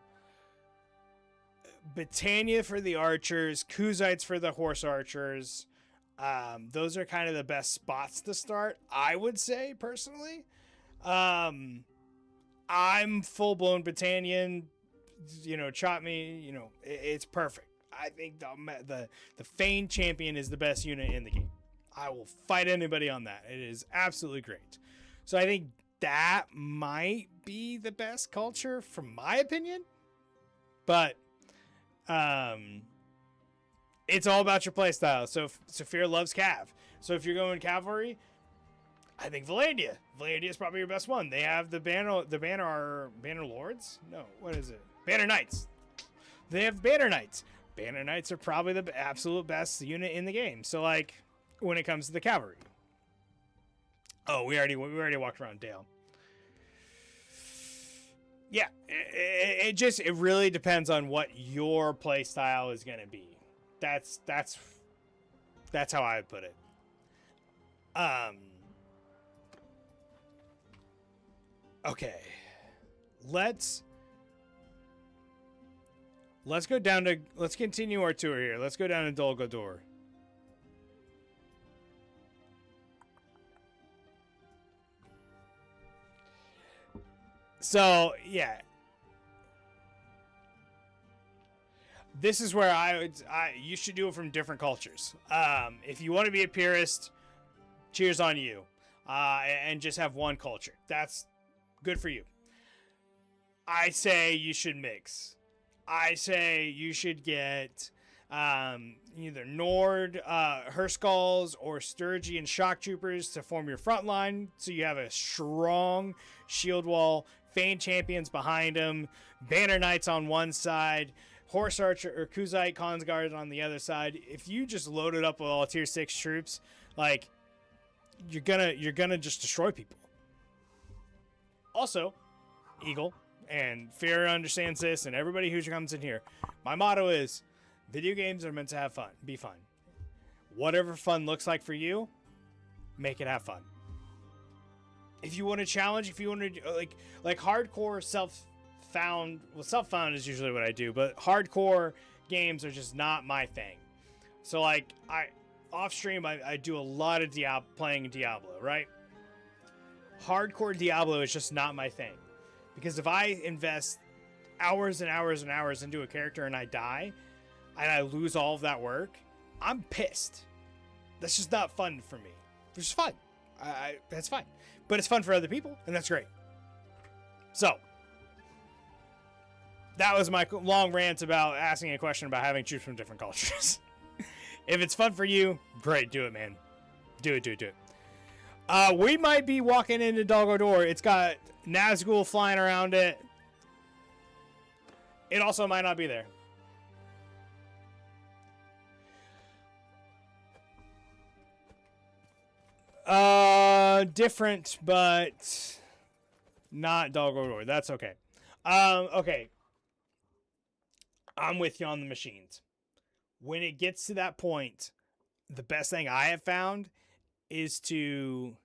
Britannia for the archers, Kuzites for the horse archers. Those are kind of the best spots to start, I would say, personally. I'm full-blown Britannian, you know, chop me, you know, it's perfect. I think the Fane champion is the best unit in the game. I will fight anybody on that. It is absolutely great. So I think that might be the best culture from my opinion. But it's all about your playstyle. So Saphir loves Cav. So if you're going cavalry, I think Valandia. Valandia is probably your best one. They have the Bannerlords? No, what is it? Banner Knights. They have Banner Knights. Banner Knights are probably the absolute best unit in the game. So like when it comes to the cavalry. Oh, we already walked around Dale. Yeah, it really depends on what your play style is gonna be. That's how I would put it. Okay, let's continue our tour here. Let's go down to Dol Guldur. So, yeah. This is where you should do it from different cultures. If you want to be a purist, cheers on you. And just have one culture. That's good for you. I say you should mix. I say you should get either Nord, Herskalls, or Sturgian shock troopers to form your front line, so you have a strong shield wall, Fane champions behind them, Banner Knights on one side, Horse Archer or Kuzite Consguard on the other side. If you just load it up with all tier 6 troops, like you're gonna just destroy people. Also, Eagle and Fear understands this, and everybody who comes in here, my motto is video games are meant to have fun, be fun. Whatever fun looks like for you, make it have fun. If you want to challenge, if you want to like hardcore self-found is usually what I do, but hardcore games are just not my thing. So like off stream I do a lot of playing Diablo, right? Hardcore Diablo is just not my thing. Because if I invest hours and hours and hours into a character and I die, and I lose all of that work, I'm pissed. That's just not fun for me. It's just fun. That's fine. But it's fun for other people, and that's great. So, that was my long rant about asking a question about having troops from different cultures. If it's fun for you, great, do it, man. Do it. We might be walking into Dol Guldur. It's got Nazgul flying around it. It also might not be there. Different, but not Dol Guldur. That's okay. Okay. I'm with you on the machines. When it gets to that point, the best thing I have found is to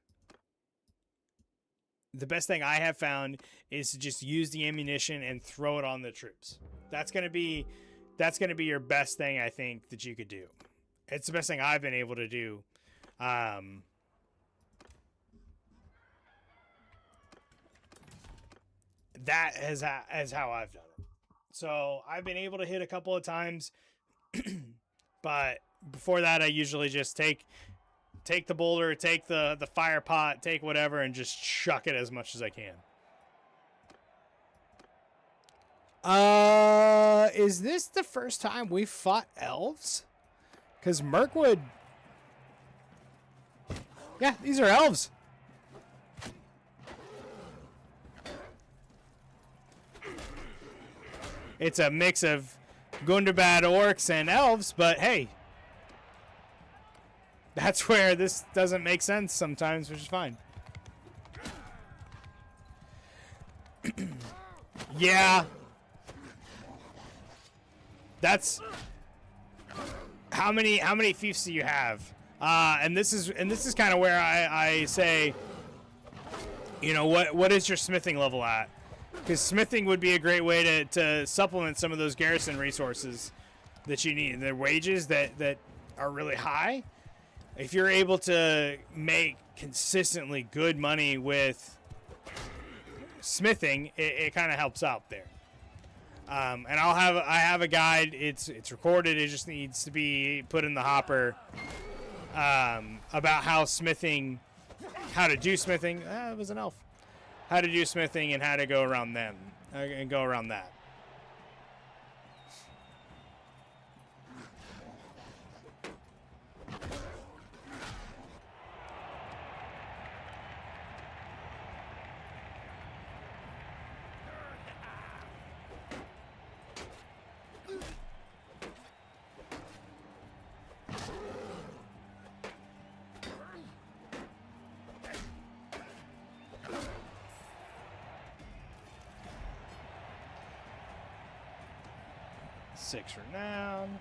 just use the ammunition and throw it on the troops. That's gonna be your best thing, I think, that you could do. It's the best thing I've been able to do. That is how I've done it. So I've been able to hit a couple of times, but before that, I usually just take the boulder, take the fire pot, take whatever, and just chuck it as much as I can. Is this the first time we fought elves? Because Mirkwood... Yeah, these are elves. It's a mix of Gundabad orcs and elves, but hey... That's where this doesn't make sense sometimes, which is fine. Yeah. That's how many fiefs do you have? And this is kind of where I say, you know, what is your smithing level at? Because smithing would be a great way to supplement some of those garrison resources that you need. The wages that are really high. If you're able to make consistently good money with smithing, it kind of helps out there. And I have a guide. It's recorded. It just needs to be put in the hopper. About how to do smithing. It was an elf. How to do smithing and how to go around them and go around that. Six renown.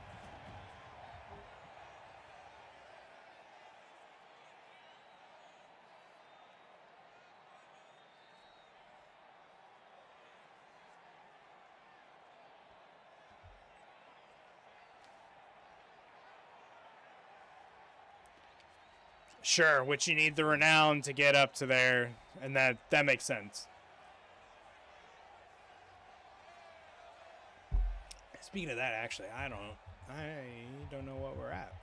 Sure, which you need the renown to get up to there, and that makes sense. Speaking of that, actually, I don't know what we're at.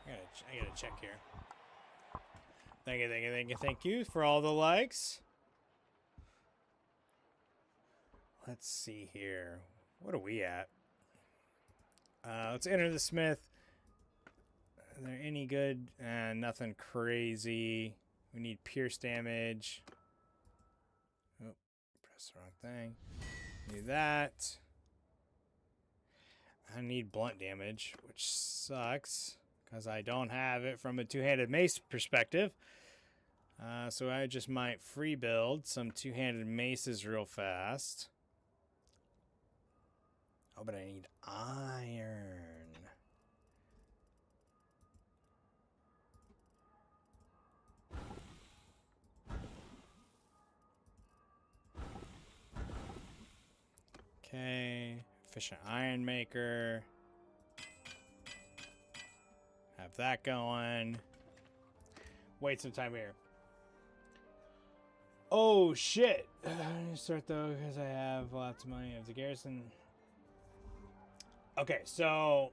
I gotta check here. Thank you for all the likes. Let's see here. What are we at? Let's enter the smith. Are there any good? Nothing crazy. We need pierce damage. Oh, press the wrong thing. Do that. I need blunt damage, which sucks because I don't have it from a two-handed mace perspective. So I just might free build some two-handed maces real fast. Oh, but I need iron. Okay, efficient iron maker. Have that going. Wait some time here. Oh shit! I'm gonna start though because I have lots of money. I have the garrison. Okay, so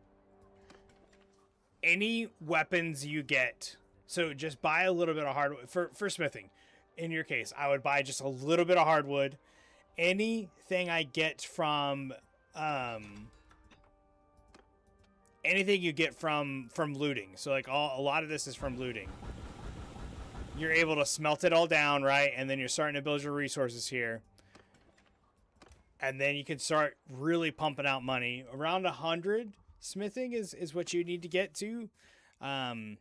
any weapons you get, so just buy a little bit of hardwood for smithing. In your case, I would buy just a little bit of hardwood. Anything I get from anything you get from looting. So like a lot of this is from looting. You're able to smelt it all down, right? And then you're starting to build your resources here. And then you can start really pumping out money. Around 100 smithing is what you need to get to. Damage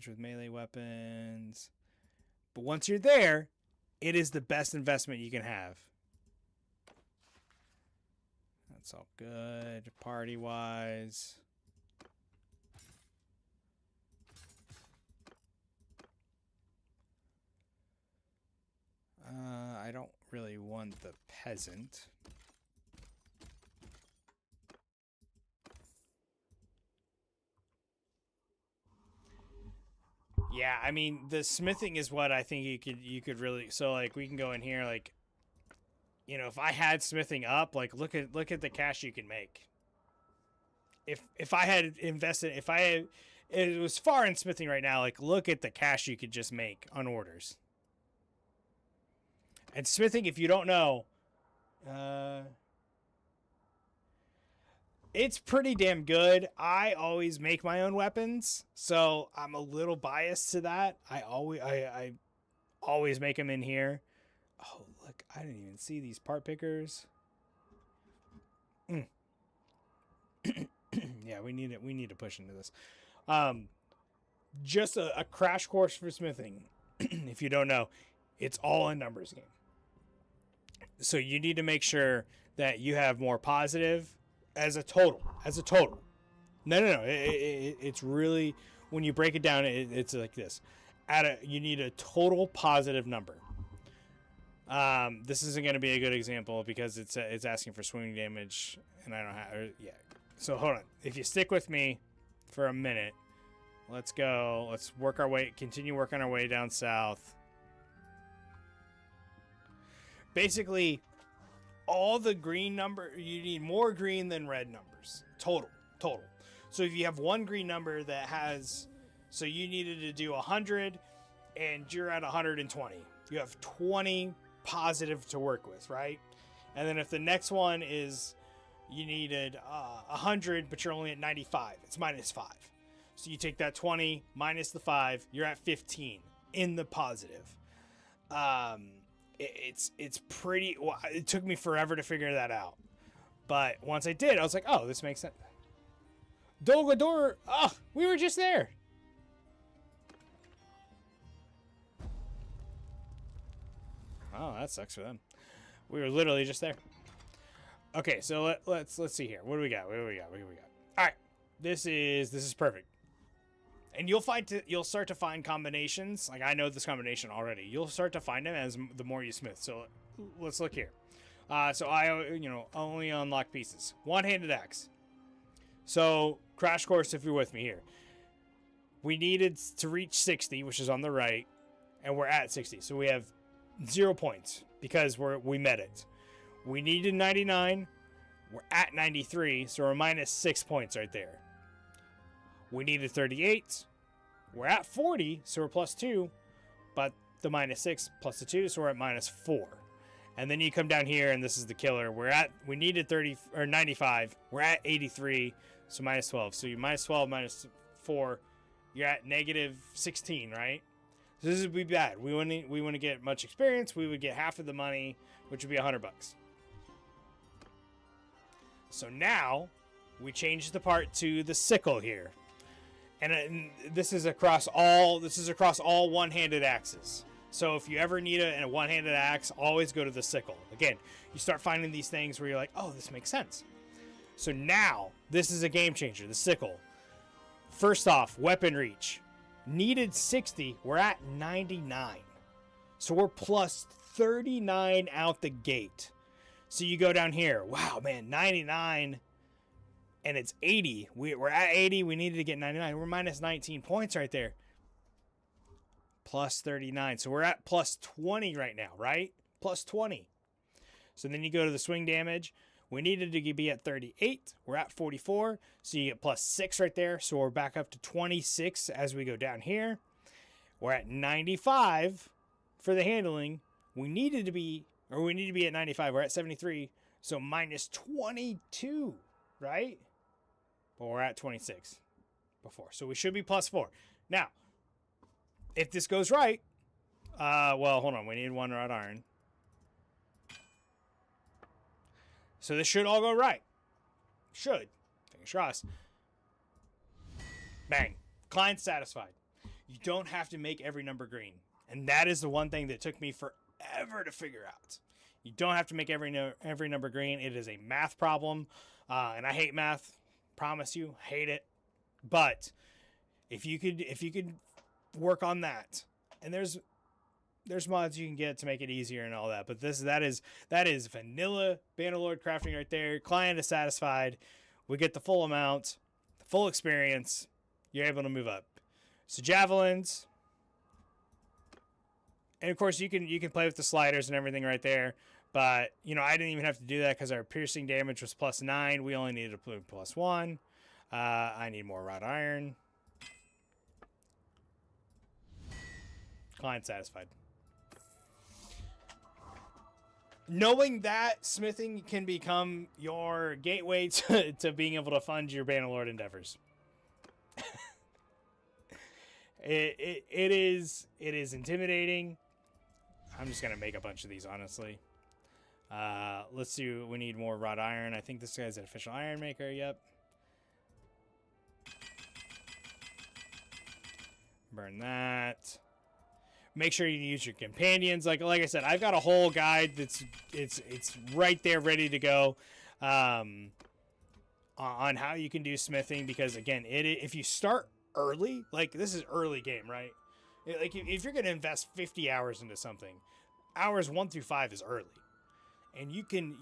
with melee weapons. But once you're there, it is the best investment you can have. That's all good, party-wise. I don't really want the peasant. Yeah, I mean the smithing is what I think you could really, so like we can go in here, like, you know, if I had smithing up, like look at the cash you can make. If I had invested, if I had, it was far in smithing right now, like look at the cash you could just make on orders. And smithing, if you don't know, it's pretty damn good. I always make my own weapons, so I'm a little biased to that. I always make them in here. Oh, look, I didn't even see these part pickers. Yeah, we need to push into this. Just a crash course for smithing. If you don't know, it's all a numbers game. So you need to make sure that you have more positive as a total. No. It's really, when you break it down, it's like this. You need a total positive number. This isn't going to be a good example because it's asking for swing damage, and I don't have. Yeah. So hold on. If you stick with me for a minute, Let's go. Let's work our way, continue working our way down south. Basically, all the green number, you need more green than red numbers. Total. So if you have one green number that has, so you needed to do 100 and you're at 120. You have 20 positive to work with, right? And then if the next one is you needed 100, but you're only at 95, it's -5. So you take that 20 minus the 5, you're at 15 in the positive. It's pretty. Well, it took me forever to figure that out, but once I did, I was like, oh, this makes sense. Dolgador, oh, we were just there. Oh, that sucks for them. We were literally just there. Okay, so let's see here. What do we got? All right, this is perfect. And you'll start to find combinations. Like I know this combination already. You'll start to find them as the more you smith. So let's look here. So I only unlock pieces. One-handed axe. So crash course, if you're with me here. We needed to reach 60, which is on the right, and we're at 60. So we have 0 points because we met it. We needed 99. We're at 93, so we're -6 points right there. We needed 38. We're at 40, so we're +2. But the -6 plus the 2, so we're at -4. And then you come down here, and this is the killer. We needed 30 or 95. We're at 83, so -12. So you -12 -4, you're at -16, right? So this would be bad. We wouldn't get much experience. We would get half of the money, which would be $100. So now we change the part to the sickle here, and this is across all one-handed axes. So if you ever need a one-handed axe, always go to the sickle. Again, you start finding these things where you're like, oh, this makes sense. So now this is a game changer. The sickle. First off, weapon reach. Needed 60. We're at 99. So we're +39 out the gate. So you go down here. Wow, man, 99 and it's 80. We're at 80. We needed to get 99. We're -19 points right there. +39. So we're at +20 right now, right? +20. So then you go to the swing damage. We needed to be at 38. We're at 44. So you get +6 right there. So we're back up to 26 as we go down here. We're at 95 for the handling. We need to be at 95. We're at 73. So -22, right? But we're at 26 before. So we should be +4. Now, if this goes right, well, hold on. We need 1 wrought iron. So this should all go right. Should. Fingers crossed. Bang. Client satisfied. You don't have to make every number green. And that is the one thing that took me forever to figure out. You don't have to make every number green. It is a math problem. And I hate math. Promise you. Hate it. But if you could work on that. And there's mods you can get to make it easier and all that, but that is vanilla Bannerlord crafting right there. Client is satisfied. We get the full amount, the full experience. You're able to move up. So javelins, and of course you can play with the sliders and everything right there. But I didn't even have to do that because our piercing damage was +9. We only needed to put +1. I need more wrought iron. Client satisfied. Knowing that smithing can become your gateway to being able to fund your Bannerlord endeavors. It is intimidating. I'm just gonna make a bunch of these, honestly. Let's see. We need more wrought iron. I think this guy's an official iron maker. Yep. Burn that. Make sure you use your companions. Like I said, I've got a whole guide that's it's right there ready to go on how you can do smithing, because again, if you start early, like this is early game, right? Like if you're going to invest 50 hours into something, hours 1 through 5 is early. and you can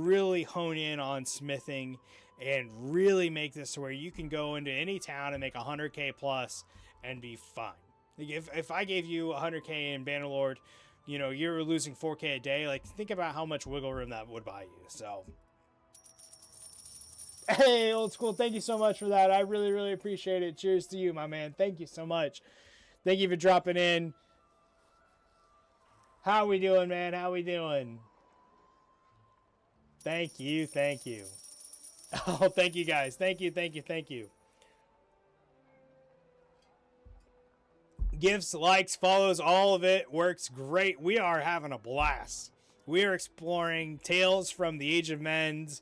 really hone in on smithing and really make this to where you can go into any town and make 100k plus and be fine. Like if I gave you 100k in Bannerlord, you know, you're losing 4k a day. Like, think about how much wiggle room that would buy you. So, hey, old school, thank you so much for that. I really, really appreciate it. Cheers to you, my man. Thank you so much. Thank you for dropping in. How we doing, man? How we doing? Thank you, thank you. Oh, thank you, guys. Thank you, thank you, thank you. Gifts, likes, follows, all of it works great. We are having a blast. We are exploring Tales from the Age of Men's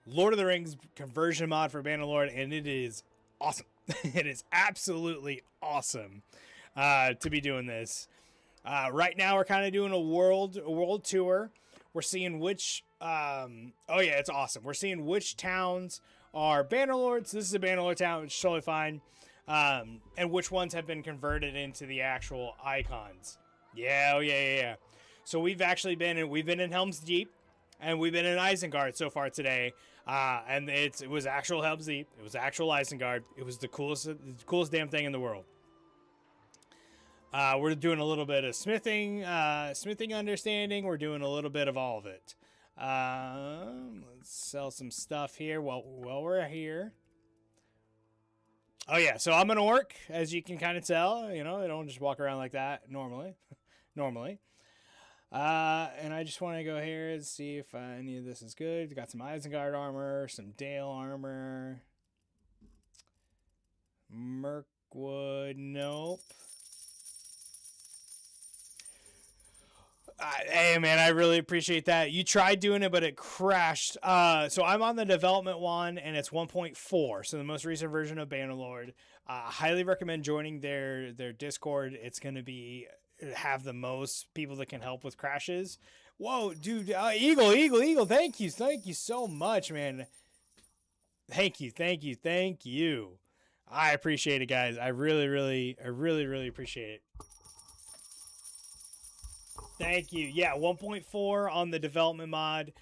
Lord of the Rings conversion mod for Bannerlord, and it is awesome. It is absolutely awesome to be doing this. Right now, we're kind of doing a world tour. We're seeing which. Oh yeah, it's awesome. We're seeing which towns are Bannerlords. This is a Bannerlord town, which is totally fine. And which ones have been converted into the actual icons. Yeah, oh yeah. So we've actually been in Helm's Deep, and we've been in Isengard so far today. And it was actual Helm's Deep. It was actual Isengard. It was the coolest damn thing in the world. We're doing a little bit of smithing understanding. We're doing a little bit of all of it. Let's sell some stuff here while we're here. Oh yeah, so I'm an orc, as you can kind of tell. You know, I don't just walk around like that normally. And I just want to go here and see if any of this is good. Got some Isengard armor, some Dale armor. Mirkwood, nope. Hey man, I really appreciate that. You tried doing it, but it crashed. So I'm on the development one, and it's 1.4, so the most recent version of Bannerlord. Highly recommend joining their Discord. It's going to have the most people that can help with crashes. Whoa, dude! Eagle! Thank you so much, man. Thank you. I appreciate it, guys. I really appreciate it. Thank you. Yeah, 1.4 on the development mod.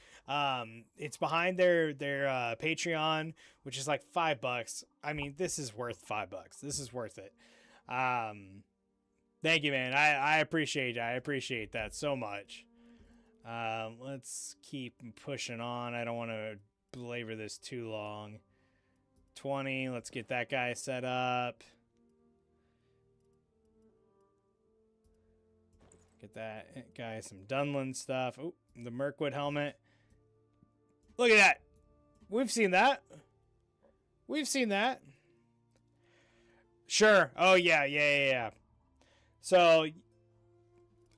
It's behind their Patreon, which is like $5. I mean, this is worth $5. This is worth it. Thank you, man. I appreciate it. I appreciate that so much. Let's keep pushing on. I don't want to belabor this too long. 20. Let's get that guy set up. Get that guy some Dunlin stuff. Oh, the Mirkwood helmet. Look at that. We've seen that. Sure. Oh, yeah. So,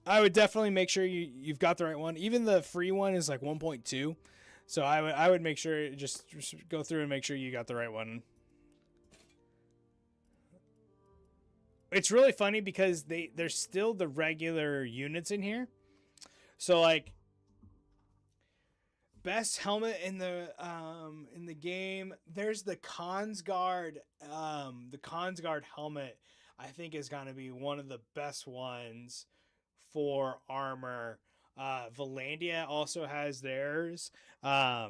I would definitely make sure you've got the right one. Even the free one is like 1.2. So, I would make sure, just go through and make sure you got the right one. It's really funny because there's still the regular units in here. So like best helmet in the game, there's the Kongsgard helmet. I think is going to be one of the best ones for armor. Valandia also has theirs. Yeah,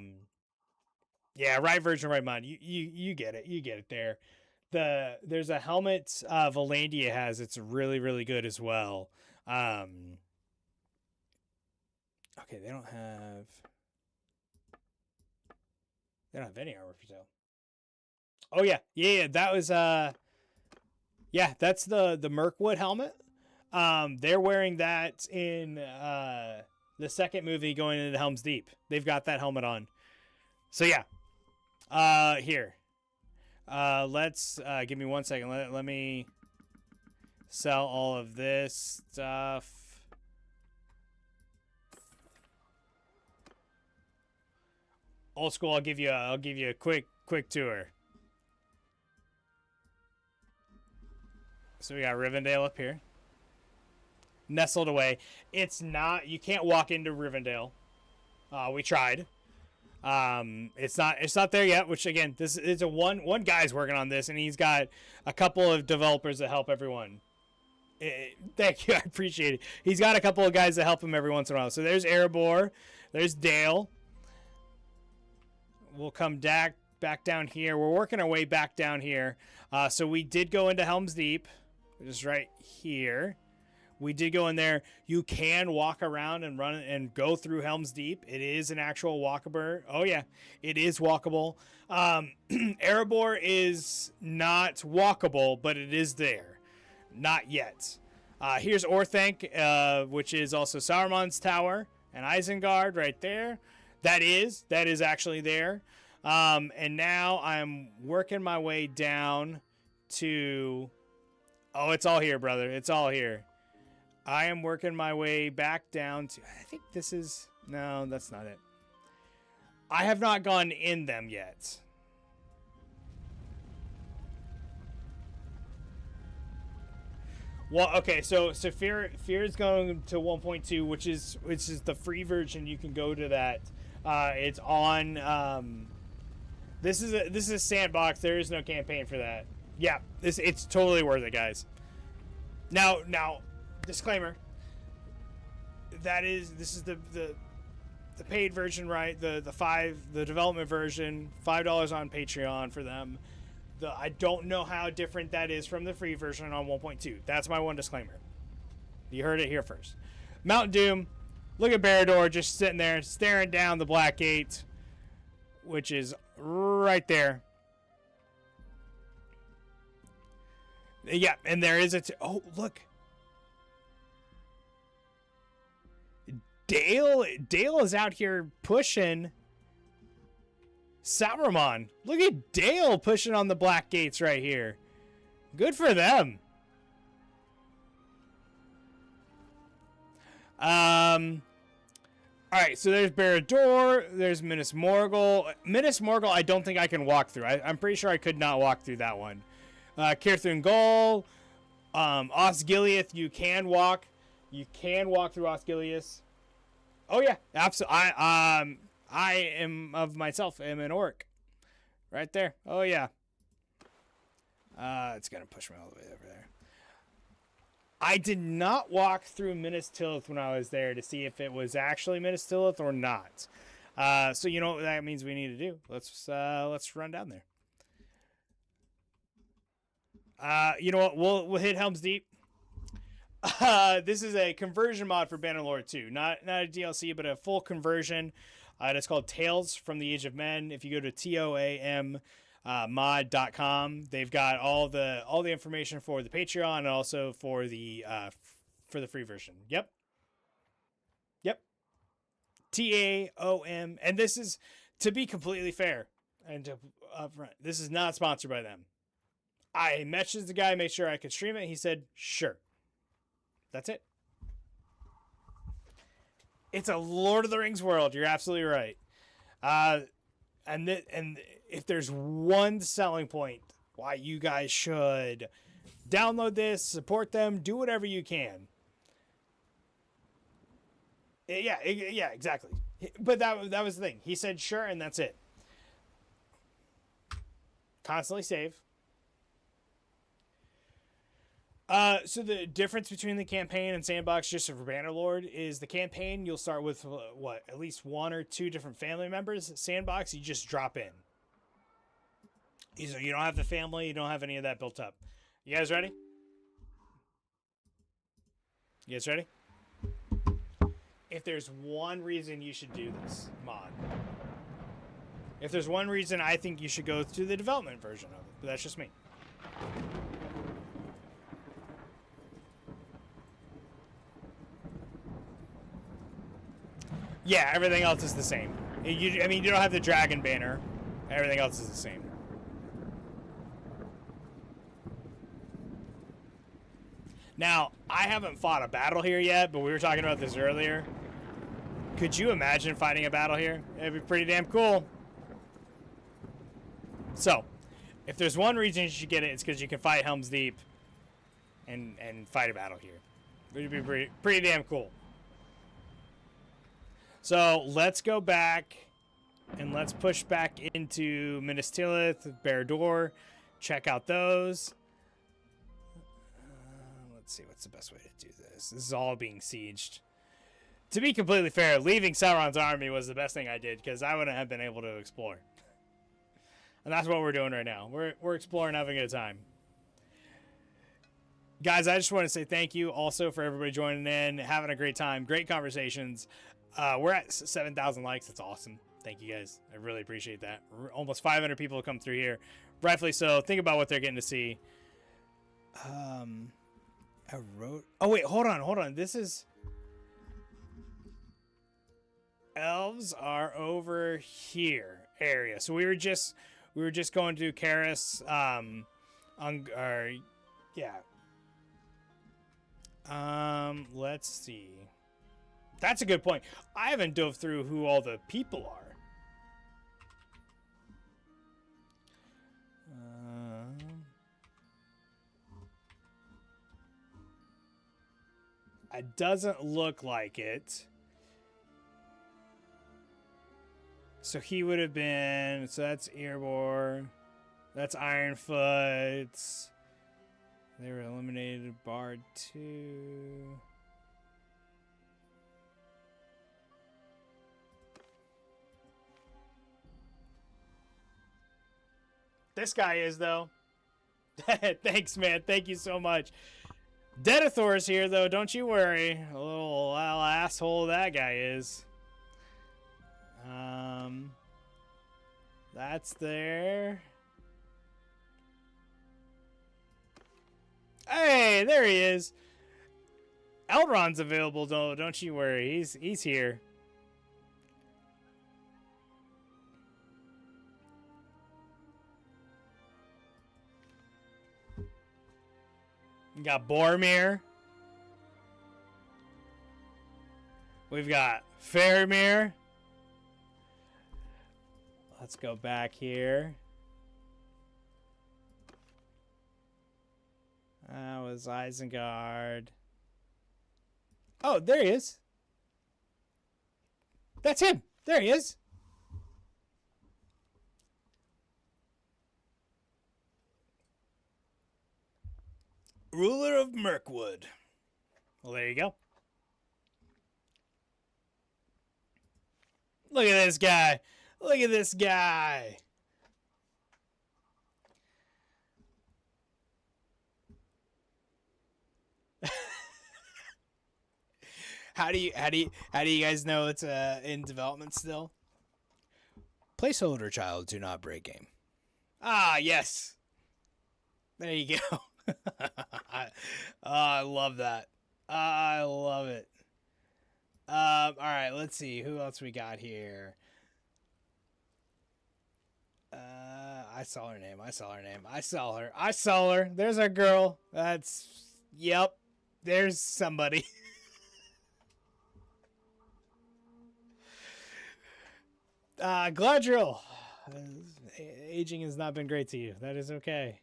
right version, right mod. You get it. You get it there. There's a helmet Valandia has. It's really good as well. Okay, they don't have any armor for sale. Oh yeah. That was that's the Mirkwood helmet. They're wearing that in the second movie going into Helm's Deep. They've got that helmet on. So yeah. Here. Let's give me 1 second. Let me sell all of this stuff. Old school. I'll give you a quick tour. So we got Rivendell up here, nestled away. It's not. You can't walk into Rivendell. We tried. It's not there yet, which again, this is one guy's working on this, and he's got a couple of developers that help everyone. Thank you. I appreciate it. He's got a couple of guys that help him every once in a while. So there's Erebor. There's Dale. We'll come back down here. We're working our way back down here. So we did go into Helm's Deep, which is right here. We did go in there. You can walk around and run and go through Helm's Deep. It is an actual walkable. Oh, yeah. It is walkable. Erebor is not walkable, but it is there. Not yet. Here's Orthanc, which is also Saruman's Tower, and Isengard right there. That is actually there. And now I'm working my way down to... Oh, it's all here, brother. It's all here. I am working my way back down to... I think this is... No, that's not it. I have not gone in them yet. Well, okay, so Fear is going to 1.2, which is the free version. You can go to that. It's on... This is a sandbox. There is no campaign for that. Yeah, it's totally worth it, guys. Now, disclaimer. This is the paid version, right? The development version, $5 on Patreon for them. I don't know how different that is from the free version on 1.2. That's my one disclaimer. You heard it here first. Mount Doom. Look at Bannerlord just sitting there staring down the Black Gate, which is right there. Yeah, and there is oh, look. Dale is out here pushing Saruman. Look at Dale pushing on the Black Gates right here. Good for them. All right, so there's Barad-dûr, there's Minas Morgul. Minas Morgul, I don't think I can walk through. I'm pretty sure I could not walk through that one. Cirith Ungol, Osgiliath, you can walk. You can walk through Osgiliath. Oh yeah, absolutely. I am of myself. Am an orc, right there. Oh yeah. It's gonna push me all the way over there. I did not walk through Minas Tirith when I was there to see if it was actually Minas Tirith or not. So you know what that means we need to do. Let's run down there. You know what? We'll hit Helm's Deep. This is a conversion mod for Bannerlord 2. Not a DLC, but a full conversion. It's called Tales from the Age of Men. If you go to toammod.com, they've got all the information for the Patreon and also for the free version. Yep. TAOM, and this is, to be completely fair and to upfront, this is not sponsored by them. I messaged the guy, made sure I could stream it. He said, sure. That's it. It's a Lord of the Rings world. You're absolutely right. And if there's one selling point why you guys should download this, support them, do whatever you can. Yeah, exactly. But that was the thing. He said sure, and that's it. Constantly save. So the difference between the campaign and sandbox, just for Bannerlord, is the campaign you'll start with at least one or two different family members. Sandbox, you just drop in. You don't have the family, you don't have any of that built up. You guys ready? You guys ready? If there's one reason you should do this mod, if there's one reason I think you should go to the development version of it, but that's just me. Yeah, everything else is the same. You don't have the dragon banner. Everything else is the same. Now, I haven't fought a battle here yet, but we were talking about this earlier. Could you imagine fighting a battle here? It'd be pretty damn cool. So, if there's one reason you should get it, it's because you can fight Helm's Deep and fight a battle here. It would be pretty damn cool. So let's go back and let's push back into Minas Tirith, Barad-dûr, check out those. Let's see, what's the best way to do this? This is all being sieged. To be completely fair, leaving Sauron's army was the best thing I did, because I wouldn't have been able to explore. And that's what we're doing right now. We're exploring, having a good time. Guys, I just want to say thank you also for everybody joining in, having a great time, great conversations. We're at 7,000 likes. That's awesome. Thank you guys. I really appreciate that. Almost 500 people have come through here. Rightfully so. Think about what they're getting to see. I wrote... Oh, wait. Hold on. This is... Elves are over here area. So we were just going to Karis. Let's see. That's a good point. I haven't dove through who all the people are. It doesn't look like it. So he would have been... So that's Erebor. That's Ironfoot. They were eliminated. Bard 2. This guy is, though. Thanks, man. Thank you so much. Denethor's here, though. Don't you worry. A little asshole that guy is. That's there. Hey, there he is. Elrond's available, though. Don't you worry. He's here. We got Boromir. We've got Faramir. Let's go back here. That was Isengard. Oh, there he is. That's him. There he is. Ruler of Mirkwood. Well, there you go. Look at this guy. Look at this guy. How do you guys know it's in development still? Placeholder child, do not break game. Ah, yes. There you go. I love that. I love it. All right, let's see who else we got here. I saw her name. I saw her. There's our girl. Yep. There's somebody. Gladriel. Aging has not been great to you. That is okay.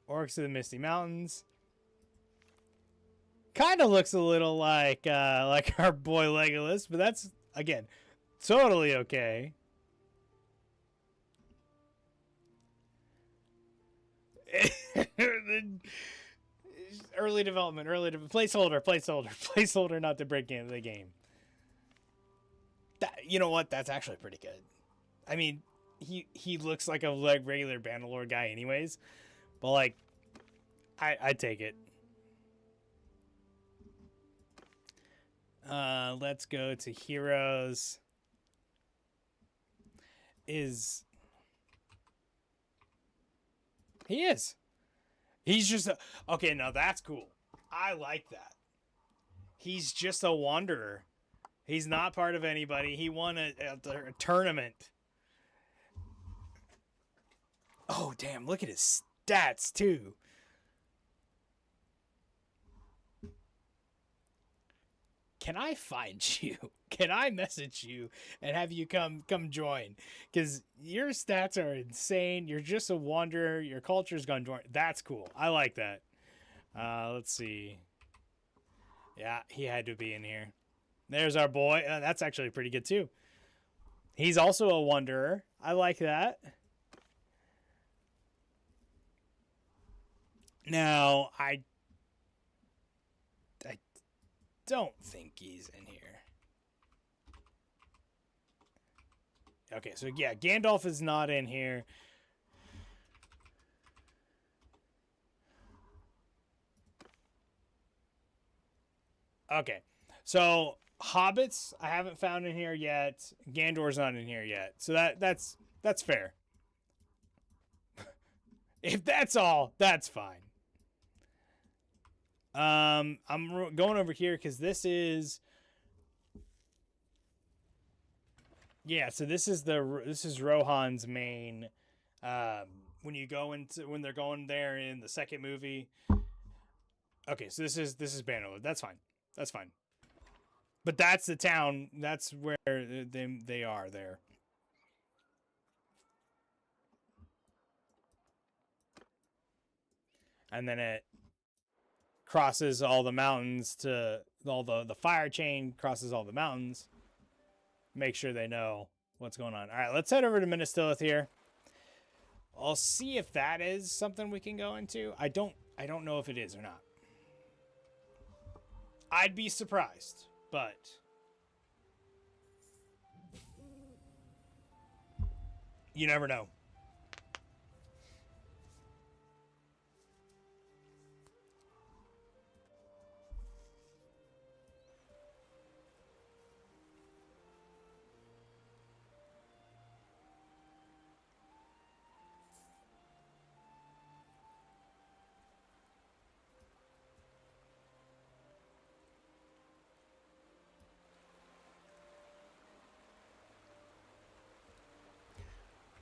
Orcs of the Misty Mountains. Kind of looks a little like our boy Legolas, but that's, again, totally okay. Early development, placeholder, not to break into the game. You know what? That's actually pretty good. I mean, he looks like a regular Bannerlord guy, anyways. But like, I take it. Let's go to heroes. He is. He's just okay. Now that's cool. I like that. He's just a wanderer. He's not part of anybody. He won a tournament. Oh, damn. Look at his stats, too. Can I find you? Can I message you and have you come join? Because your stats are insane. You're just a wanderer. Your culture's gone dormant. That's cool. I like that. Let's see. Yeah, he had to be in here. There's our boy. That's actually pretty good, too. He's also a wanderer. I like that. Now, I don't think he's in here. Okay, so yeah, Gandalf is not in here. Okay, so hobbits I haven't found in here yet. Gandor's not in here yet, so that's fair. If that's all, that's fine. I'm going over here because this is, yeah. So this is Rohan's main. When you go into when they're going there in the second movie. Okay, so this is Bannerlord. That's fine. That's fine. But that's the town. That's where they are there. And then it crosses all the mountains to all the fire chain crosses all the mountains. Make sure they know what's going on. All right, let's head over to Minas Tirith here. I'll see if that is something we can go into. I don't know if it is or not. I'd be surprised, but you never know.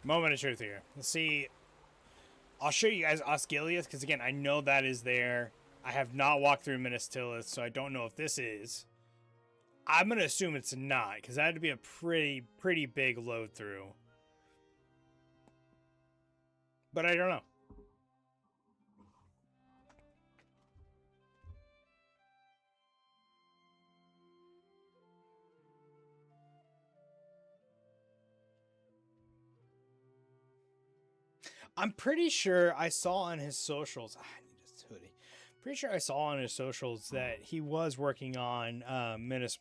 Moment of truth here. Let's see. I'll show you guys Osgiliath, because again, I know that is there. I have not walked through Minas Tirith, so I don't know if this is. I'm going to assume it's not, because that would be a pretty big load through. But I don't know. I'm pretty sure I saw on his socials. I need this hoodie. Pretty sure I saw on his socials that he was working on Minas,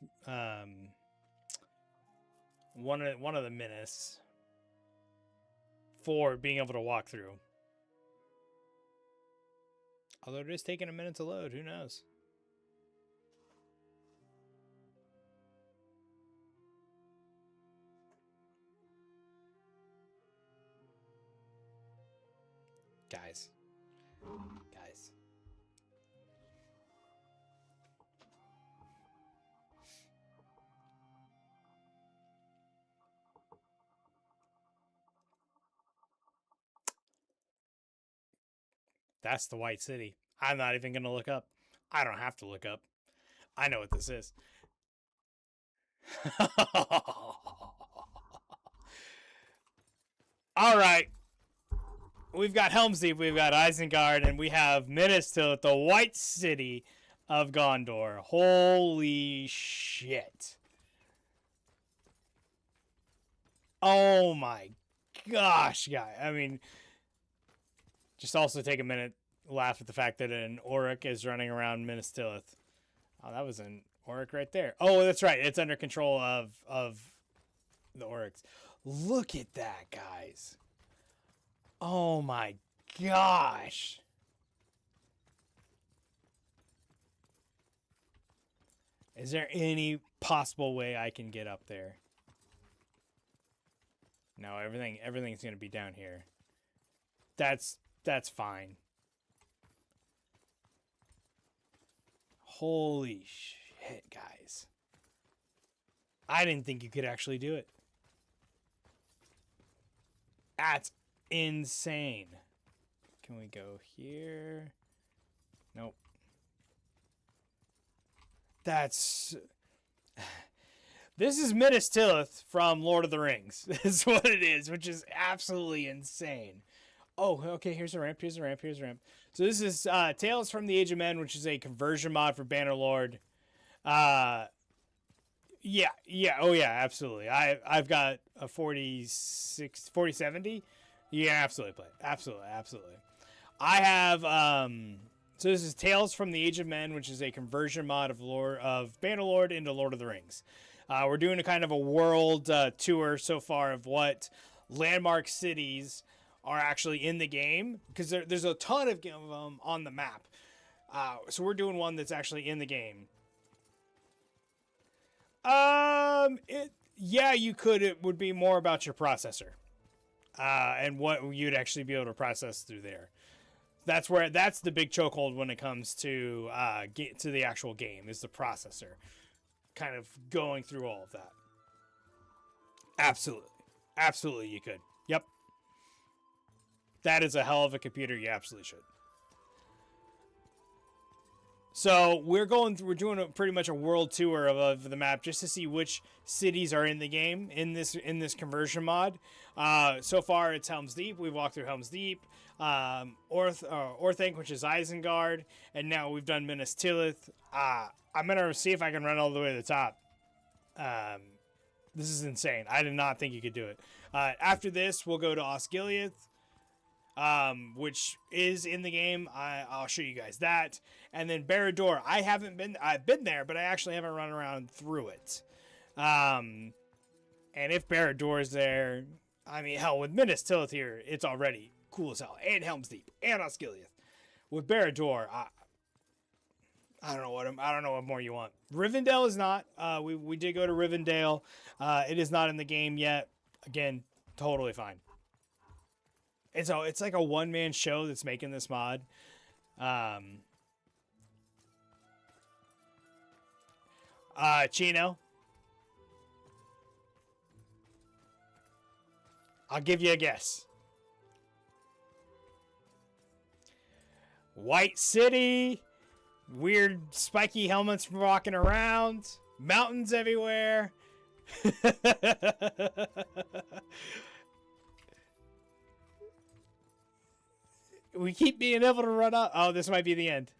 one of the Minas for being able to walk through. Although it is taking a minute to load, who knows? Guys. That's the White City. I'm not even going to look up. I don't have to look up. I know what this is. All right. We've got Helm's Deep, we've got Isengard, and we have Minas Tirith, the White City of Gondor. Holy shit. Oh my gosh, guy. I mean, just also take a minute, laugh at the fact that an Auric is running around Minas Tirith. Oh, that was an Auric right there. Oh, that's right. It's under control of the Aurics. Look at that, guys. Oh my gosh. Is there any possible way I can get up there? No, everything's going to be down here. That's fine. Holy shit, guys. I didn't think you could actually do it. That's insane. Can we go here? Nope. This is Minas Tirith from Lord of the Rings. Is what it is, which is absolutely insane. Oh, okay, here's a ramp. So this is Tales from the Age of Men, which is a conversion mod for Bannerlord. Yeah, oh yeah, absolutely. I've got a 4070. Yeah, absolutely play. Absolutely. I have so this is Tales from the Age of Men, which is a conversion mod of Bannerlord into Lord of the Rings. We're doing a kind of a world tour so far of what landmark cities are actually in the game, because there's a ton of them on the map. So we're doing one that's actually in the game. Yeah, you could. It would be more about your processor, and what you'd actually be able to process through there. That's the big chokehold when it comes to to the actual game, is the processor, kind of going through all of that. Absolutely, you could. Yep, that is a hell of a computer. You absolutely should. So we're doing pretty much a world tour of the map, just to see which cities are in the game in this conversion mod. So far it's Helm's Deep. We've walked through Helm's Deep, Orthanc, which is Isengard, and now we've done Minas Tirith. I'm gonna see if I can run all the way to the top. This is insane. I did not think you could do it. After this, we'll go to Osgiliath, which is in the game. I'll show you guys that. And then Barad-dûr. I've been there, but I actually haven't run around through it. And if Barad-dûr is there, I mean, hell, with Minas Tirith here, it's already cool as hell. And Helm's Deep, and Osgiliath. With Barad-dûr, I don't know what more you want. Rivendell is not. We did go to Rivendell. It is not in the game yet. Again, totally fine. And so it's like a one-man show that's making this mod. Chino. I'll give you a guess. White City. Weird spiky helmets walking around. Mountains everywhere. We keep being able to run up. Oh, this might be the end.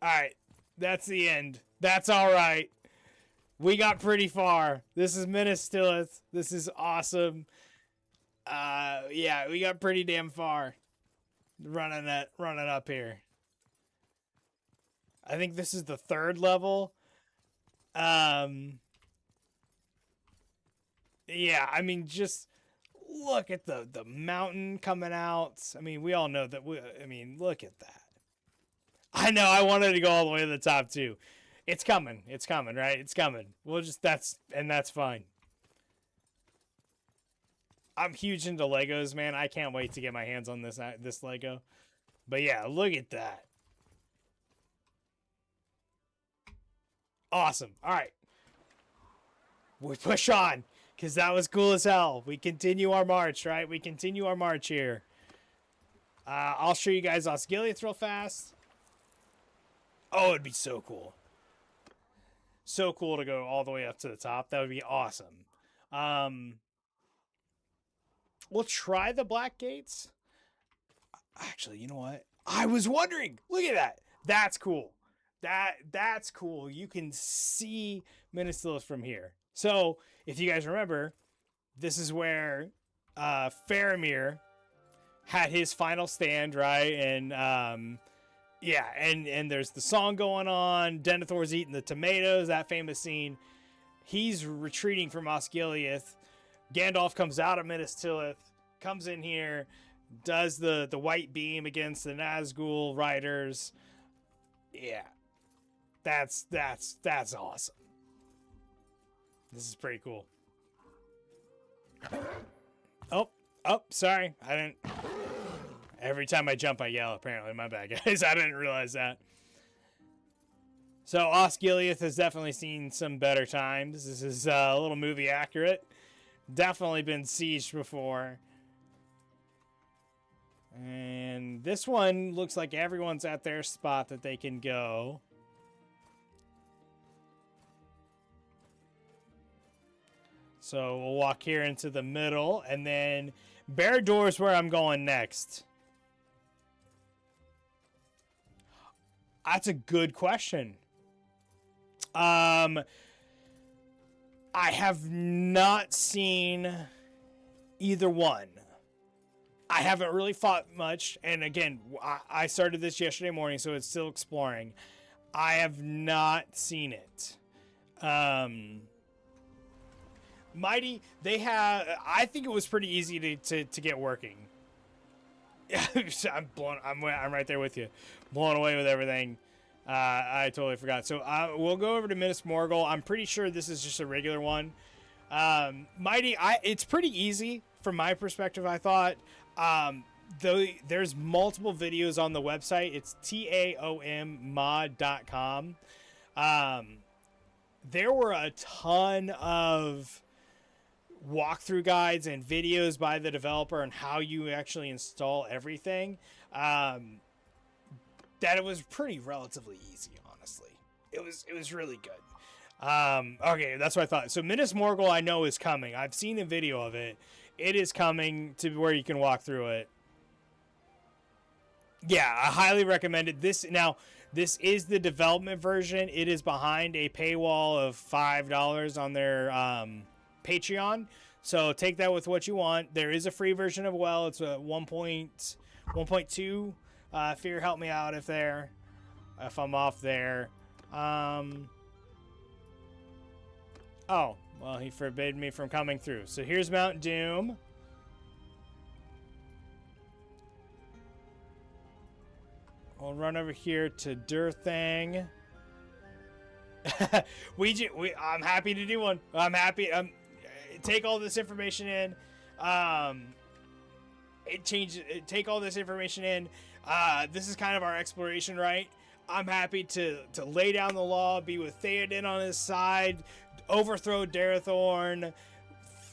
Alright. That's the end. That's alright. We got pretty far. This is Minas Tirith. This is awesome. Yeah, we got pretty damn far. Running up here. I think this is the 3rd level. Yeah, I mean, just look at the mountain coming out. I mean, we all know that. Look at that. I know. I wanted to go all the way to the top too. It's coming. It's coming, right? It's coming. That's fine. I'm huge into Legos, man. I can't wait to get my hands on this Lego. But yeah, look at that. Awesome. All right. We push on, because that was cool as hell. We continue our march, right? We continue our march here. I'll show you guys Osgiliath real fast. Oh, it'd be so cool. So cool to go all the way up to the top. That would be awesome. We'll try the Black Gates. Actually, you know what? I was wondering. Look at that. That's cool. That's cool. You can see Minas Tirith from here. So, if you guys remember, this is where Faramir had his final stand, right? And yeah, and there's the song going on. Denethor's eating the tomatoes, that famous scene. He's retreating from Osgiliath. Gandalf comes out of Minas Tirith, comes in here, does the white beam against the Nazgul riders. Yeah. That's awesome. This is pretty cool. Oh, sorry. I didn't. Every time I jump, I yell, apparently. My bad, guys. I didn't realize that. So, Osgiliath has definitely seen some better times. This is a little movie accurate. Definitely been sieged before. And this one looks like everyone's at their spot that they can go. So we'll walk here into the middle, and then Barad-dûr is where I'm going next. That's a good question. I have not seen either one. I haven't really fought much, and again, I started this yesterday morning, so it's still exploring. I have not seen it. Mighty, they have. I think it was pretty easy to get working. I'm blown. I'm right there with you, blown away with everything. I totally forgot. So we'll go over to Minas Morgul. I'm pretty sure this is just a regular one. Mighty, it's pretty easy from my perspective. I thought. Though there's multiple videos on the website. It's taommod.com. There were a ton of walkthrough guides and videos by the developer on how you actually install everything. That it was pretty relatively easy, honestly. It was really good. Okay, that's what I thought. So Minas Morgul I know is coming. I've seen a video of it. It is coming to where you can walk through it. Yeah, I highly recommend it. This is the development version. It is behind a paywall of $5 on their Patreon. So take that with what you want. There is a free version of well. It's a 1.2. Fear, help me out if I'm off there. Oh, well, he forbade me from coming through. So here's Mount Doom. We'll run over here to Durthang. I'm happy to do one. I'm happy. Take all this information in. Take all this information in. This is kind of our exploration, right? I'm happy to lay down the law, be with Theoden on his side, overthrow Darethorn,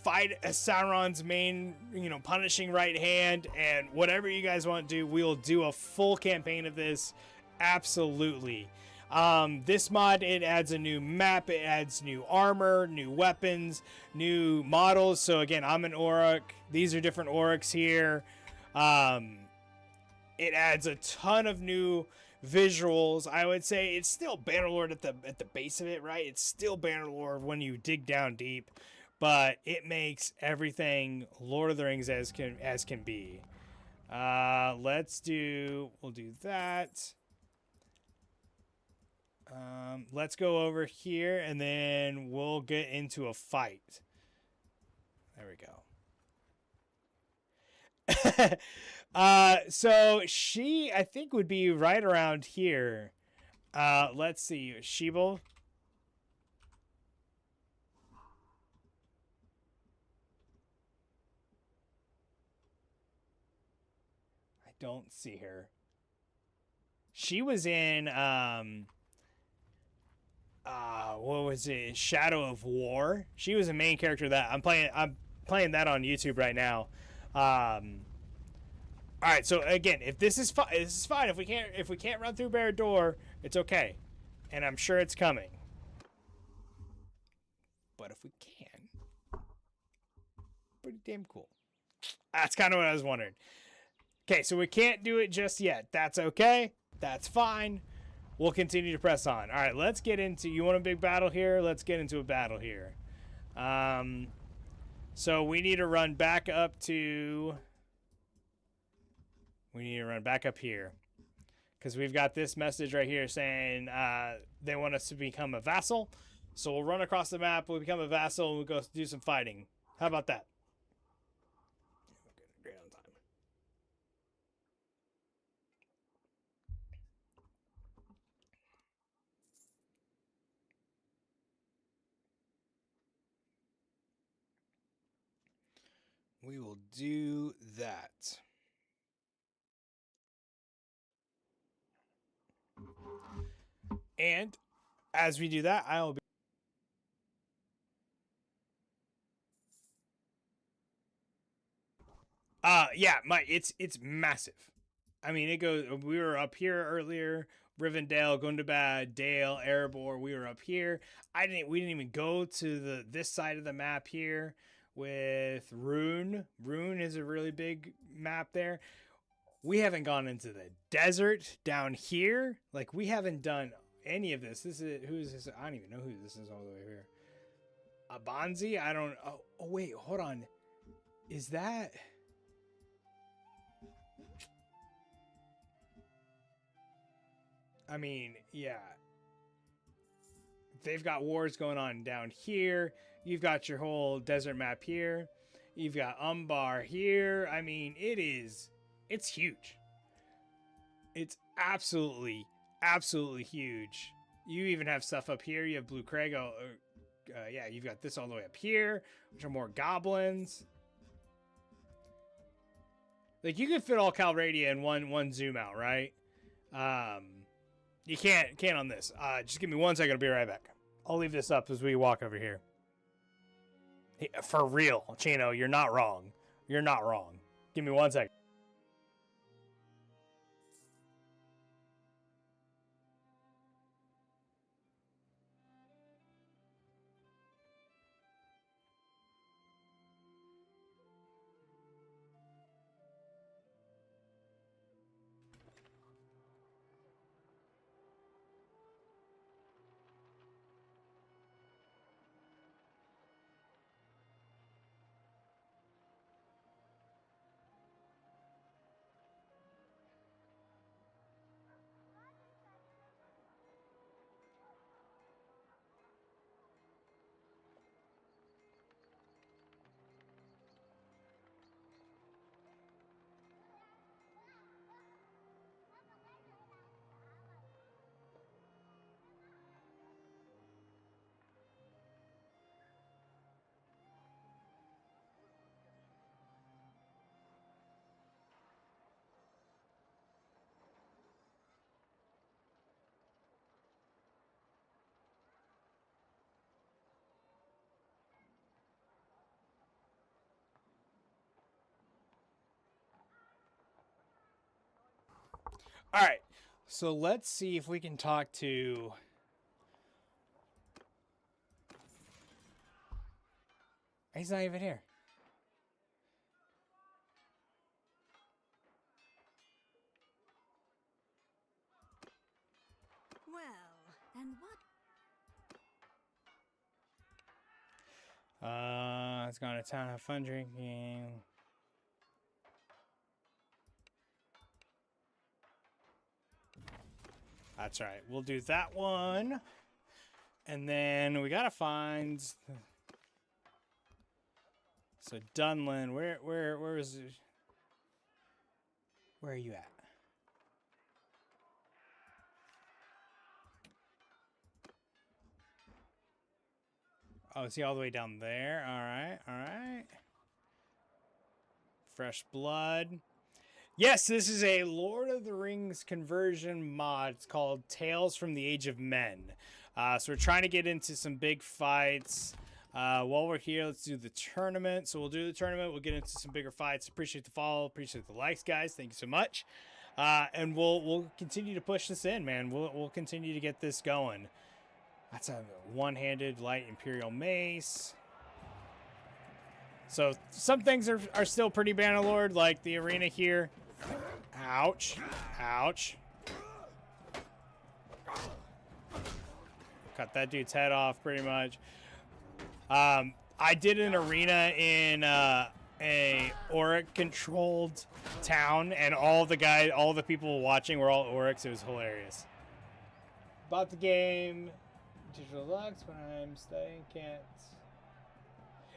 fight Sauron's main, punishing right hand, and whatever you guys want to do, we'll do a full campaign of this. Absolutely. This mod, it adds a new map, it adds new armor, new weapons, new models. So again, I'm an Orc. These are different Orcs here. It adds a ton of new visuals. I would say it's still Bannerlord at the base of it, right? It's still Bannerlord when you dig down deep, but it makes everything Lord of the Rings as can be. We'll do that. Let's go over here and then we'll get into a fight. There we go. So she, I think, would be right around here. Let's see. Sheeble. I don't see her. She was in, what was it? Shadow of War. She was a main character of that. I'm playing that on YouTube right now. All right, so again, if this is fine, If we can't run through Barad-dûr, it's okay, and I'm sure it's coming. But if we can, pretty damn cool. That's kind of what I was wondering. Okay, so we can't do it just yet. That's okay. That's fine. We'll continue to press on. All right, let's get into. You want a big battle here? Let's get into a battle here. So we need to run back up to. We need to run back up here because we've got this message right here saying they want us to become a vassal. So we'll run across the map, we'll become a vassal, and we'll go do some fighting. How about that? Great on time. We will do that. And as we do that, I'll be yeah, it's massive. I mean, it goes. We were up here earlier, Rivendell, Gundabad, Dale, Erebor. We were up here. We didn't even go to this side of the map here with Rune. Rune is a really big map there. We haven't gone into the desert down here. Like, we haven't done any of this. Who is this? I don't even know who this is all the way here. Abanzi? I don't. Oh wait, hold on. Is that? I mean, yeah. They've got wars going on down here. You've got your whole desert map here. You've got Umbar here. I mean, it's huge. It's absolutely huge. You even have stuff up here. You have Blue Craig. Yeah, you've got this all the way up here, which are more goblins. Like, you could fit all Calradia in one zoom out, right? You can't on this. Just give me 1 second. I'll be right back. I'll leave this up as we walk over here. Hey, for real, Chino, you're not wrong. You're not wrong. Give me 1 second. All right, so let's see if we can talk to... He's not even here. Well, and what? Let's go to town, have fun drinking. That's right. We'll do that one. And then we gotta find... So Dunlin, where is it? Where are you at? Oh, is he all the way down there? All right, all right. Fresh blood. Yes, this is a Lord of the Rings conversion mod. It's called Tales from the Age of Men. So we're trying to get into some big fights. While we're here, let's do the tournament. So we'll do the tournament. We'll get into some bigger fights. Appreciate the follow. Appreciate the likes, guys. Thank you so much. And we'll continue to push this in, man. We'll continue to get this going. That's a one-handed light Imperial Mace. So some things are still pretty Bannerlord, like the arena here. Ouch. Ouch. Cut that dude's head off pretty much. I did an arena in a Auric-controlled town, and all the people watching were all Aurics. It was hilarious. About the game, digital lux when I'm studying can't.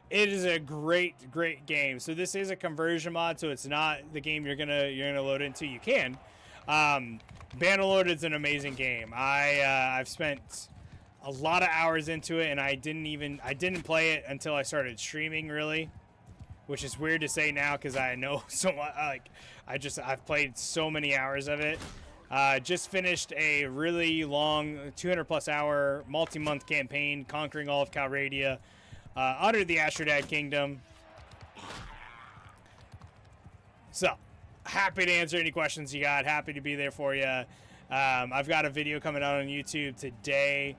It is a great game. So this is a conversion mod, so it's not the game you're gonna load into. You can. Bannerlord is an amazing game. I've spent a lot of hours into it, and I didn't play it until I started streaming, really, which is weird to say now because I know so much. Like I've played so many hours of it. Just finished a really long 200+ hour multi-month campaign conquering all of Calradia under the Astrodad Kingdom. So happy to answer any questions you got. Happy to be there for you. I've got a video coming out on YouTube today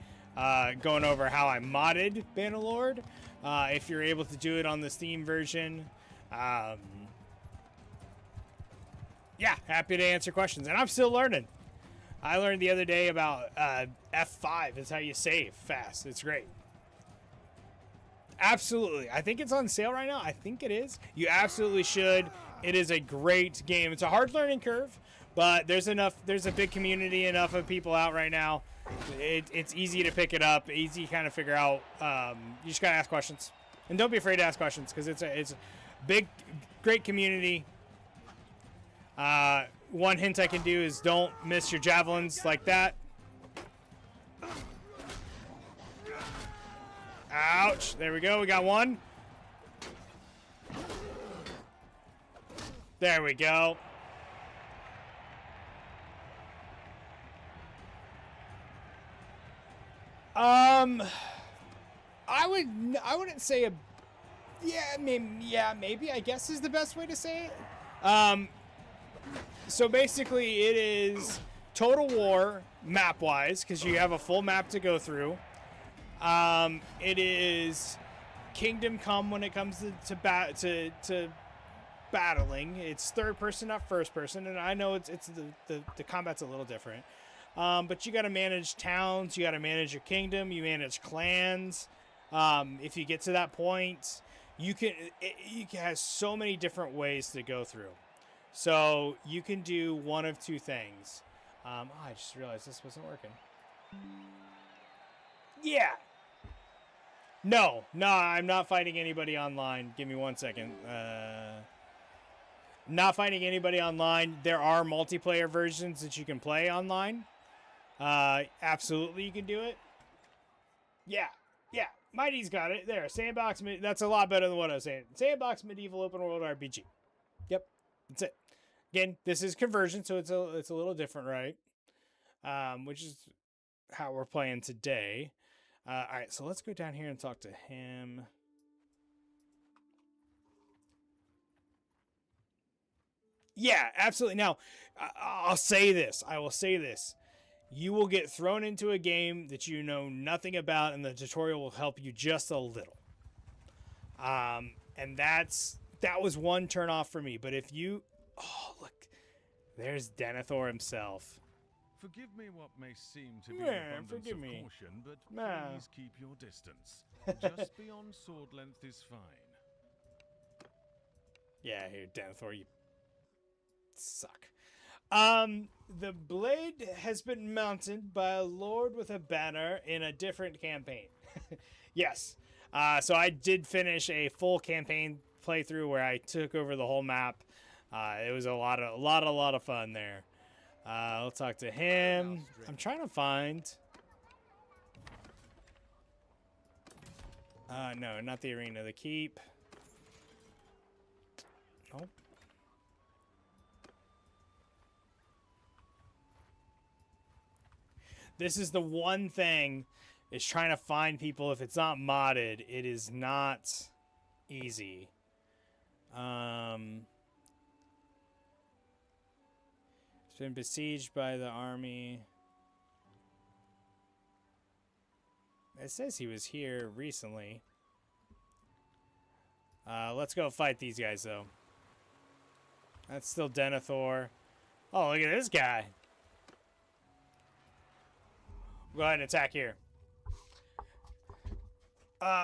going over how I modded Bannerlord. If you're able to do it on the Steam version. Yeah, happy to answer questions. And I'm still learning. I learned the other day about F5 is how you save fast. It's great. Absolutely. I think it's on sale right now. I think it is. You absolutely should. It is a great game. It's a hard learning curve, but there's a big community, enough of people out right now. It's easy to pick it up, easy to kind of figure out. You just gotta ask questions, and don't be afraid to ask questions because it's a big, great community. One hint I can do is don't miss your javelins like that. Ouch! There we go. We got one. There we go. I wouldn't say a, maybe I guess is the best way to say it. So basically it is Total War map-wise, because you have a full map to go through. It is Kingdom Come when it comes to battling. It's third person, not first person, and I know it's the combat's a little different. But you got to manage towns, you got to manage your kingdom, you manage clans. If you get to that point, you has so many different ways to go through. So you can do one of two things. I just realized this wasn't working. Yeah. No, I'm not fighting anybody online. Give me 1 second. Not fighting anybody online. There are multiplayer versions that you can play online. Absolutely, you can do it. Yeah. Mighty's got it. There, sandbox. That's a lot better than what I was saying. Sandbox medieval open world RPG. Yep, that's it. Again, this is conversion, so it's a little different, right? Which is how we're playing today. All right, so let's go down here and talk to him. Yeah, absolutely. Now, I'll say this. I will say this. You will get thrown into a game that you know nothing about, and the tutorial will help you just a little. And that was one turn off for me. But if you... Oh, look. There's Denethor himself. Forgive me what may seem to be an abundance of caution, but please keep your distance. Just beyond sword length is fine. Yeah, here, Denethor, you suck. The blade has been mounted by a lord with a banner in a different campaign. Yes. So I did finish a full campaign playthrough where I took over the whole map. It was a lot of fun there. I'll talk to him. I'm trying to find. No, not the arena. The keep. Nope. This is the one thing, is trying to find people. If it's not modded, it is not easy. It's been besieged by the army. It says he was here recently. Let's go fight these guys, though. That's still Denethor. Oh, look at this guy. Go ahead and attack here.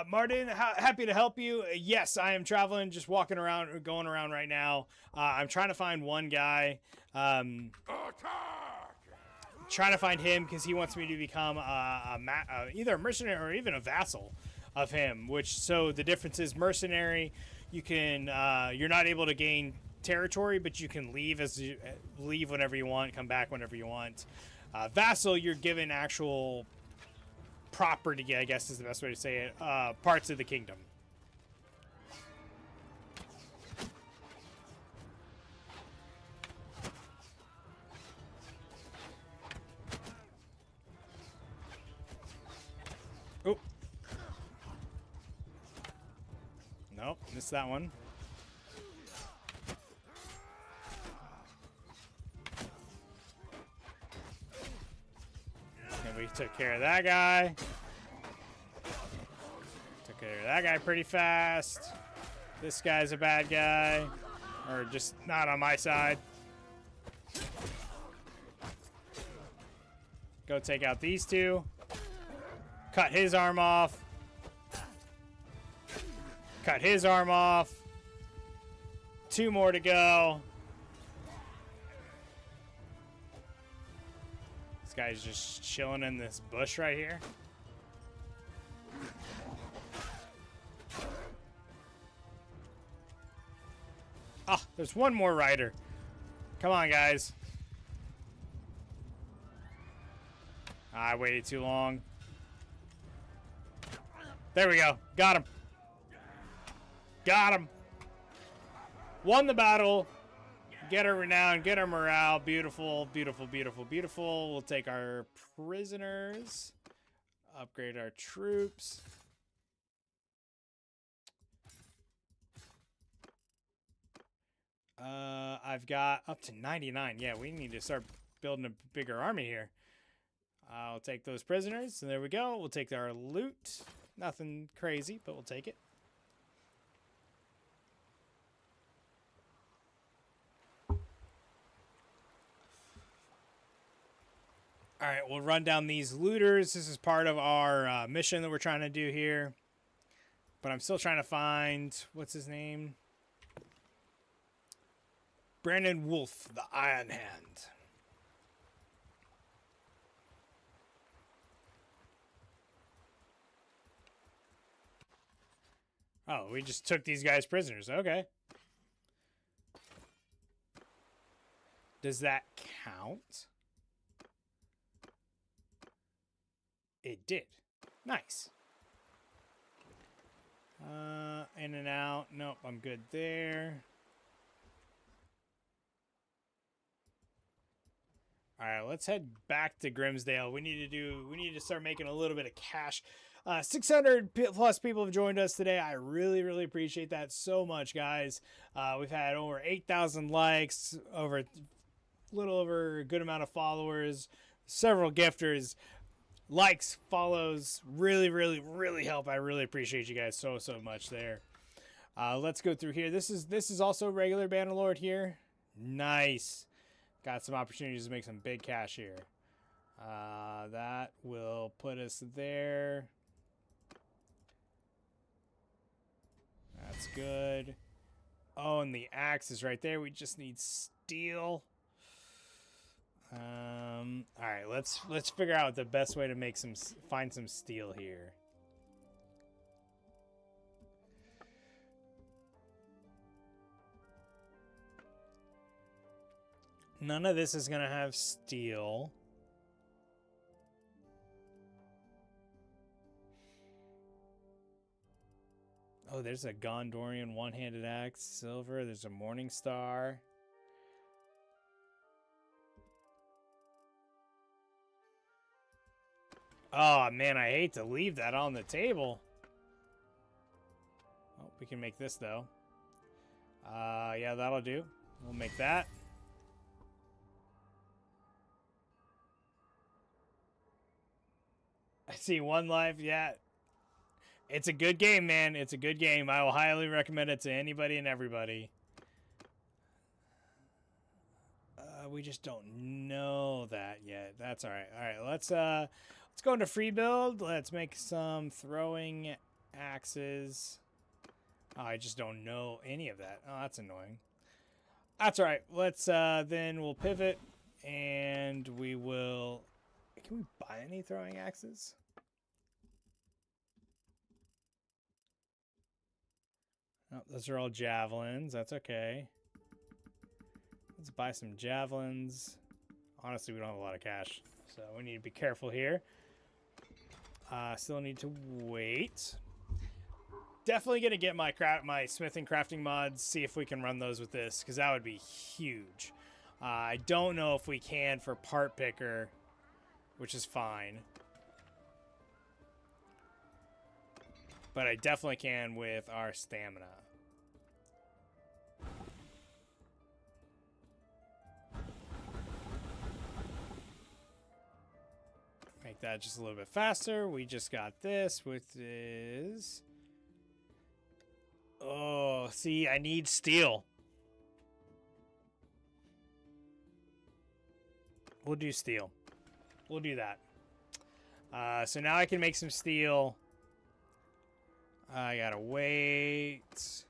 Martin, happy to help you. Yes, I am traveling, just walking around, going around right now. I'm trying to find one guy. Trying to find him because he wants me to become either a mercenary or even a vassal of him. So the difference is mercenary, you can you're not able to gain territory, but you can leave whenever you want, come back whenever you want. Vassal, you're given actual property, I guess is the best way to say it, parts of the kingdom. Oh. Nope, missed that one. We took care of that guy. Took care of that guy pretty fast. This guy's a bad guy. Or just not on my side. Go take out these two. Cut his arm off. Cut his arm off. 2 more to go. This guy's just chilling in this bush right here. Ah, there's one more rider. Come on, guys. I waited too long. There we go. Got him. Got him. Won the battle. Get our renown. Get our morale. Beautiful, beautiful, beautiful, beautiful. We'll take our prisoners. Upgrade our troops. I've got up to 99. Yeah, we need to start building a bigger army here. I'll take those prisoners. And there we go. We'll take our loot. Nothing crazy, but we'll take it. All right, we'll run down these looters. This is part of our mission that we're trying to do here. But I'm still trying to find, what's his name? Brandon Wolf, the Iron Hand. Oh, we just took these guys prisoners. Okay. Does that count? It did. Nice. In and out. Nope, I'm good there. All right, let's head back to Grimsdale. We need to start making a little bit of cash. 600 plus people have joined us today. I really, really appreciate that so much, guys. We've had over 8,000 likes, over a little over a good amount of followers, several gifters. Likes, follows, really, really, really help. I really appreciate you guys so much there. Let's go through here. This is also regular Bannerlord here. Nice. Got some opportunities to make some big cash here. That will put us there. That's good. Oh, and the axe is right there. We just need steel. All right, let's figure out the best way to find some steel here. None of this is gonna have steel. Oh, there's a Gondorian one-handed axe, silver. There's a Morning Star. Oh, man, I hate to leave that on the table. Oh, we can make this, though. Yeah, that'll do. We'll make that. I see 1 life. Yeah. It's a good game, man. It's a good game. I will highly recommend it to anybody and everybody. We just don't know that yet. That's all right. All right, let's go into free build. Let's make some throwing axes. Oh, I just don't know any of that. Oh, that's annoying. That's all right. Let's then we'll pivot and we will. Can we buy any throwing axes? Oh, those are all javelins. That's okay. Let's buy some javelins. Honestly, we don't have a lot of cash, so we need to be careful here. Still need to wait. Definitely gonna get my smithing crafting mods. See if we can run those with this, because that would be huge. I don't know if we can for part picker, which is fine. But I definitely can with our stamina. Make that just a little bit faster. We just got this, which is... Oh, see, I need steel. We'll do steel. We'll do that. So now I can make some steel. I gotta wait.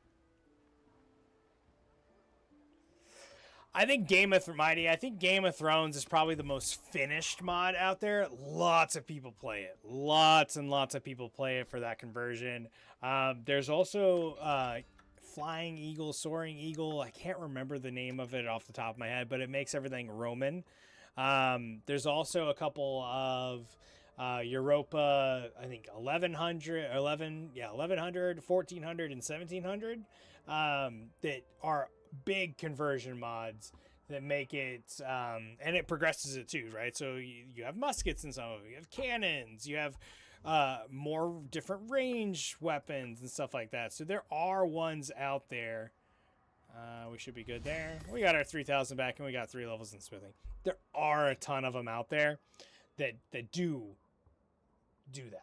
I think Game of Thrones is probably the most finished mod out there. Lots of people play it. Lots and lots of people play it for that conversion. There's also Flying Eagle, Soaring Eagle. I can't remember the name of it off the top of my head, but it makes everything Roman. There's also a couple of Europa, I think 1100, 1400, and 1700 that are big conversion mods that make it, and it progresses it too, right? So you have muskets in some of it, you have cannons, you have more different range weapons and stuff like that. So there are ones out there. We should be good there. We got our 3,000 back, and we got 3 levels in smithing. There are a ton of them out there that do that.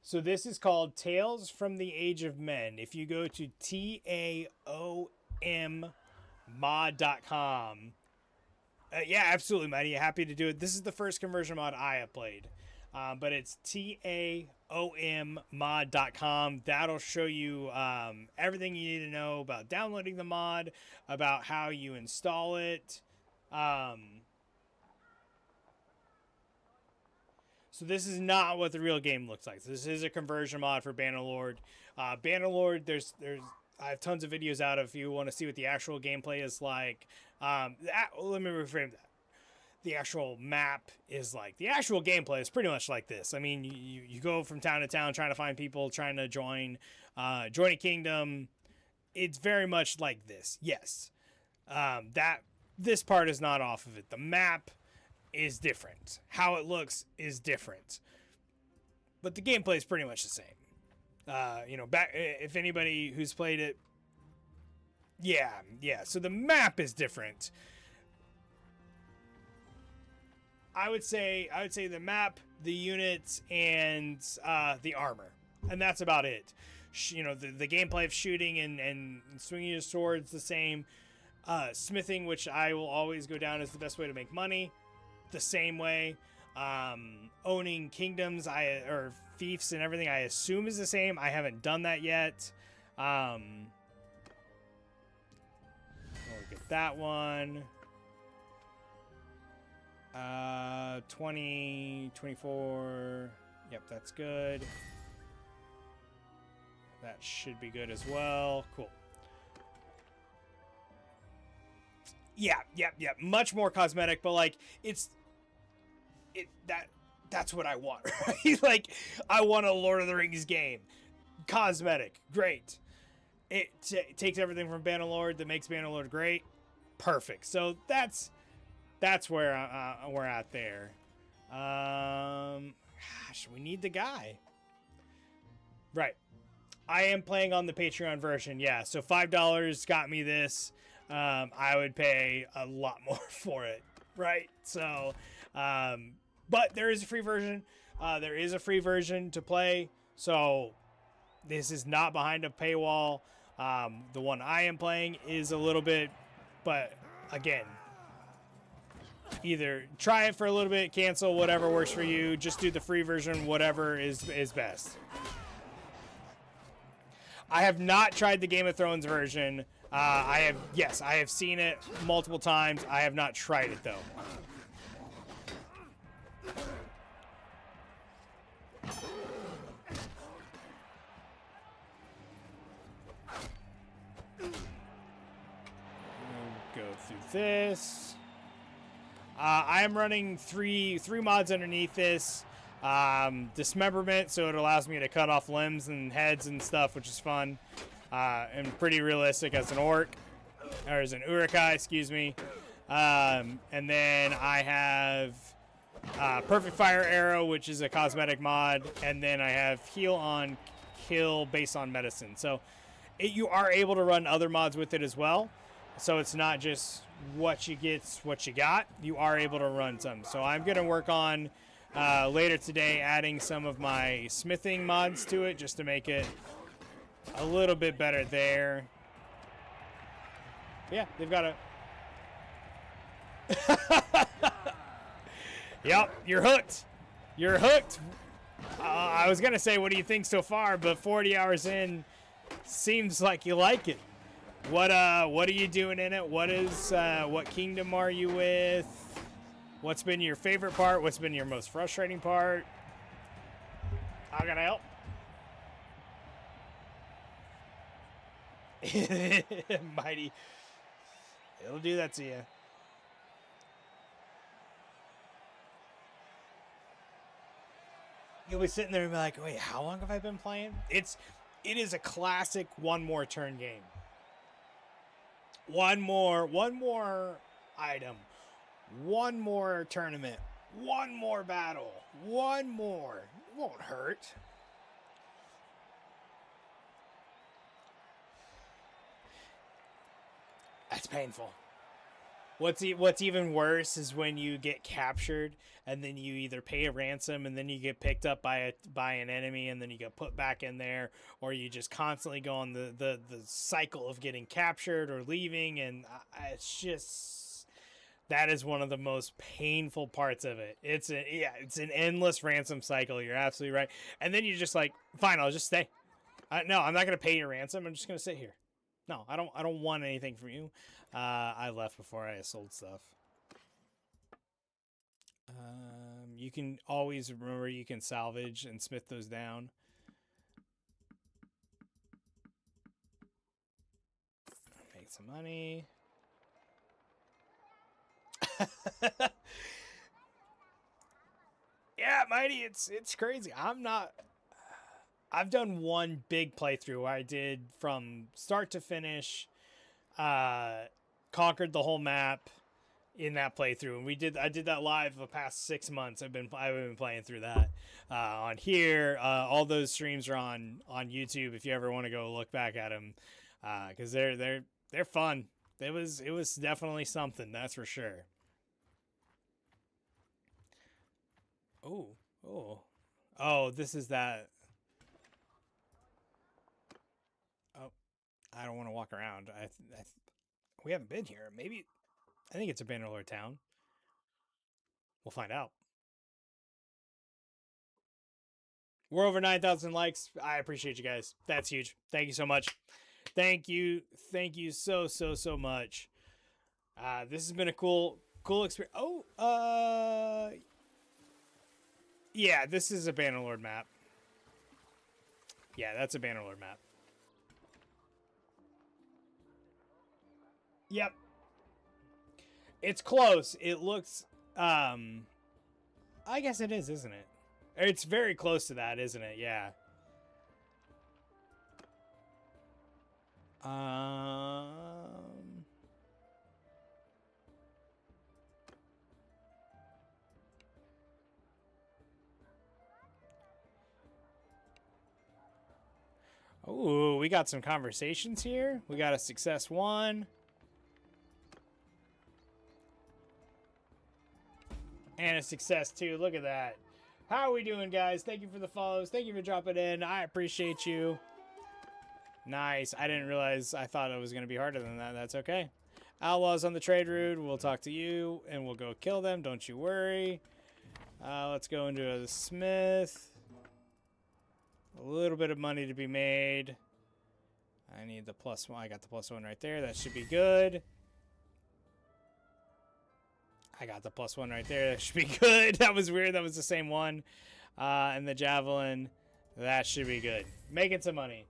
So this is called Tales from the Age of Men. If you go to taommod.com, yeah, absolutely, Mighty. Happy to do it. This is the first conversion mod I have played. But it's taommod.com. That'll show you everything you need to know about downloading the mod, about how you install it. So this is not what the real game looks like. This is a conversion mod for Bannerlord. Bannerlord, I have tons of videos out if you want to see what the actual gameplay is like. Let me reframe that. The actual map is like, the actual gameplay is pretty much like this. I mean, you go from town to town trying to find people, trying to join a kingdom. It's very much like this. Yes. This part is not off of it. The map is different. How it looks is different. But the gameplay is pretty much the same. If anybody who's played it, yeah. So the map is different. I would say the map, the units, and the armor, and that's about it. The gameplay of shooting and swinging your swords the same. Smithing, which I will always go down as the best way to make money, the same way. Owning kingdoms, or fiefs and everything, I assume is the same. I haven't done that yet. We'll get that one. 20, 24. Yep, that's good. That should be good as well. Cool. Yeah. Much more cosmetic, but like that's what I want, right? Like, I want a Lord of the Rings game. Cosmetic, great. It takes everything from Bannerlord that makes Bannerlord great. Perfect. So that's where we're at there. Gosh, we need the guy. Right. I am playing on the Patreon version, yeah. So $5 got me this. I would pay a lot more for it, right? So, but there is a free version. There is a free version to play. So this is not behind a paywall. The one I am playing is a little bit, but again, either try it for a little bit, cancel, whatever works for you. Just do the free version, whatever is best. I have not tried the Game of Thrones version. I have seen it multiple times. I have not tried it though. Go through this. I am running three mods underneath this. Dismemberment, so it allows me to cut off limbs and heads and stuff, which is fun. And pretty realistic as an orc, or as an urukai, excuse me. And then I have Perfect Fire Arrow, which is a cosmetic mod, and then I have Heal on Kill based on medicine. So you are able to run other mods with it as well. So it's not just what you get's what you got. You are able to run some. So I'm going to work on later today adding some of my smithing mods to it just to make it a little bit better there. Yeah, they've got a... Yep, you're hooked. You're hooked. I was gonna say, what do you think so far? But 40 hours in, seems like you like it. What are you doing in it? What kingdom are you with? What's been your favorite part? What's been your most frustrating part? How can I help? Mighty. It'll do that to you. You'll be sitting there and be like, wait, how long have I been playing? It is a classic one more turn game. One more item. One more tournament. One more battle. One more. It won't hurt. That's painful. What's even worse is when you get captured and then you either pay a ransom and then you get picked up by an enemy and then you get put back in there, or you just constantly go on the cycle of getting captured or leaving, and it's just, that is one of the most painful parts of it. It's an endless ransom cycle. You're absolutely right. And then you're just like, fine, I'll just stay. No, I'm not gonna pay your ransom. I'm just gonna sit here. No, I don't want anything from you. I left before I sold stuff. You can always remember you can salvage and smith those down. Make some money. Yeah, Mighty, it's crazy. I've done one big playthrough where I did from start to finish, conquered the whole map in that playthrough, and I did that live the past 6 months. I've been playing through that on here. All those streams are on YouTube if you ever want to go look back at them, because they're fun. It was definitely something, that's for sure. Oh, this is that. Oh, I don't want to walk around. We haven't been here. Maybe, I think it's a Bannerlord town. We'll find out. We're over 9,000 likes. I appreciate you guys. That's huge. Thank you so much. Thank you so much. This has been a cool experience. Yeah, this is a Bannerlord map. Yeah, that's a Bannerlord map. Yep. It's close. It looks, I guess it is, isn't it? It's very close to that, isn't it? Yeah. Oh, we got some conversations here. We got a success 1. And a success 2. Look at that. How are we doing, guys? Thank you for the follows. Thank you for dropping in. I appreciate you. Nice. I didn't realize. I thought it was going to be harder than that. That's okay. Outlaws on the trade route. We'll talk to you, and we'll go kill them. Don't you worry. Let's go into the smith. A little bit of money to be made. I need the +1. I got the +1 right there. That should be good. I got the +1 right there. That should be good. That was weird. That was the same one. And the javelin. That should be good. Making some money.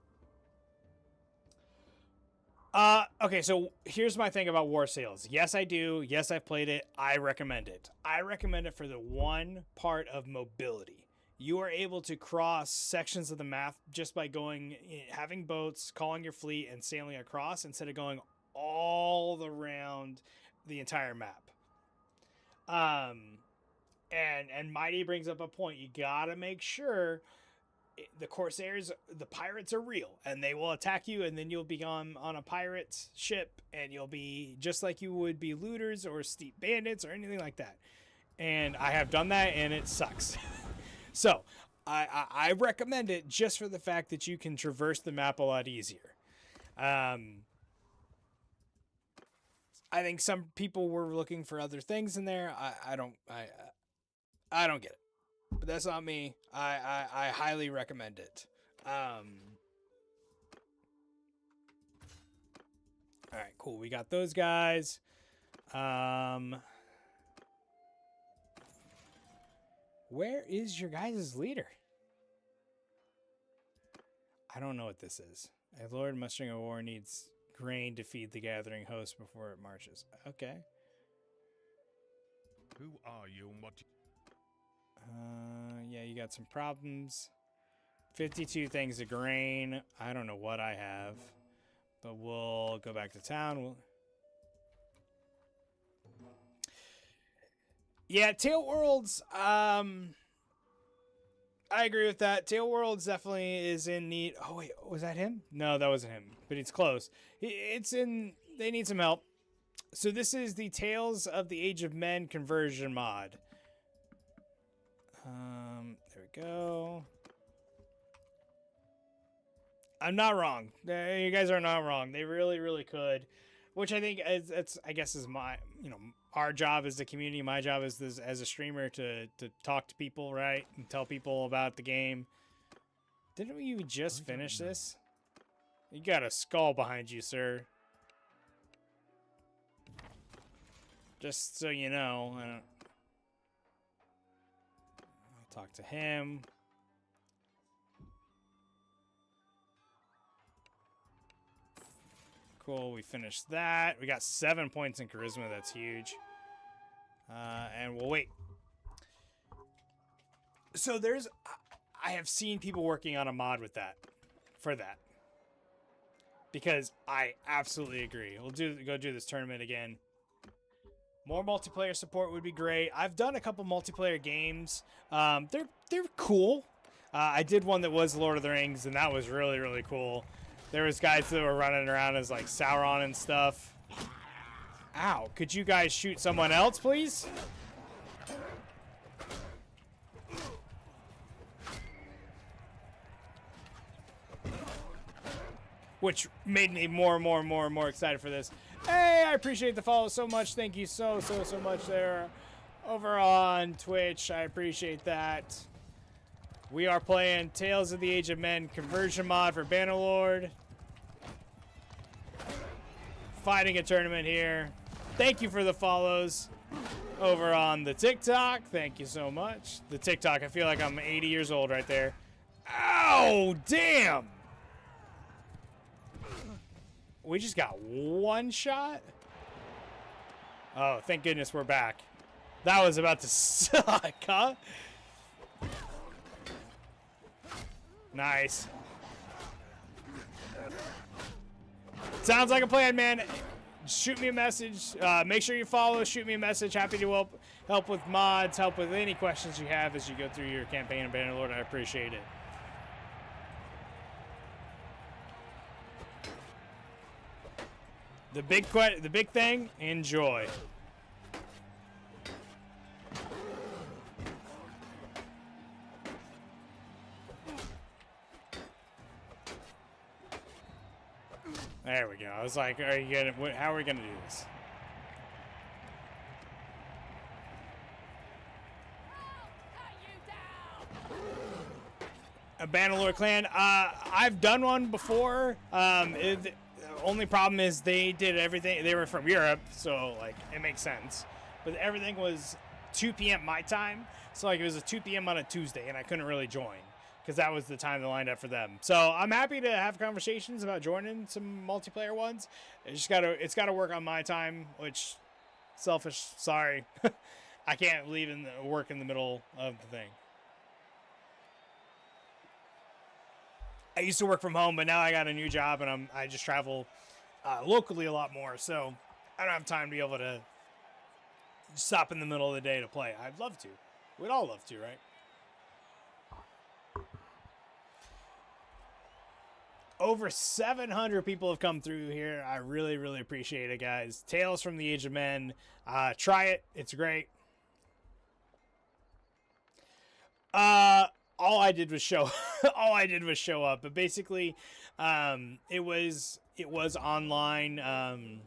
Okay, so here's my thing about War Sales. Yes, I do. Yes, I've played it. I recommend it. I recommend it for the one part of mobility. You are able to cross sections of the map just by going, having boats, calling your fleet, and sailing across instead of going all around the entire map. And Mighty brings up a point. You gotta make sure the Corsairs, the pirates are real, and they will attack you, and then you'll be on a pirate ship, and you'll be just like you would be looters or steep bandits or anything like that. And I have done that, and it sucks. So I recommend it just for the fact that you can traverse the map a lot easier. I think some people were looking for other things in there. I don't get it. but that's not me. I highly recommend it. All right, cool. We got those guys. Where is your guys' leader? I don't know what this is. A lord mustering a war needs grain to feed the gathering host before it marches. Okay. Who are you and what? Yeah, you got some problems. 52 things of grain. I don't know what I have, but we'll go back to town. Yeah, Tail Worlds. I agree with that. Tail Worlds definitely is in need. Oh wait, was that him? No, that wasn't him, but it's close. It's in. They need some help. So this is the Tales of the Age of Men conversion mod. There we go. I'm not wrong. You guys are not wrong. They really, really could. Which I think I guess is my, our job as the community. My job is this, as a streamer to talk to people, right? And tell people about the game. Didn't we just finish this? You got a skull behind you, sir. Just so you know. I'll talk to him. Cool, we finished that. We got 7 points in charisma. That's huge. And we'll wait. So I have seen people working on a mod with that, for that. Because I absolutely agree. We'll go do this tournament again. More multiplayer support would be great. I've done a couple multiplayer games. They're cool. I did one that was Lord of the Rings, and that was really, really cool. There was guys that were running around as like Sauron and stuff. Ow, could you guys shoot someone else, please? Which made me more and more excited for this. Hey, I appreciate the follow so much. Thank you so much there over on Twitch. I appreciate that. We are playing Tales of the Age of Men conversion mod for Bannerlord. Fighting a tournament here. Thank you for the follows over on the TikTok. Thank you so much. The TikTok, I feel like I'm 80 years old right there. Ow, damn. We just got one shot? Oh, thank goodness we're back. That was about to suck, huh? Nice. Sounds like a plan, man. Shoot me a message. Make sure you follow. Shoot me a message. Happy to help with mods, help with any questions you have as you go through your campaign in Bannerlord. I appreciate it. The big thing, enjoy. There we go. I was like, how are we gonna do this? A Bannerlord clan. I've done one before. The only problem is they did everything. They were from Europe, so like it makes sense. But everything was 2 p.m. my time, so like it was a 2 p.m. on a Tuesday, and I couldn't really join because that was the time that lined up for them. So I'm happy to have conversations about joining some multiplayer ones. It's gotta work on my time, which selfish. Sorry, I can't leave work in the middle of the thing. I used to work from home, but now I got a new job, and I just travel locally a lot more. So I don't have time to be able to stop in the middle of the day to play. I'd love to. We'd all love to, right? Over 700 people have come through here. I really, really appreciate it, guys. Tales from the Age of Men. Try it. It's great. All I did was show up. But basically, it was online.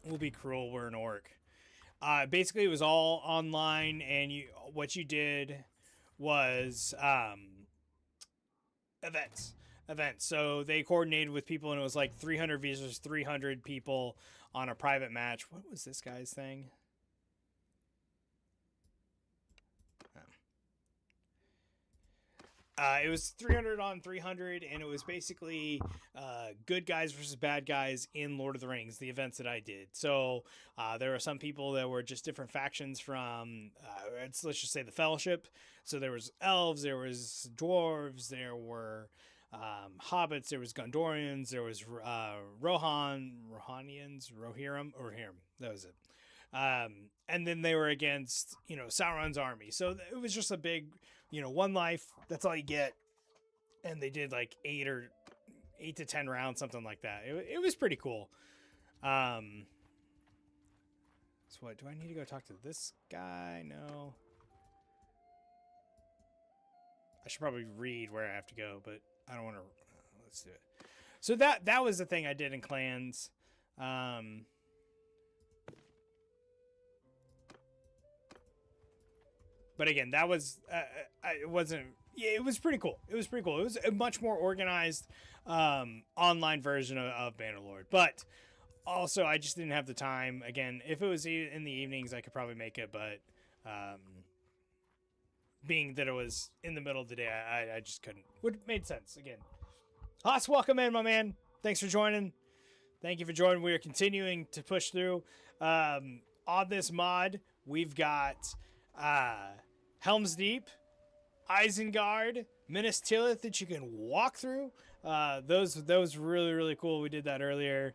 We'll be cruel. We're an orc. Basically, it was all online, and what you did was events. So they coordinated with people, and it was like 300 visas, 300 people on a private match. What was this guy's thing? It was 300 on 300, and it was basically good guys versus bad guys in Lord of the Rings, the events that I did. So there were some people that were just different factions from, let's just say, the Fellowship. So there was elves, there was dwarves, there were hobbits, there was Gondorians, there was Rohirrim, that was it. And then they were against, Sauron's army. So it was just a big, one life. That's all you get. And they did like 8 to 10 rounds, something like that. It was pretty cool. So what, do I need to go talk to this guy? No. I should probably read where I have to go, but I don't want to. Let's do it. So that was the thing I did in clans. But again, that was it wasn't. Yeah, it was pretty cool. It was a much more organized online version of Bannerlord. But also, I just didn't have the time. Again, if it was in the evenings, I could probably make it. But being that it was in the middle of the day, I just couldn't. Would made sense. Again, Haas, welcome in, my man. Thanks for joining. Thank you for joining. We are continuing to push through. On this mod, we've got Helm's Deep, Isengard, Minas Tirith that you can walk through. Those really, really cool. We did that earlier.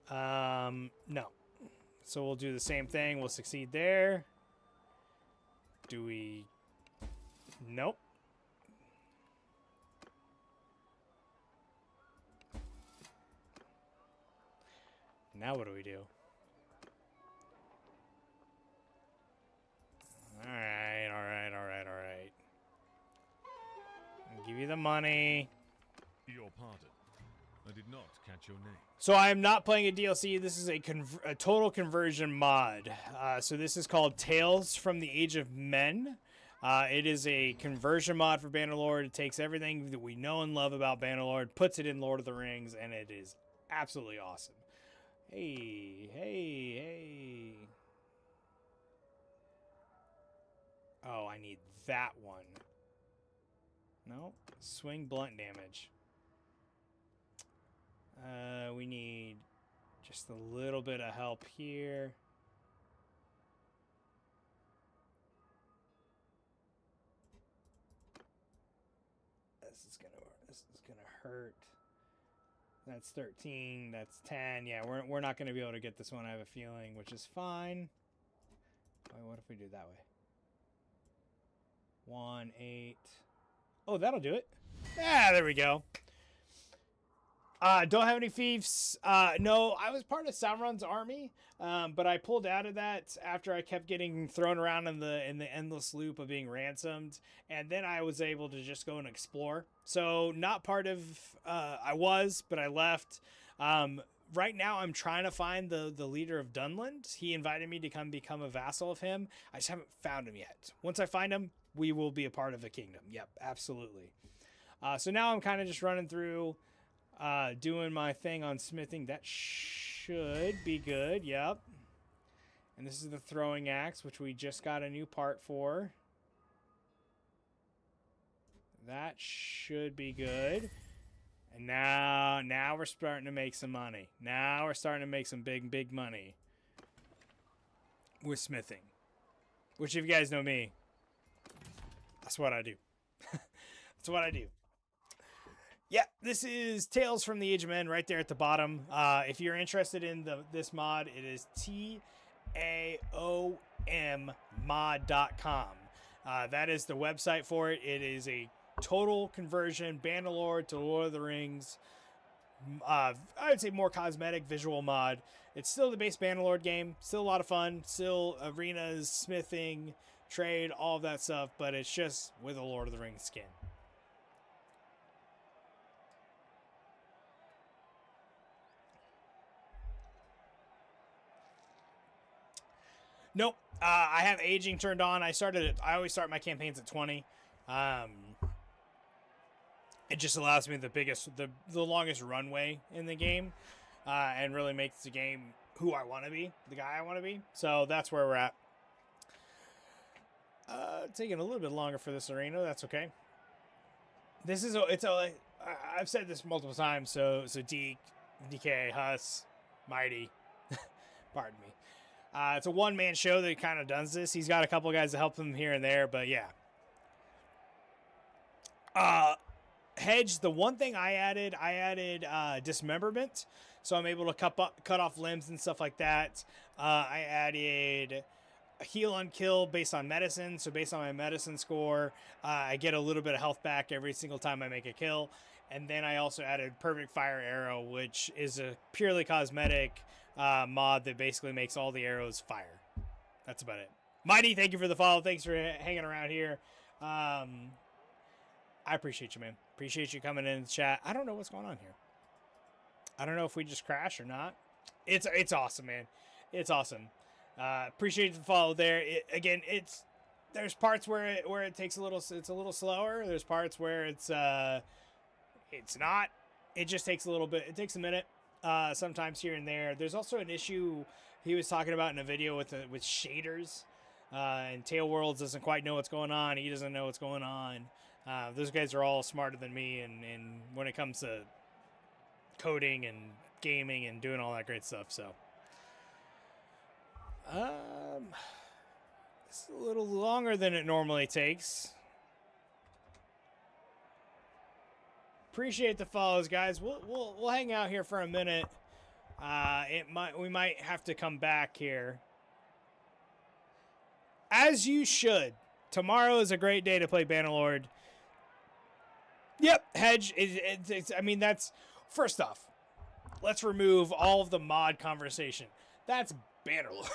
No. So we'll do the same thing. We'll succeed there. Do we? Nope. Now what do we do? All right. I'll give you the money. Your pardon. I did not catch your name. So I am not playing a DLC. This is a total conversion mod. So this is called Tales from the Age of Men. It is a conversion mod for Bannerlord. It takes everything that we know and love about Bannerlord, puts it in Lord of the Rings, and it is absolutely awesome. Hey. Oh, I need that one. No, swing blunt damage. We need just a little bit of help here. This is gonna hurt. That's 13. That's 10. Yeah, we're not gonna be able to get this one, I have a feeling, which is fine. Wait, what if we do it that way? 1, 8. Oh, that'll do it. Ah, there we go. Don't have any fiefs. No, I was part of Sauron's army, but I pulled out of that after I kept getting thrown around in the endless loop of being ransomed, and then I was able to just go and explore. So not part of. I was, but I left. Right now, I'm trying to find the leader of Dunland. He invited me to come become a vassal of him. I just haven't found him yet. Once I find him, we will be a part of a kingdom. Yep, absolutely. So now I'm kind of just running through. Doing my thing on smithing. That should be good. Yep. And this is the throwing axe, which we just got a new part for. That should be good. And now we're starting to make some money. Now we're starting to make some big money with smithing. Which, if you guys know me, that's what I do. That's what I do. Yeah, this is Tales from the Age of Men right there at the bottom. If you're interested in this mod, it is taommod.com. That is the website for it. It is a total conversion, Bannerlord to Lord of the Rings. I would say more cosmetic visual mod. It's still the base Bannerlord game. Still a lot of fun. Still arenas, smithing, trade, all of that stuff. But it's just with a Lord of the Rings skin. Nope. I have aging turned on. I always start my campaigns at 20. It just allows me the longest runway in the game, and really makes the game who I want to be, the guy I want to be. So that's where we're at. Taking a little bit longer for this arena. That's okay. I've said this multiple times. So Deke, DK, Huss, Mighty, pardon me. It's a one-man show that kind of does this. He's got a couple guys to help him here and there, but yeah. Hedge, the one thing I added dismemberment, so I'm able to cut off limbs and stuff like that. I added a heal on kill based on medicine, so based on my medicine score, I get a little bit of health back every single time I make a kill. And then I also added perfect fire arrow, which is a purely cosmetic mod that basically makes all the arrows fire. That's about it. Mighty, thank you for the follow. Thanks for hanging around here. I appreciate you, man. Appreciate you coming in the chat. I don't know what's going on here. I don't know if we just crashed or not. It's awesome, man. It's awesome. Appreciate the follow there. There's parts where it takes it's a little slower. There's parts where it's not. It just takes a little bit. It takes a minute. Sometimes here and there. There's also an issue he was talking about in a video with shaders. And Tail Worlds doesn't quite know what's going on. He doesn't know what's going on. Those guys are all smarter than me, and when it comes to coding and gaming and doing all that great stuff. So, it's a little longer than it normally takes. Appreciate the follows, guys. We'll hang out here for a minute. We might have to come back here, as you should. Tomorrow is a great day to play Bannerlord. Yep, Hedge. That's first off. Let's remove all of the mod conversation. That's Bannerlord.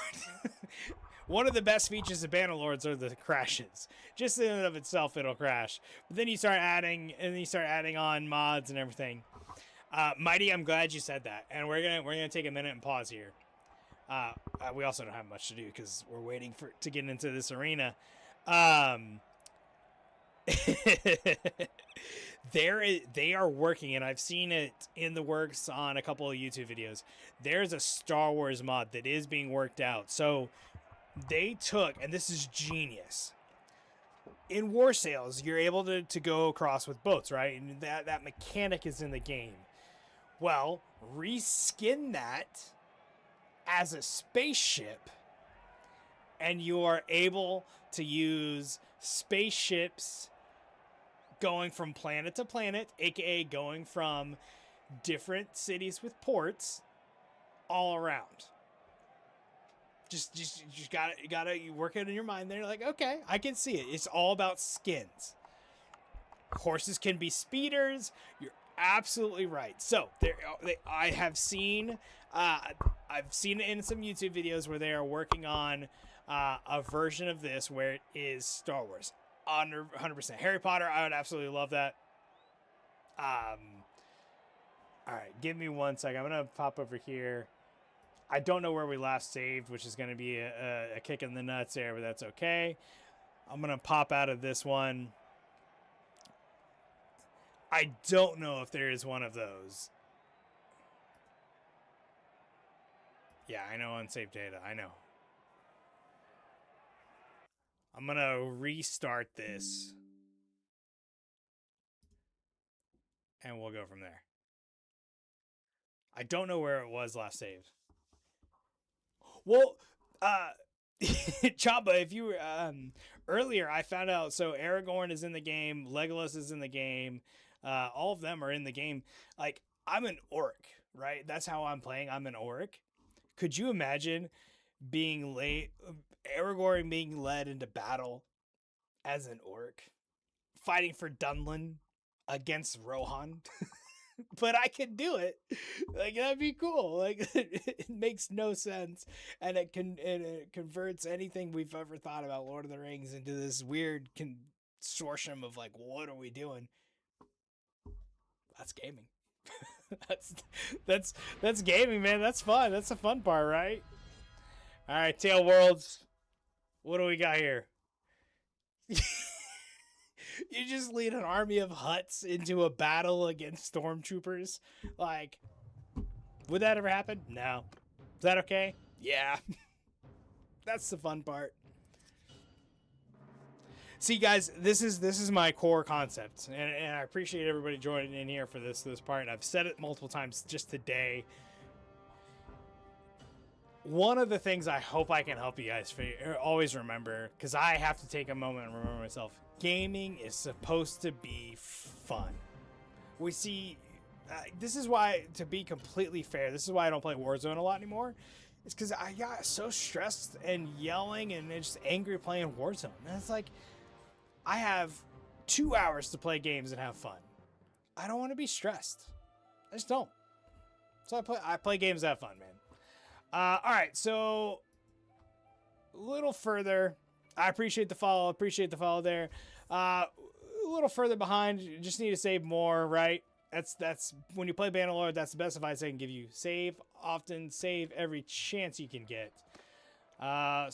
One of the best features of Bannerlords are the crashes. Just in and of itself, it'll crash. But then you start adding on mods and everything. Mighty, I'm glad you said that. And we're gonna take a minute and pause here. We also don't have much to do because we're waiting to get into this arena. They are working, and I've seen it in the works on a couple of YouTube videos. There's a Star Wars mod that is being worked out. So they took, and this is genius. In War Sales, you're able to go across with boats, right? And that mechanic is in the game. Well, reskin that as a spaceship, and you are able to use spaceships going from planet to planet, aka going from different cities with ports all around. You work it in your mind there, like, okay, I can see it. It's all about skins. Horses can be speeders. You're absolutely right. So I have seen I've seen it in some YouTube videos where they are working on a version of this where it is Star Wars. 100%. Harry Potter, I would absolutely love that. All right, give me 1 second. I'm going to pop over here. I don't know where we last saved, which is going to be a kick in the nuts there, but that's okay. I'm going to pop out of this one. I don't know if there is one of those. Yeah, I know unsaved data. I know. I'm going to restart this. And we'll go from there. I don't know where it was last saved. Well, Chamba, if you were earlier, I found out. So Aragorn is in the game, Legolas is in the game, all of them are in the game. Like, I'm an orc, right? That's how I'm playing. I'm an orc. Could you imagine Aragorn being led into battle as an orc, fighting for Dunlin against Rohan? But I could do it. Like, that'd be cool. Like, it makes no sense, and it converts anything we've ever thought about Lord of the Rings into this weird consortium of, like, what are we doing? That's gaming. that's gaming, man. That's fun. That's the fun part, right? All right, Tail Worlds. What do we got here? You just lead an army of huts into a battle against stormtroopers. Like, would that ever happen? No. Is that okay? Yeah. That's the fun part. See, guys, this is my core concept, and I appreciate everybody joining in here for this part. And I've said it multiple times just today. One of the things I hope I can help you guys always remember, because I have to take a moment and remember myself, gaming is supposed to be fun. We see, this is why, to be completely fair, this is why I don't play Warzone a lot anymore. It's because I got so stressed and yelling and just angry playing Warzone. And it's like, I have 2 hours to play games and have fun. I don't want to be stressed. I just don't. So I play games that have fun, man. All right, so a little further. I appreciate the follow. Appreciate the follow there. A little further behind. You just need to save more, right? That's when you play Bannerlord. That's the best advice I can give you. Save often. Save every chance you can get.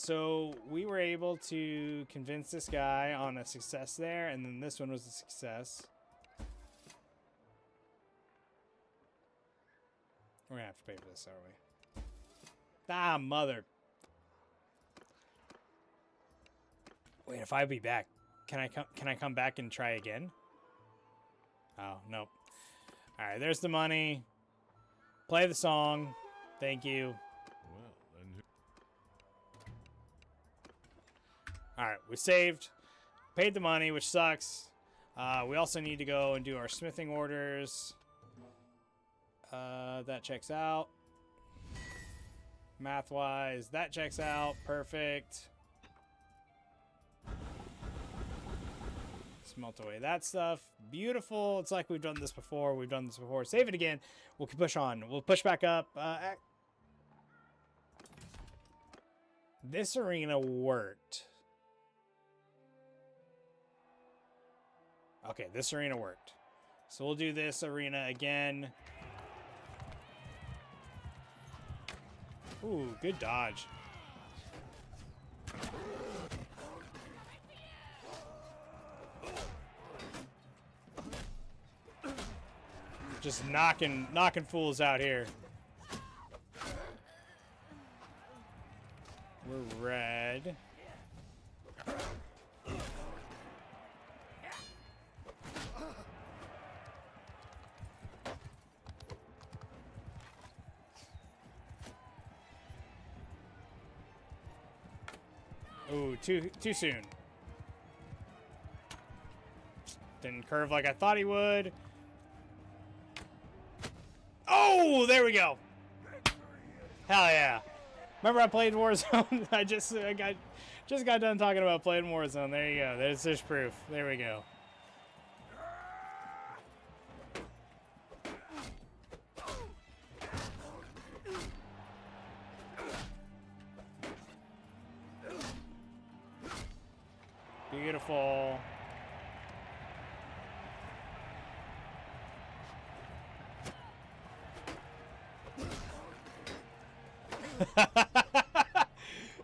So we were able to convince this guy on a success there, and then this one was a success. We're gonna have to pay for this, aren't we? Ah, mother. Wait, if I be back, can I come back and try again? Oh, nope. All right, there's the money. Play the song. Thank you. Well, and All right, we saved, paid the money, which sucks. We also need to go and do our smithing orders. That checks out. Math-wise, that checks out. Perfect. Smelt away that stuff. Beautiful. It's like we've done this before. We've done this before. Save it again. We'll push on. We'll push back up. This arena worked. Okay, this arena worked. So we'll do this arena again. Ooh, good dodge. Just knocking fools out here. We're red. Ooh, too soon. Didn't curve like I thought he would. Oh, there we go. Hell yeah. Remember I played Warzone? I just got done talking about playing Warzone. There you go. There's proof. There we go. Beautiful.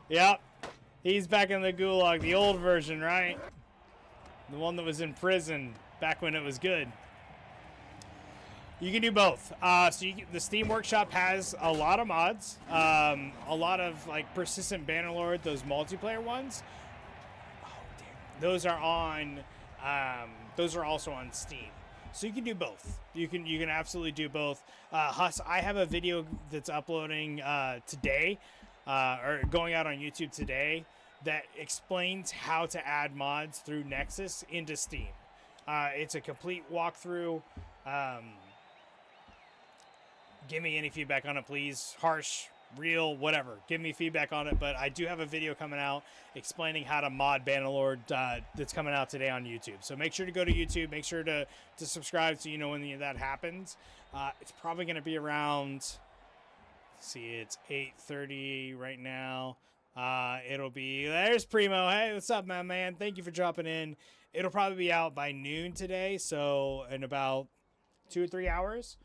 Yep. He's back in the gulag, the old version, right? The one that was in prison back when it was good. You can do both. The Steam Workshop has a lot of mods, a lot of like persistent Bannerlord, those multiplayer ones. Oh damn, those are on. Those are also on Steam, so you can do both. You can absolutely do both. Huss, I have a video that's uploading today, or going out on YouTube today, that explains how to add mods through Nexus into Steam. It's a complete walkthrough. Give me any feedback on it, please. Harsh, real, whatever. Give me feedback on it. But I do have a video coming out explaining how to mod Bannerlord that's coming out today on YouTube. So make sure to go to YouTube. Make sure to subscribe so you know when that happens. It's probably going to be around... Let's see, it's 8:30 right now. It'll be... There's Primo. Hey, what's up, my man? Thank you for dropping in. It'll probably be out by noon today. So in about 2 or 3 hours.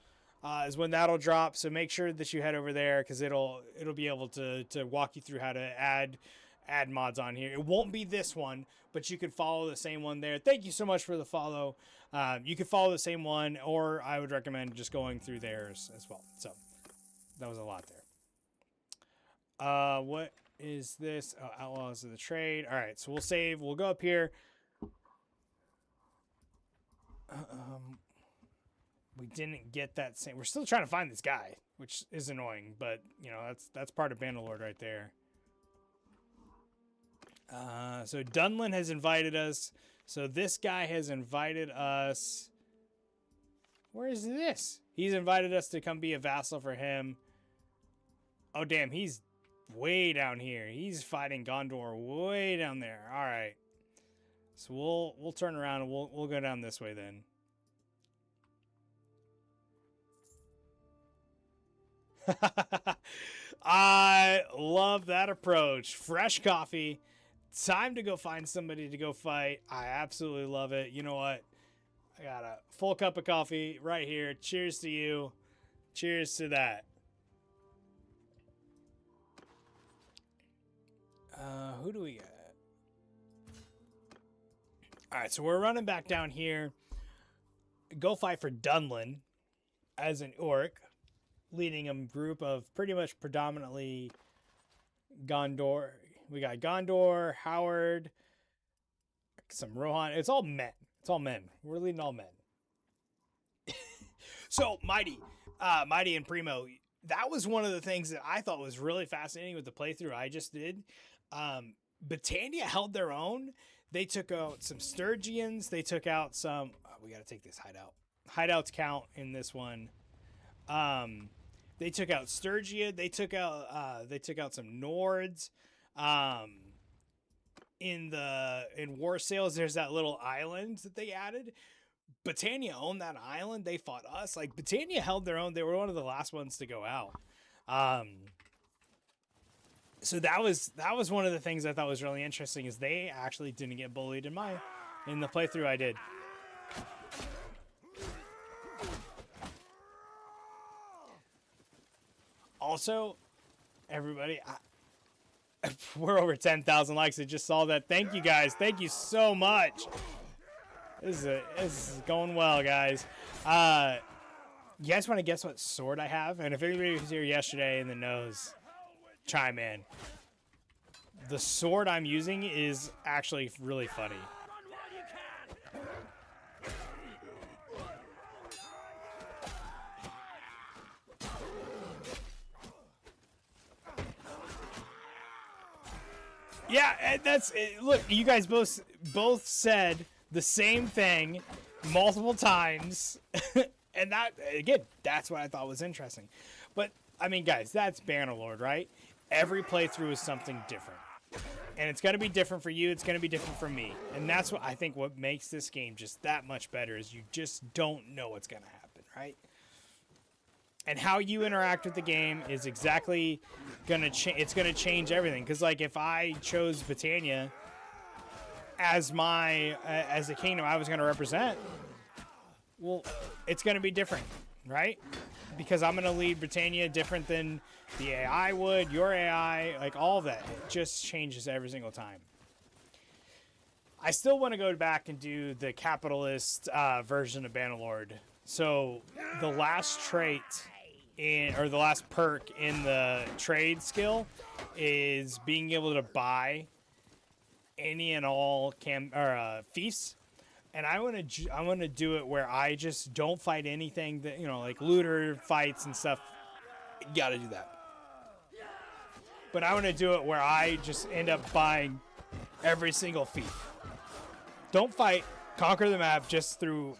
Is when that'll drop, so make sure that you head over there because it'll be able to walk you through how to add add mods on here. It won't be this one, but you could follow the same one there. Thank you so much for the follow. You could follow the same one, or I would recommend just going through theirs as well. So that was a lot there. What is this? Oh, Outlaws of the Trade. All right, so we'll save. We'll go up here. We didn't get that same. We're still trying to find this guy, which is annoying, but you know that's part of Bannerlord right there. So Dunlin has invited us. So this guy has invited us. Where is this? He's invited us to come be a vassal for him. Oh damn, he's way down here. He's fighting Gondor way down there. All right. So we'll turn around and we'll go down this way then. I love that approach. Fresh coffee. Time to go find somebody to go fight. I absolutely love it. You know what? I got a full cup of coffee right here. Cheers to you. Cheers to that. Who do we got? All right, so we're running back down here. Go fight for Dunlin as an orc, leading a group of pretty much predominantly Gondor. We got Gondor, Howard, some Rohan. It's all men. It's all men. We're leading all men. So, Mighty and Primo, that was one of the things that I thought was really fascinating with the playthrough I just did. Britannia held their own. They took out some Sturgians. They took out some... we got to take this hideout. Hideouts count in this one. They took out Sturgia. They took out some Nords. In War Sales, there's that little island that they added. Britannia owned that island. They fought us. Like, Britannia held their own. They were one of the last ones to go out. So that was one of the things I thought was really interesting, is they actually didn't get bullied in the playthrough I did. Also, everybody, we're over 10,000 likes. I just saw that. Thank you guys. Thank you so much. This is going well, guys. You guys want to guess what sword I have? And if anybody was here yesterday in the knows, chime in. The sword I'm using is actually really funny. Yeah, and that's it. Look, you guys both said the same thing multiple times. And that, again, that's what I thought was interesting. But, I mean, guys, that's Bannerlord, right? Every playthrough is something different. And it's going to be different for you. It's going to be different for me. And that's what I think what makes this game just that much better, is you just don't know what's going to happen, right? And how you interact with the game is exactly going to change. It's going to change everything. Because, like, if I chose Britannia as as the kingdom I was going to represent, well, it's going to be different, right? Because I'm going to lead Britannia different than the AI would, your AI, like all of that. It just changes every single time. I still want to go back and do the capitalist version of Bannerlord. So the last trait or the last perk in the trade skill is being able to buy any and all feasts. And I want to do it where I just don't fight anything that, you know, like looter fights and stuff. You got to do that. But I want to do it where I just end up buying every single fief. Don't fight, conquer the map just through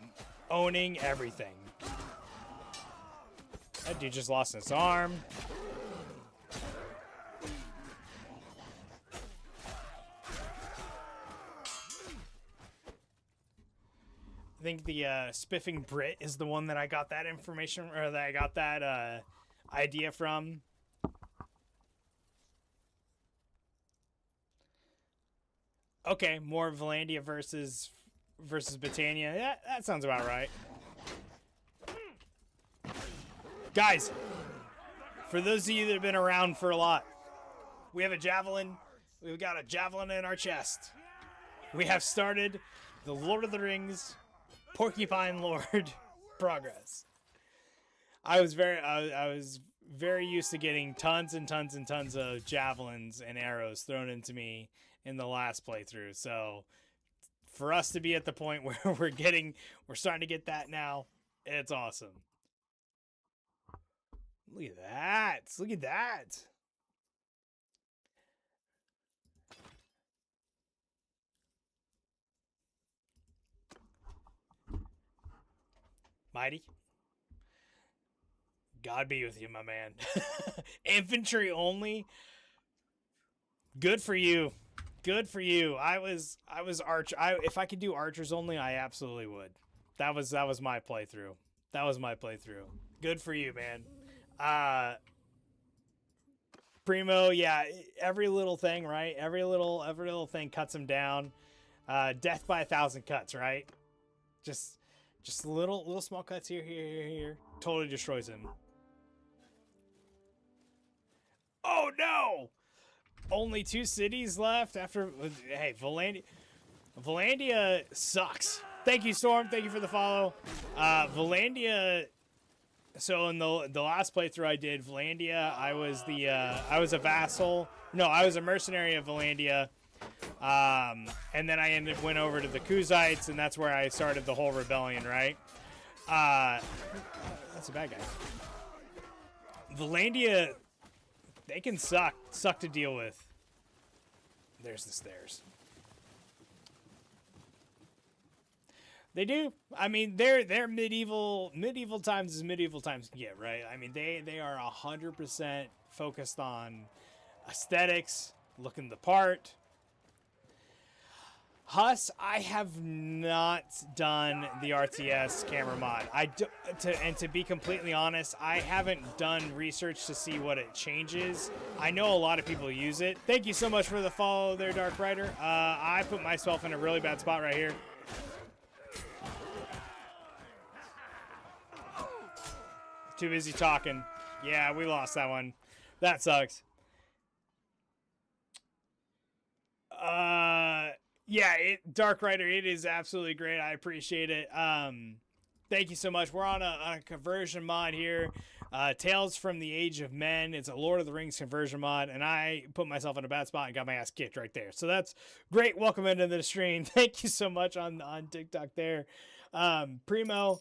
owning everything. That dude just lost his arm. I think the Spiffing Brit is the one that I got that information, or that I got that idea from. Okay, more Valandia versus Britannia. Yeah, that sounds about right. Guys, for those of you that have been around for a lot, we have a javelin. We've got a javelin in our chest. We have started the Lord of the Rings Porcupine Lord progress. I was very used to getting tons and tons and tons of javelins and arrows thrown into me in the last playthrough. So for us to be at the point where we're starting to get that now, it's awesome. Look at that. Look at that. Mighty. God be with you, my man. Infantry only. Good for you. Good for you. I was archer. If I could do archers only, I absolutely would. That was my playthrough. That was my playthrough. Good for you, man. Primo, yeah, every little thing, right? Every little thing cuts him down. Death by 1,000 cuts, right? Just little small cuts here. Totally destroys him. Oh no! Only 2 cities left after. Hey, Valandia sucks. Thank you, Storm. Thank you for the follow. Valandia. So in the last playthrough I did, Valandia, I was a vassal. No, I was a mercenary of Valandia. And then I went over to the Kuzites, and that's where I started the whole rebellion, right? That's a bad guy. Valandia, they can suck to deal with. There's the stairs. They do. I mean, they're medieval times as medieval times can get, right? I mean, they are 100% focused on aesthetics, looking the part. Huss, I have not done the RTS camera mod. To be completely honest, I haven't done research to see what it changes. I know a lot of people use it. Thank you so much for the follow there, Dark Rider. I put myself in a really bad spot right here. Too busy talking. Yeah, we lost that one. That sucks. Yeah, Dark Rider, it is absolutely great. I appreciate it. Thank you so much. We're on a conversion mod here. Tales from the Age of Men. It's a Lord of the Rings conversion mod, and I put myself in a bad spot and got my ass kicked right there. So that's great. Welcome into the stream. Thank you so much on TikTok there. Primo.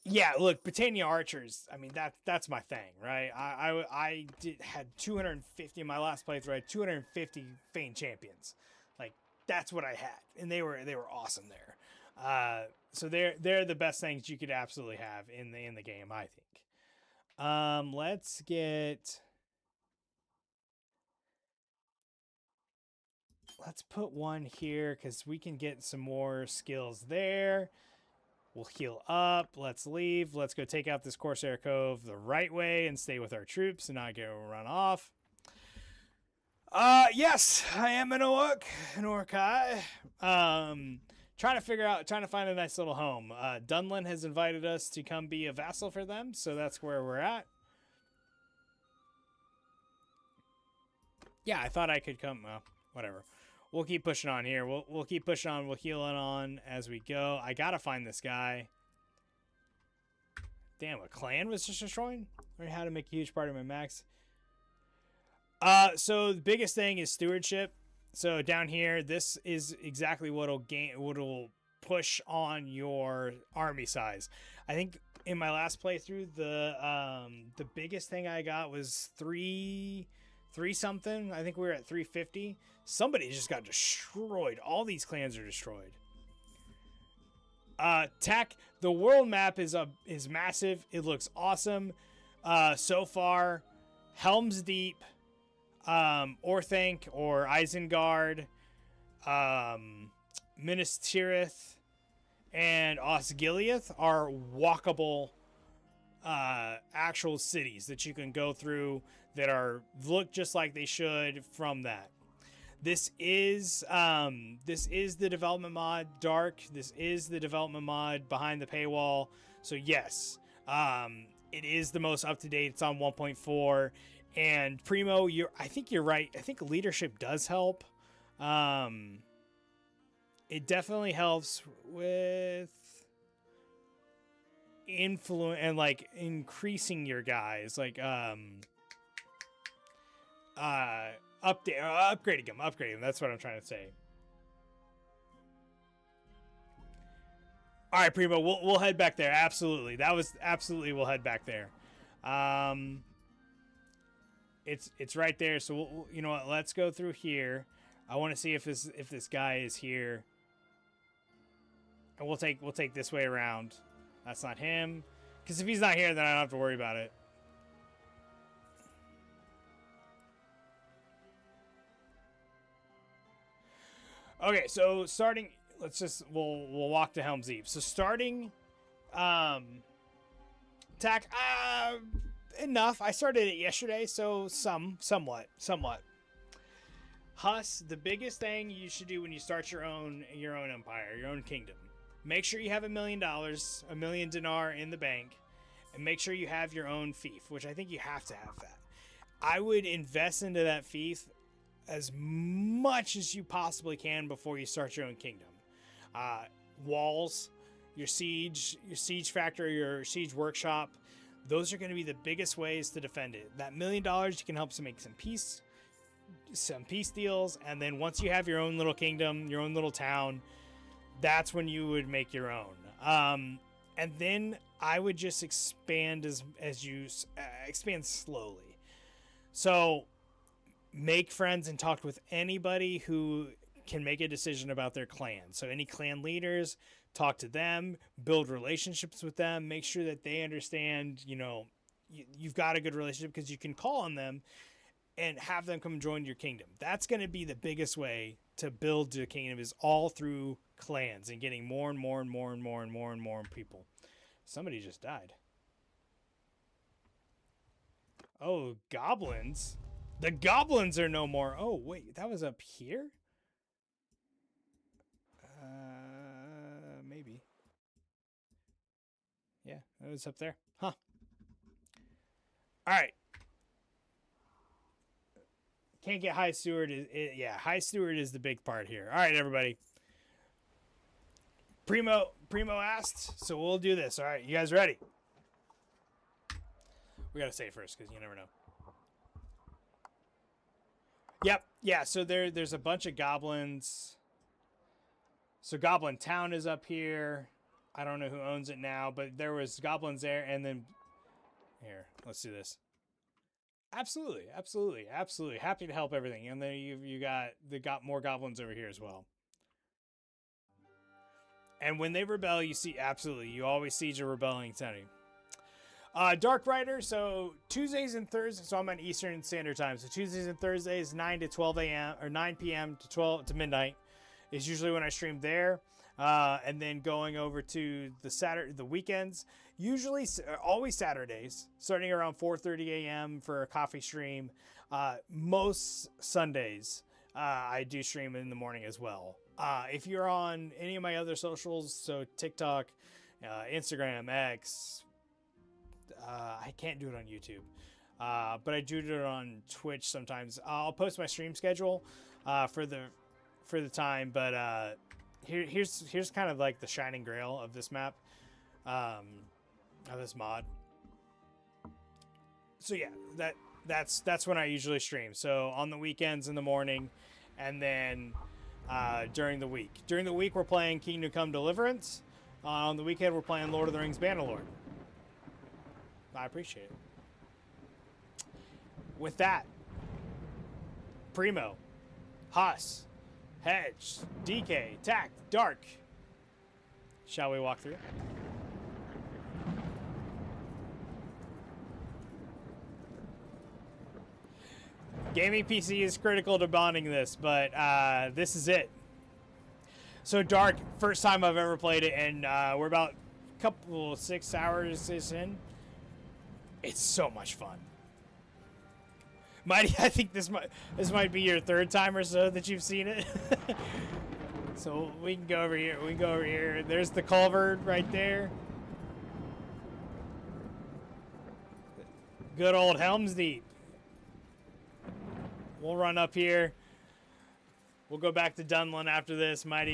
Yeah, look, Britannia Archers. I mean, that's my thing, right? I had 250 in my last playthrough. I had 250 Fane champions. Like, that's what I had, and they were awesome there. So they're the best things you could absolutely have in the game, I think. Let's put one here because we can get some more skills there. We'll heal up. Let's leave. Let's go take out this Corsair Cove the right way and stay with our troops and not go run off. Yes, I am an orc, an orcai. Trying to find a nice little home. Dunlin has invited us to come be a vassal for them, so that's where we're at. Yeah, I thought I could come. Well, whatever. We'll keep pushing on here. We'll keep pushing on. We'll heal it on as we go. I gotta find this guy. Damn, a clan was just destroyed? Learn how to make a huge part of my max. So the biggest thing is stewardship. So down here, this is exactly what'll push on your army size. I think in my last playthrough, the biggest thing I got was three something. I think we were at 350. Somebody just got destroyed. All these clans are destroyed. Tech. The world map is massive. It looks awesome. So far, Helm's Deep, Orthanc or Isengard, Minas Tirith, and Osgiliath are walkable actual cities that you can go through that look just like they should from that. This is the development mod, Dark. This is the development mod behind the paywall. So yes, it is the most up to date. It's on 1.4, And Primo, I think you're right. I think leadership does help. It definitely helps with influence and like increasing your guys, like upgrading them. That's what I'm trying to say. All right, Primo, we'll head back there. Absolutely, we'll head back there. It's right there. So you know what? Let's go through here. I want to see if this guy is here. And we'll take this way around. That's not him. Because if he's not here, then I don't have to worry about it. Okay, so starting, we'll walk to Helm's Deep. So starting, attack, enough. I started it yesterday, so somewhat. Huss, the biggest thing you should do when you start your own empire, your own kingdom. Make sure you have $1 million, 1 million dinar in the bank, and make sure you have your own fief, which I think you have to have that. I would invest into that fief as much as you possibly can before you start your own kingdom. Walls, your siege factory, your siege workshop, those are going to be the biggest ways to defend it. That $1 million, you can help to make some peace deals, and then once you have your own little kingdom, your own little town, that's when you would make your own. And then I would just expand as you expand slowly. So make friends and talk with anybody who can make a decision about their clan. So any clan leaders, talk to them, build relationships with them, make sure that they understand, you've got a good relationship, because you can call on them and have them come join your kingdom. That's going to be the biggest way to build your kingdom, is all through clans and getting more and more and more and more and more and more people. Somebody just died. Oh, goblins. The goblins are no more. Oh, wait, that was up here? Maybe. Yeah, that was up there. Huh. All right. Can't get High Steward. Yeah, High Steward is the big part here. All right, everybody. Primo asked, so we'll do this. All right, you guys ready? We got to say it first, because you never know. Yep, yeah, so there's a bunch of goblins. So Goblin Town is up here. I don't know who owns it now, but there was goblins there, and then... Here, let's do this. Absolutely. Happy to help everything. And then you got more goblins over here as well. And when they rebel, you always siege a rebelling city. Dark Rider, so Tuesdays and Thursdays, so I'm on Eastern Standard Time. So Tuesdays and Thursdays, 9 to 12 a.m. or 9 p.m. to midnight is usually when I stream there. And then going over to the weekends, usually always Saturdays, starting around 4:30 a.m. for a coffee stream. Most Sundays, I do stream in the morning as well. If you're on any of my other socials, so TikTok, Instagram, X, I can't do it on YouTube, but I do it on Twitch sometimes. I'll post my stream schedule for the time, but here's kind of like the shining grail of this map, of this mod. So yeah, that's when I usually stream. So on the weekends in the morning, and then during the week. During the week we're playing Kingdom Come Deliverance. On the weekend we're playing Lord of the Rings Bannerlord. I appreciate it. With that, Primo, Huss, Hedge, DK, Tact, Dark. Shall we walk through? Gaming PC is critical to bonding this, but this is it. So Dark, first time I've ever played it, and we're about 6 hours in. It's so much fun. Mighty, I think this might be your third time or so that you've seen it. So we can go over here. There's the culvert right there. Good old Helm's Deep. We'll run up here. We'll go back to Dunlin after this. Mighty,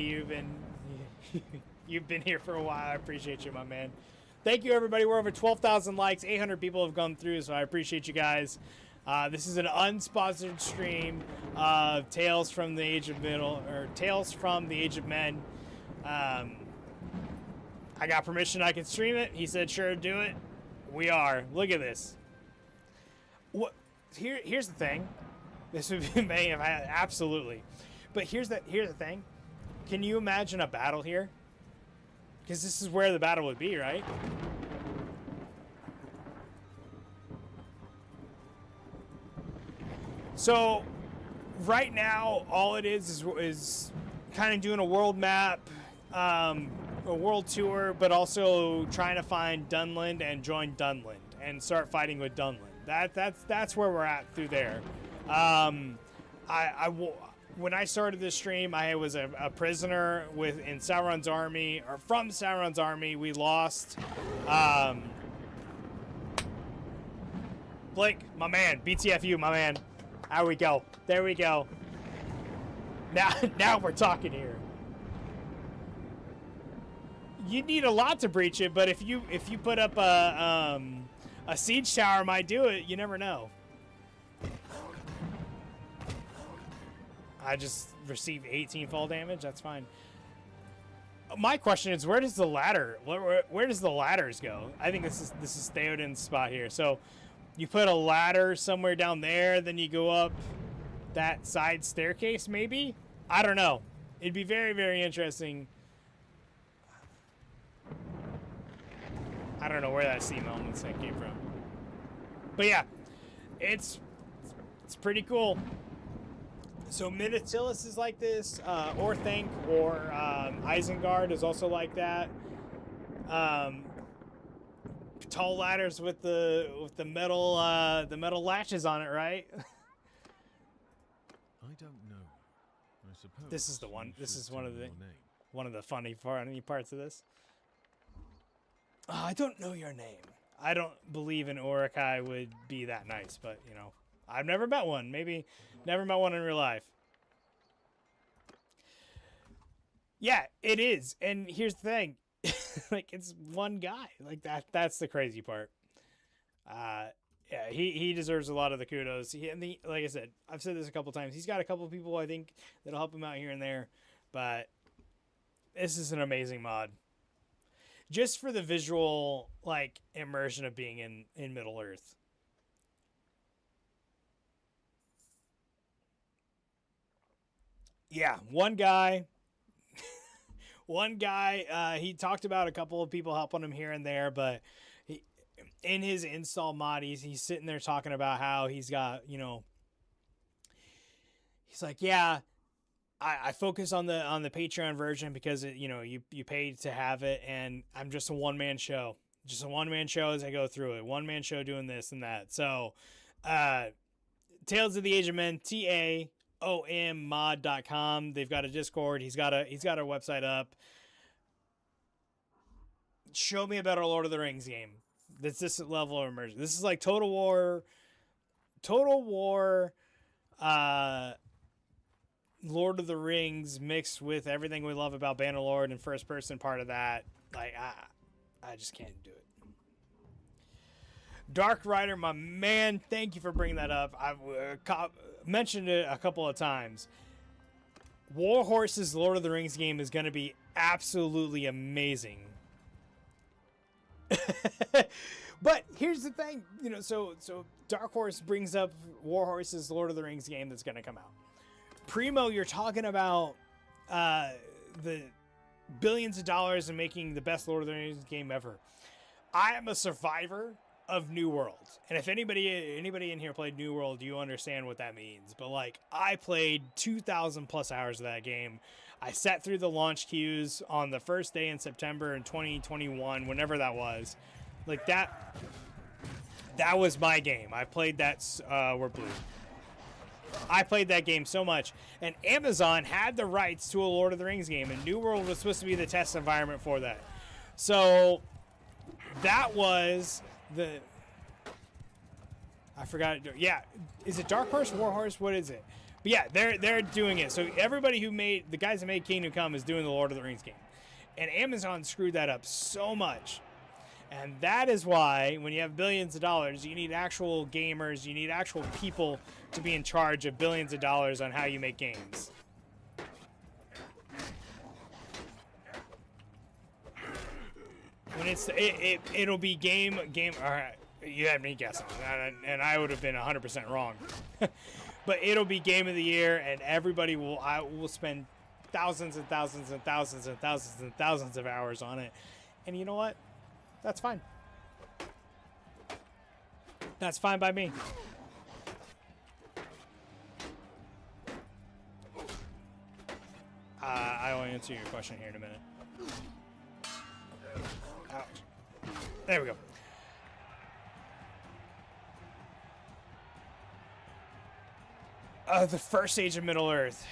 you've been here for a while. I appreciate you, my man. Thank you, everybody. We're over 12,000 likes. 800 people have gone through, so I appreciate you guys. This is an unsponsored stream of Tales from the Age of Men. I got permission. I can stream it. He said, "Sure, do it." We are. Look at this. What? Here's the thing. This would be May if I absolutely. But here's the thing. Can you imagine a battle here? Because this is where the battle would be, right? So, right now, all it is kind of doing a world map, a world tour, but also trying to find Dunland and join Dunland and start fighting with Dunland. That's where we're at through there. When I started this stream, I was a prisoner in Sauron's army, or from Sauron's army. We lost. Blake, my man, BTFU, my man. There we go. There we go. Now we're talking here. You need a lot to breach it, but if you put up a siege tower, might do it. You never know. I just received 18 fall damage. That's fine. My question is, where does the ladder? Where does the ladders go? I think this is Theoden's spot here. So you put a ladder somewhere down there, then you go up that side staircase, maybe? I don't know. It'd be very, very interesting. I don't know where that steam element thing came from. But yeah, it's pretty cool. So Minatilis is like this, Orthanc or Isengard is also like that. Tall ladders with the metal latches on it, right? I don't know. I suppose This is the one. This is one of the funny parts of this. Oh, I don't know your name. I don't believe an Urukai would be that nice, but you know, I've never met one. Maybe never met one in real life. Yeah, it is. And here's the thing. Like, it's one guy. Like, that's the crazy part. Yeah, he deserves a lot of the kudos. Like I said, I've said this a couple times. He's got a couple people, I think, that'll help him out here and there. But this is an amazing mod. Just for the visual, like, immersion of being in Middle-earth. Yeah, one guy. He talked about a couple of people helping him here and there, but in his install mod, he's sitting there talking about how he's got, you know, he's like, yeah, I focus on the Patreon version because you know, you pay to have it, and I'm just a one-man show. Just a one-man show as I go through it. One-man show doing this and that. So, Tales of the Age of Men, TAOMmod.com. They've got a Discord. He's got a website up. Show me a better Lord of the Rings game. That's this level of immersion. This is like Total War, Lord of the Rings mixed with everything we love about Bannerlord and first person part of that. Like, I just can't do it. Dark Rider, my man, thank you for bringing that up. I've mentioned it a couple of times. Warhorse's Lord of the Rings game is going to be absolutely amazing. But here's the thing, you know, so Dark Horse brings up Warhorse's Lord of the Rings game that's going to come out. Primo, you're talking about the billions of dollars in making the best Lord of the Rings game ever. I am a survivor of New World, and if anybody in here played New World, you understand what that means. But like, I played 2,000 plus hours of that game. I sat through the launch queues on the first day in September in 2021, whenever that was. Like, that was my game. I played that. We're blue. I played that game so much, and Amazon had the rights to a Lord of the Rings game, and New World was supposed to be the test environment for that. So that was the... I forgot. Yeah, is it Dark Horse, War Horse? What is it? But yeah, they're doing it. So everybody who made the guys that made Kingdom Come is doing the Lord of the Rings game, and Amazon screwed that up so much. And that is why when you have billions of dollars, you need actual gamers, you need actual people to be in charge of billions of dollars on how you make games. When it'll be game. All right, you had me guessing, and I would have been 100% wrong. But it'll be game of the year, and everybody will spend thousands and thousands and thousands and thousands and thousands of hours on it. And you know what? That's fine. That's fine by me. I will answer your question here in a minute. Ouch. There we go. The first Age of Middle-earth.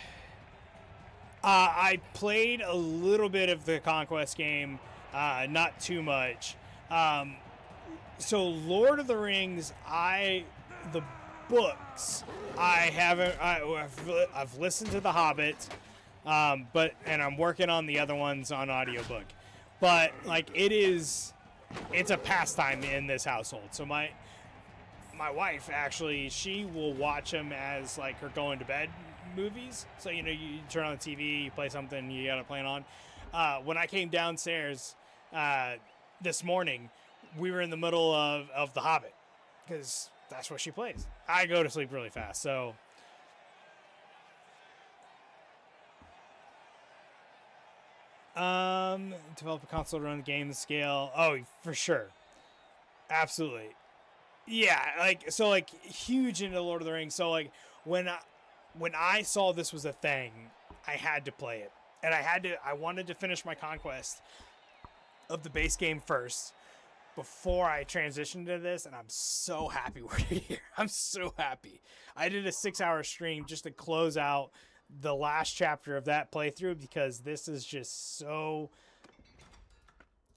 I played a little bit of the Conquest game, not too much. So Lord of the Rings, the books, I haven't. I've listened to The Hobbit, and I'm working on the other ones on audiobook. But like it's a pastime in this household. So my wife actually, she will watch them as like her going to bed movies. So you turn on the TV, you play something, you got it playing on. When I came downstairs this morning, we were in the middle of The Hobbit because that's what she plays. I go to sleep really fast, so. Develop a console to run the game scale. Oh, for sure. Absolutely. Yeah, like huge into Lord of the Rings. So like when I saw this was a thing, I had to play it. And I wanted to finish my conquest of the base game first before I transitioned to this, and I'm so happy we're here. I'm so happy. I did a 6-hour stream just to close out the last chapter of that playthrough because this is just so.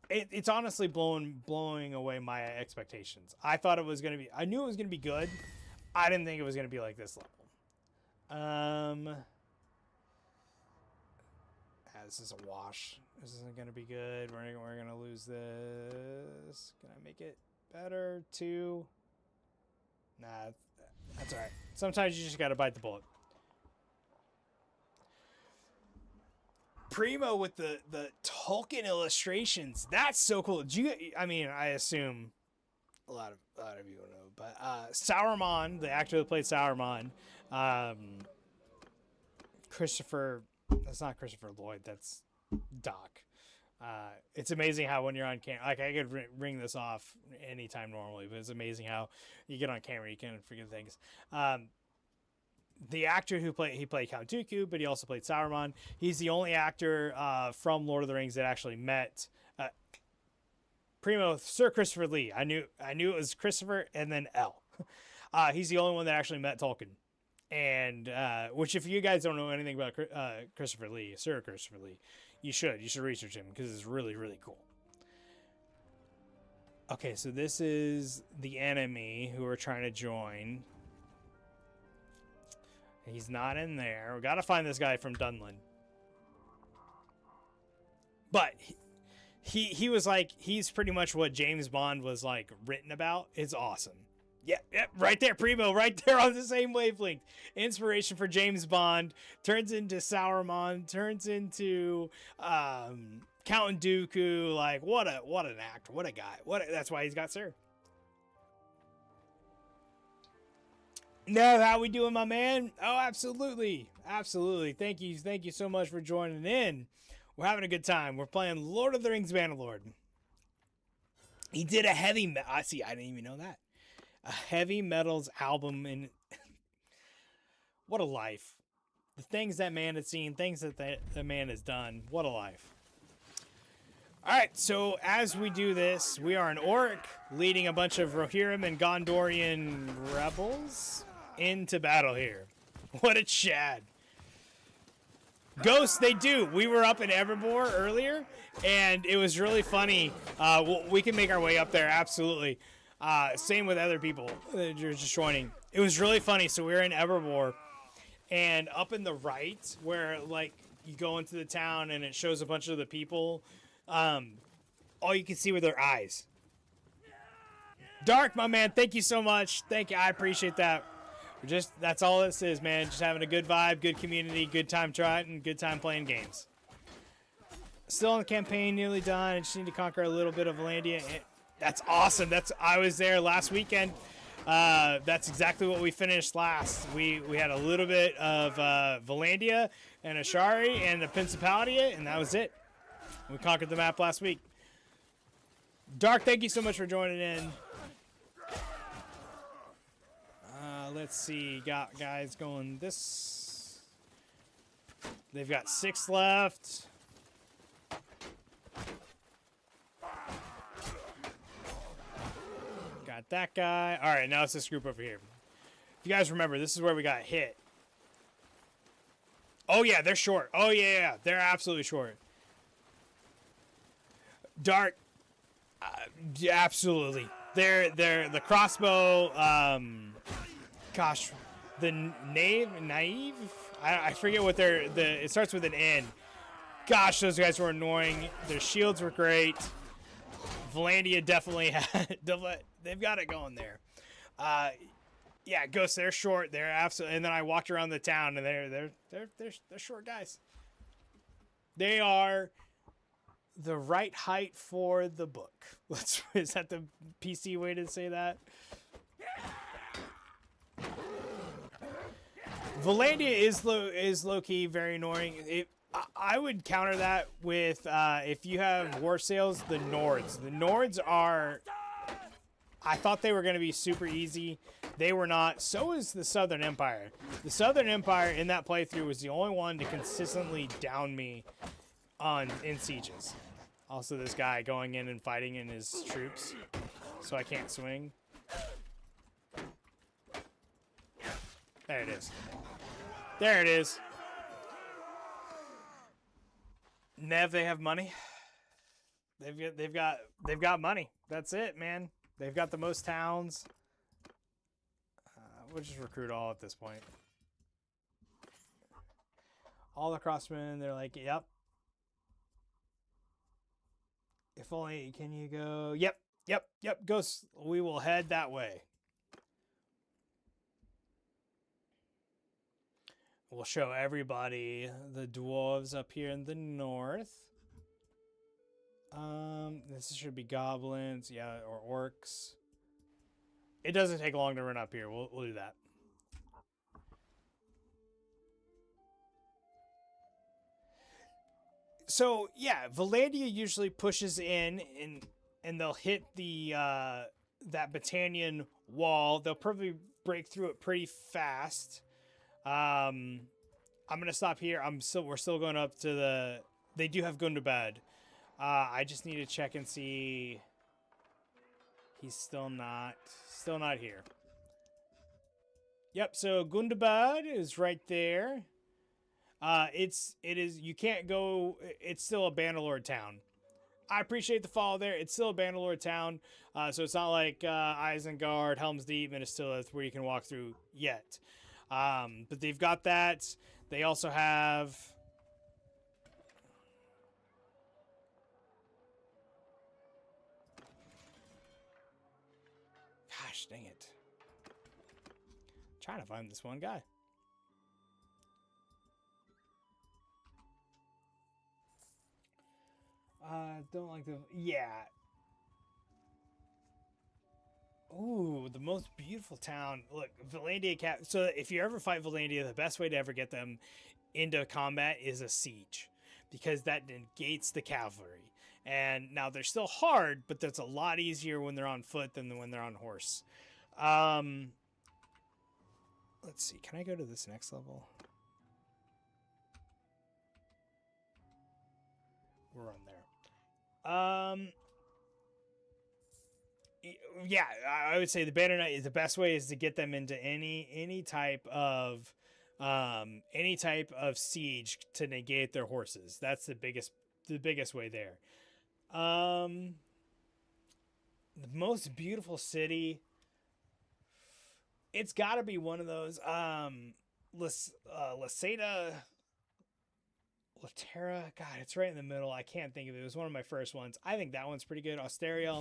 It's honestly blowing away my expectations. I thought it was gonna be. I knew it was gonna be good. I didn't think it was gonna be like this level. This is a wash. This isn't gonna be good. We're gonna lose this. Can I make it better? 2. Nah, that's all right. Sometimes you just gotta bite the bullet. Primo with the Tolkien illustrations. That's so cool. I assume a lot of you don't know, but Sauron, the actor that played Sauron, Christopher. That's not Christopher Lloyd. That's Doc. It's amazing how when you're on camera, like I could ring this off anytime normally, but it's amazing how you get on camera, you can forget things. The actor who played Count Dooku, but he also played Sauron. He's the only actor from Lord of the Rings that actually met Primo, Sir Christopher Lee. I knew it was Christopher and then L. He's the only one that actually met Tolkien. And which, if you guys don't know anything about Christopher Lee, Sir Christopher Lee, you should research him because it's really, really cool. Okay, so this is the enemy who we're trying to join. He's not in there. We got to find this guy from Dunland. But he was like, he's pretty much what James Bond was like written about. It's awesome. Yep, right there, Primo, right there on the same wavelength. Inspiration for James Bond, turns into Sauron, turns into Count Dooku. Like, what an actor, what a guy. That's why he's got Sir. No, how we doing, my man? Oh, absolutely. Thank you so much for joining in. We're having a good time. We're playing Lord of the Rings Bannerlord. He did a heavy I didn't even know that. A heavy metals album, and what a life. The things that man has seen, things that the man has done. What a life. All right, so as we do this, we are an orc leading a bunch of Rohirrim and Gondorian rebels into battle here. What a Chad. Ghosts, they do. We were up in Evermore earlier, and it was really funny. We can make our way up there, absolutely. Same with other people that are just joining. It was really funny. So we were in Evermore, and up in the right, where like you go into the town and it shows a bunch of the people, all you can see were their eyes. Dark, my man, thank you so much. Thank you. I appreciate that. That's all this is, man. Just having a good vibe, good community, good time trying, good time playing games. Still in the campaign, nearly done. I just need to conquer a little bit of Valandia. That's awesome. I was there last weekend. That's exactly what we finished last. We had a little bit of Valandia and Ashari and the Principality, and that was it. We conquered the map last week. Dark, thank you so much for joining in. Let's see. Got guys going this. They've got 6 left. Got that guy. All right, now it's this group over here. If you guys remember, this is where we got hit. Oh, yeah, they're short. Oh, yeah, they're absolutely short. Dark. Yeah, absolutely. They're the crossbow. Gosh, the naive. I forget what it starts with an N. Gosh, those guys were annoying. Their shields were great. Valandia definitely had. They've got it going there. Yeah, Ghosts. They're short. They're absolutely. And then I walked around the town, and they're short guys. They are the right height for the book. Is that the PC way to say that? Valandia is low-key very annoying. I would counter that with if you have war sales, the Nords. The Nords are. I thought they were going to be super easy. They were not. So is the Southern Empire. The Southern Empire in that playthrough was the only one to consistently down me in sieges. Also, this guy going in and fighting in his troops, so I can't swing. There it is. There it is. Nev, they have money. They've got money. That's it, man. They've got the most towns. We'll just recruit all at this point. All the crossmen, they're like, yep. If only, can you go? Yep. Ghosts, we will head that way. We'll show everybody the dwarves up here in the north. This should be goblins, yeah, or orcs. It doesn't take long to run up here. We'll do that. So yeah, Valandia usually pushes in and they'll hit the that Battanian wall. They'll probably break through it pretty fast. I'm gonna stop here. We're still going up to the. They do have Gundabad. I just need to check and see. He's still not here. Yep. So Gundabad is right there. It is. You can't go. It's still a Bannerlord town. I appreciate the follow there. It's still a Bannerlord town. So it's not like Isengard, Helm's Deep, and Istillith where you can walk through yet. But they've got that. They also have. Gosh, dang it. I'm trying to find this one guy. Don't like the. Yeah. Ooh, the most beautiful town. Look, Valandia So if you ever fight Valandia, the best way to ever get them into combat is a siege, because that negates the cavalry. And now they're still hard, but that's a lot easier when they're on foot than when they're on horse. Let's see. Can I go to this next level? We're on there. Yeah, I would say the Banner Knight is the best way is to get them into any type of siege to negate their horses. That's the biggest way there. The most beautiful city. It's got to be one of those. Laseta, Latera. God, it's right in the middle. I can't think of it. It was one of my first ones. I think that one's pretty good. Osteria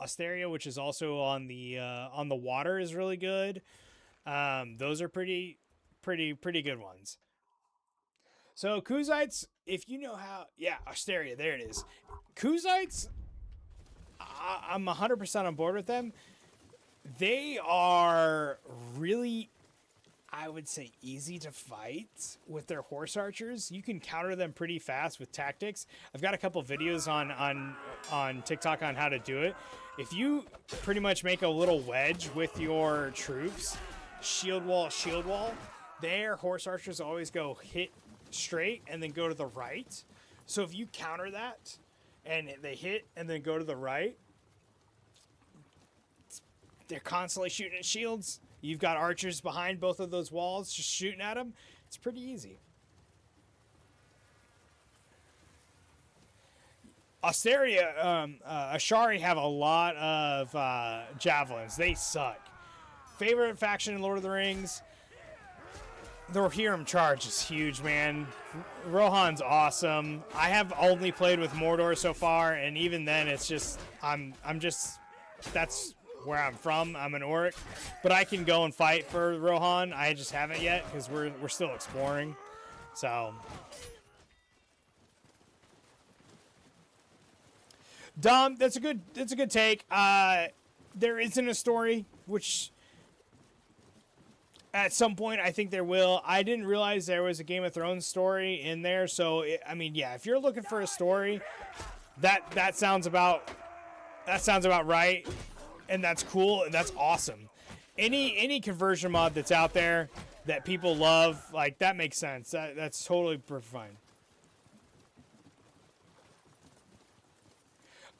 Osteria, which is also on the water, is really good. Those are pretty good ones. So Kuzites, if you know how, yeah, Osteria, there it is. Kuzites, I'm 100% on board with them. They are really, I would say, easy to fight with their horse archers. You can counter them pretty fast with tactics. I've got a couple videos on TikTok on how to do it. If you pretty much make a little wedge with your troops, shield wall, their horse archers always go hit straight and then go to the right. So if you counter that and they hit and then go to the right, they're constantly shooting at shields. You've got archers behind both of those walls just shooting at them. It's pretty easy. Osteria, Ashari have a lot of javelins. They suck. Favorite faction in Lord of the Rings? The Rohirrim charge is huge, man. Rohan's awesome. I have only played with Mordor so far, and even then, it's just that's where I'm from. I'm an orc, but I can go and fight for Rohan. I just haven't yet because we're still exploring. So, Dom, that's a good take. There isn't a story, which at some point I think there will. I didn't realize there was a Game of Thrones story in there. So I mean, yeah, if you're looking for a story, that sounds about right. And that's cool, and that's awesome. Any conversion mod that's out there that people love, like, that makes sense. That's totally fine.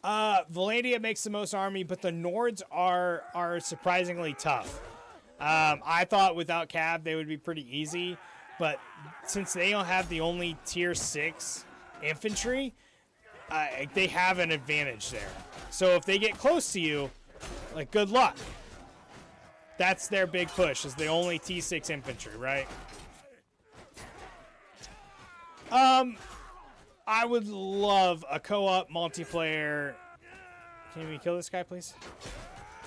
Valandia makes the most army, but the Nords are surprisingly tough. I thought without Cab they would be pretty easy, but since they don't have the only tier 6 infantry, they have an advantage there. So if they get close to you, like, good luck. That's their big push, is the only T6 infantry, right? I would love a co-op multiplayer. Can we kill this guy, please?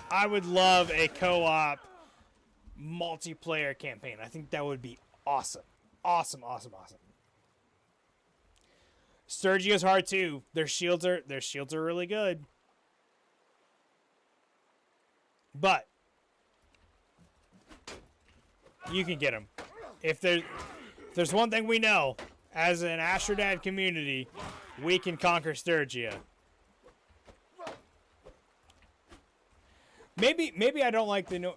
I would love a co-op multiplayer campaign. I think that would be awesome. Awesome. Sturgio's hard too. Their shields are really good. But you can get them. If there's one thing we know, as an Astrodad community, we can conquer Sturgia. Maybe I don't like the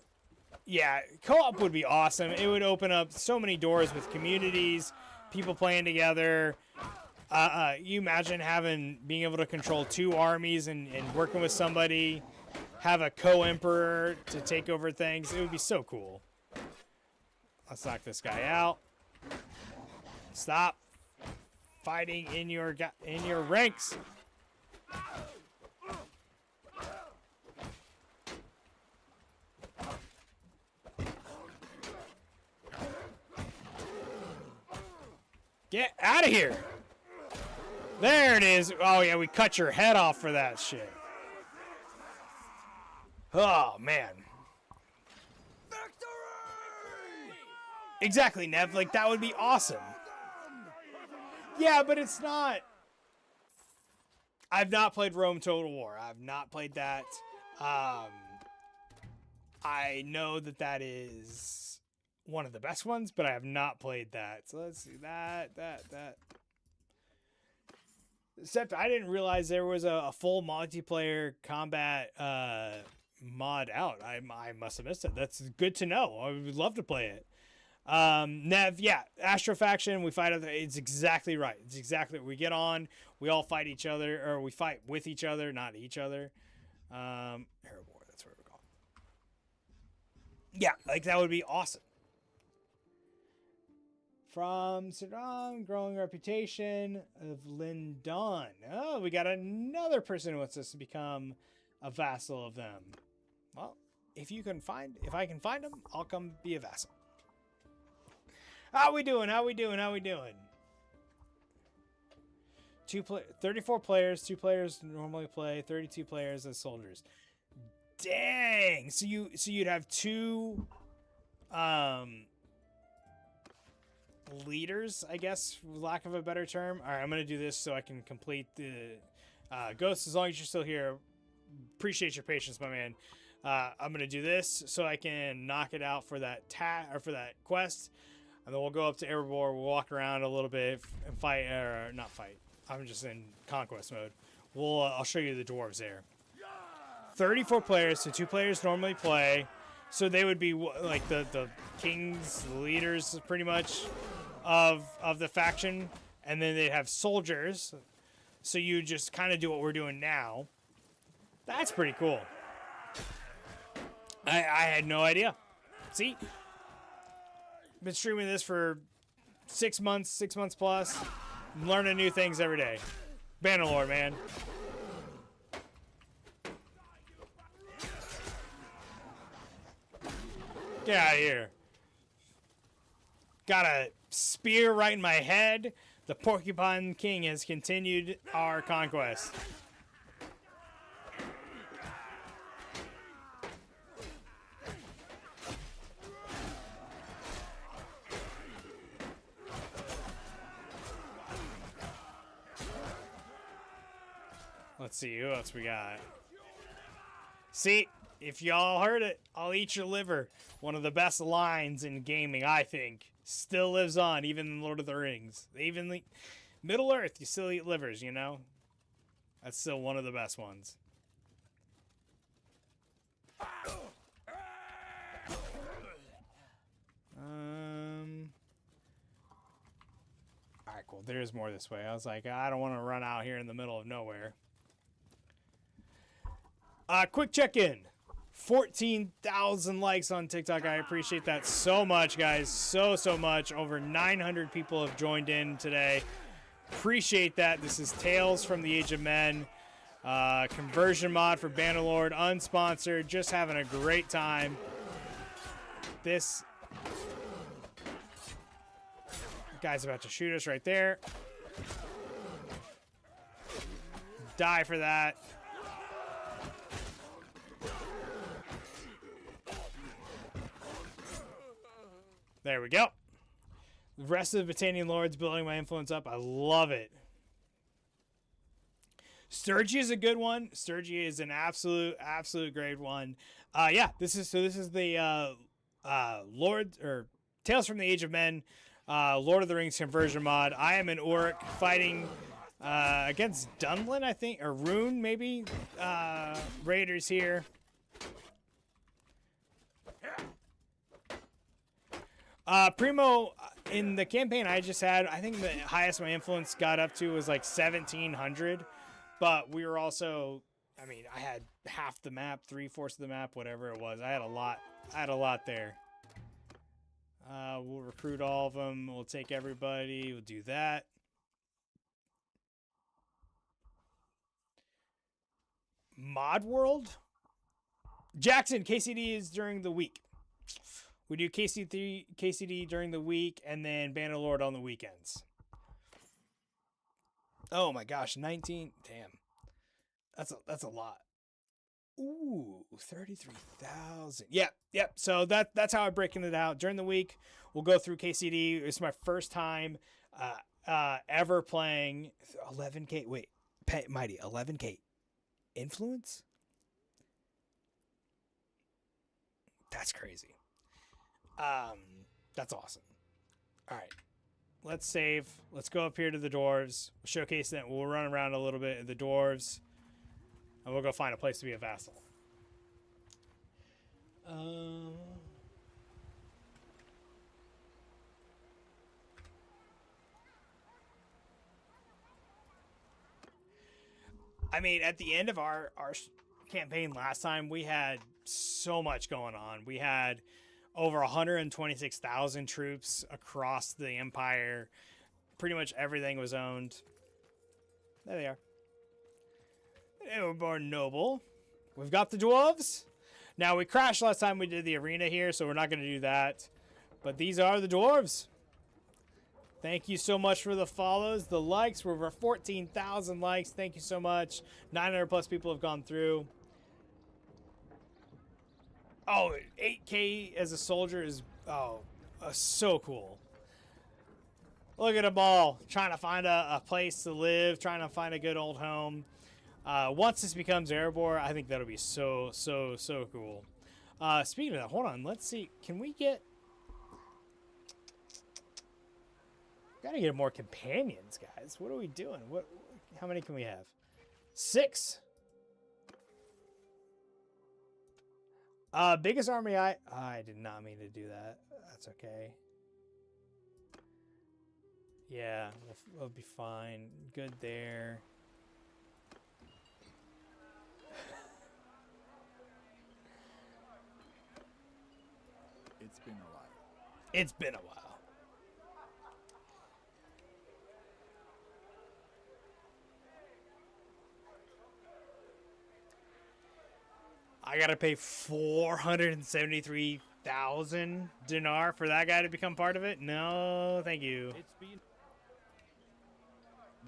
yeah, co-op would be awesome. It would open up so many doors with communities, people playing together. You imagine being able to control 2 armies and working with somebody. Have a co-emperor to take over things. It would be so cool. Let's knock this guy out. Stop fighting in your ranks. Get out of here. There it is. Oh yeah, we cut your head off for that shit. Oh, man. Victory! Exactly, Nev. Like, that would be awesome. Yeah, but it's not. I've not played Rome Total War. I've not played that. I know that is one of the best ones, but I have not played that. So let's see. That. Except I didn't realize there was a full multiplayer combat mod out. I must have missed it. That's good to know. I would love to play it. Nev, yeah, Astro Faction, we fight other. It's exactly right. It's exactly, we get on, we all fight each other, or we fight with each other, not each other. Herbivore, that's what we're going. Yeah, like that would be awesome. From Saddam, growing reputation of Lindon. Oh, we got another person who wants us to become a vassal of them. Well, if I can find them, I'll come be a vassal. How we doing? 34 players, 2 players normally play, 32 players as soldiers. Dang! So you'd have 2 leaders, I guess, for lack of a better term. All right, I'm gonna do this so I can complete the Ghost. As long as you're still here, appreciate your patience, my man. I'm gonna do this so I can knock it out for that for that quest, and then we'll go up to Erebor. We'll walk around a little bit and fight, or not fight. I'm just in conquest mode. I'll show you the dwarves there. 34 players, so 2 players normally play. So they would be like the kings, the leaders, pretty much, of the faction, and then they'd have soldiers. So you just kind of do what we're doing now. That's pretty cool. I had no idea. See, been streaming this for 6 months plus. I'm learning new things every day. Bannerlord, man. Get out of here. Got a spear right in my head. The Porcupine King has continued our conquest. Let's see, who else we got? See, if y'all heard it, I'll eat your liver. One of the best lines in gaming, I think. Still lives on, even in Lord of the Rings. Even Middle Earth, you still eat livers, you know? That's still one of the best ones. Alright, cool. There's more this way. I was like, I don't want to run out here in the middle of nowhere. Quick check-in. 14,000 likes on TikTok. I appreciate that so much, guys. So much. Over 900 people have joined in today. Appreciate that. This is Tales from the Age of Men. Conversion mod for Bannerlord. Unsponsored. Just having a great time. This guy's about to shoot us right there. Die for that. There we go. The rest of the Britannian Lords building my influence up. I love it. Sturgy is a good one. Sturgy is an absolute great one. Yeah, this is the Lord or Tales from the Age of Men, Lord of the Rings conversion mod. I am an orc fighting against Dunlin, I think, or Rune maybe. Raiders here. Primo, in the campaign I just had, I think the highest my influence got up to was like 1,700. But we were also, I mean, I had half the map, 3/4 of the map, whatever it was. I had a lot there. We'll recruit all of them. We'll take everybody. We'll do that. Mod World? Jackson, KCD is during the week. We do KCD during the week, and then Bannerlord on the weekends. Oh my gosh, 19. Damn. That's a lot. Ooh, 33,000. Yep. So that's how I'm breaking it out. During the week, we'll go through KCD. It's my first time ever playing 11K. Wait, Mighty, 11K influence? That's crazy. That's awesome. All right. Let's save. Let's go up here to the dwarves. We'll showcase that. We'll run around a little bit of the dwarves. And we'll go find a place to be a vassal. I mean, at the end of our campaign last time, we had so much going on. We had over 126,000 troops across the empire. Pretty much everything was owned. There they are. They were born noble. We've got the dwarves. Now, we crashed last time we did the arena here, so we're not going to do that. But these are the dwarves. Thank you so much for the follows, the likes. We're over 14,000 likes. Thank you so much. 900 plus people have gone through. Oh, 8K as a soldier is, so cool. Look at them all. Trying to find a place to live. Trying to find a good old home. Once this becomes Erebor, I think that'll be so cool. Speaking of that, hold on. Let's see. Can we get... Gotta get more companions, guys. What are we doing? How many can we have? 6? Biggest army I did not mean to do that. That's okay. Yeah, we'll be fine. Good there. It's been a while. It's been a while. I gotta pay 473,000 dinar for that guy to become part of it? No, thank you. It's been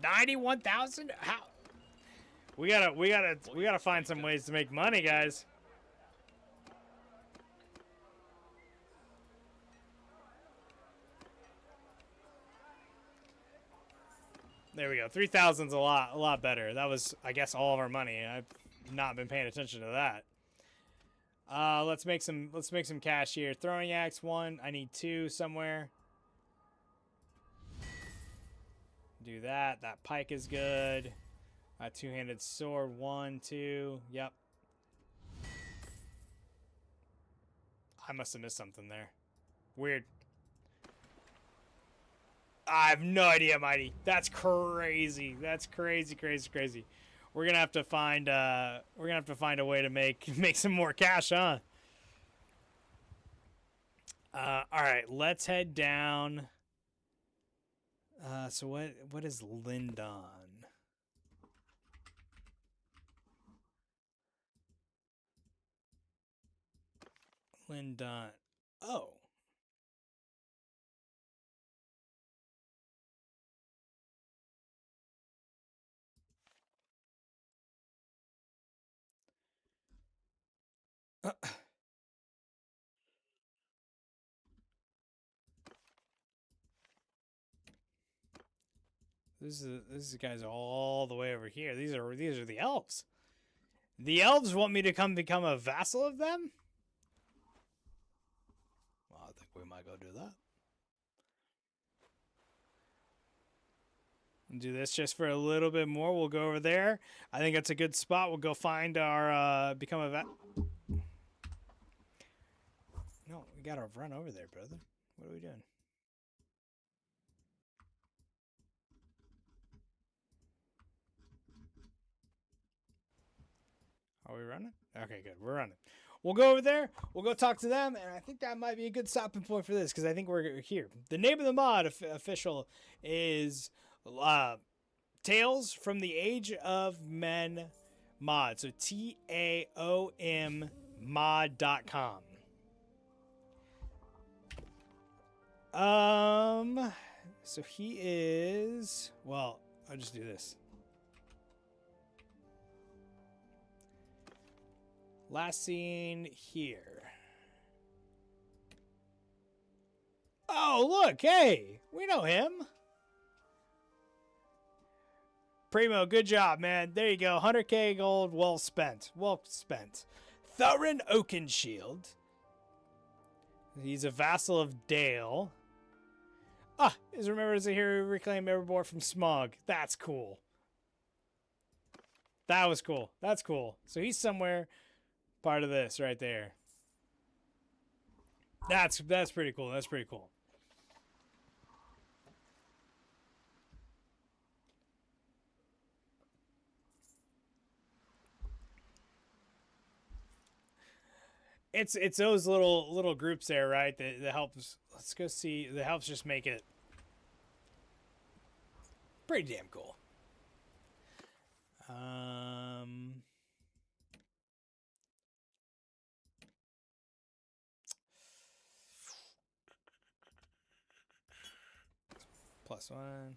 91,000? How? We gotta find some ways to make money, guys. There we go. 3,000's a lot better. That was, I guess, all of our money. I've not been paying attention to that. Let's make some cash here. Throwing axe 1. I need 2 somewhere. Do that. That pike is good. Two-handed sword 1, 2. Yep. I must have missed something there. Weird. I have no idea, Mighty. That's crazy. That's crazy. We're gonna have to find a way to make some more cash, huh? All right, let's head down. So what is Lindon? Lindon. Oh. This is guys all the way over here. These are the elves. The elves want me to come become a vassal of them? Well, I think we might go do that. Do this just for a little bit more. We'll go over there. I think that's a good spot. We'll go find our become a No, we gotta run over there, brother. What are we doing? Are we running? Okay, good. We're running. We'll go over there. We'll go talk to them, and I think that might be a good stopping point for this because I think we're here. The name of the mod official is Tales from the Age of Men mod. So TAOM mod.com. So he is, well, I'll just do this. Last seen here. Oh, look, hey, we know him. Primo, good job, man. There you go. 100k gold, well spent. Well spent. Thurin Oakenshield. He's a vassal of Dale. Ah, is remembered as a hero who reclaimed Erebor from Smog. That's cool. That was cool. That's cool. So he's somewhere part of this right there. That's pretty cool. That's pretty cool. It's those little groups there, right? That helps. Let's go see. That helps just make it pretty damn cool. +1.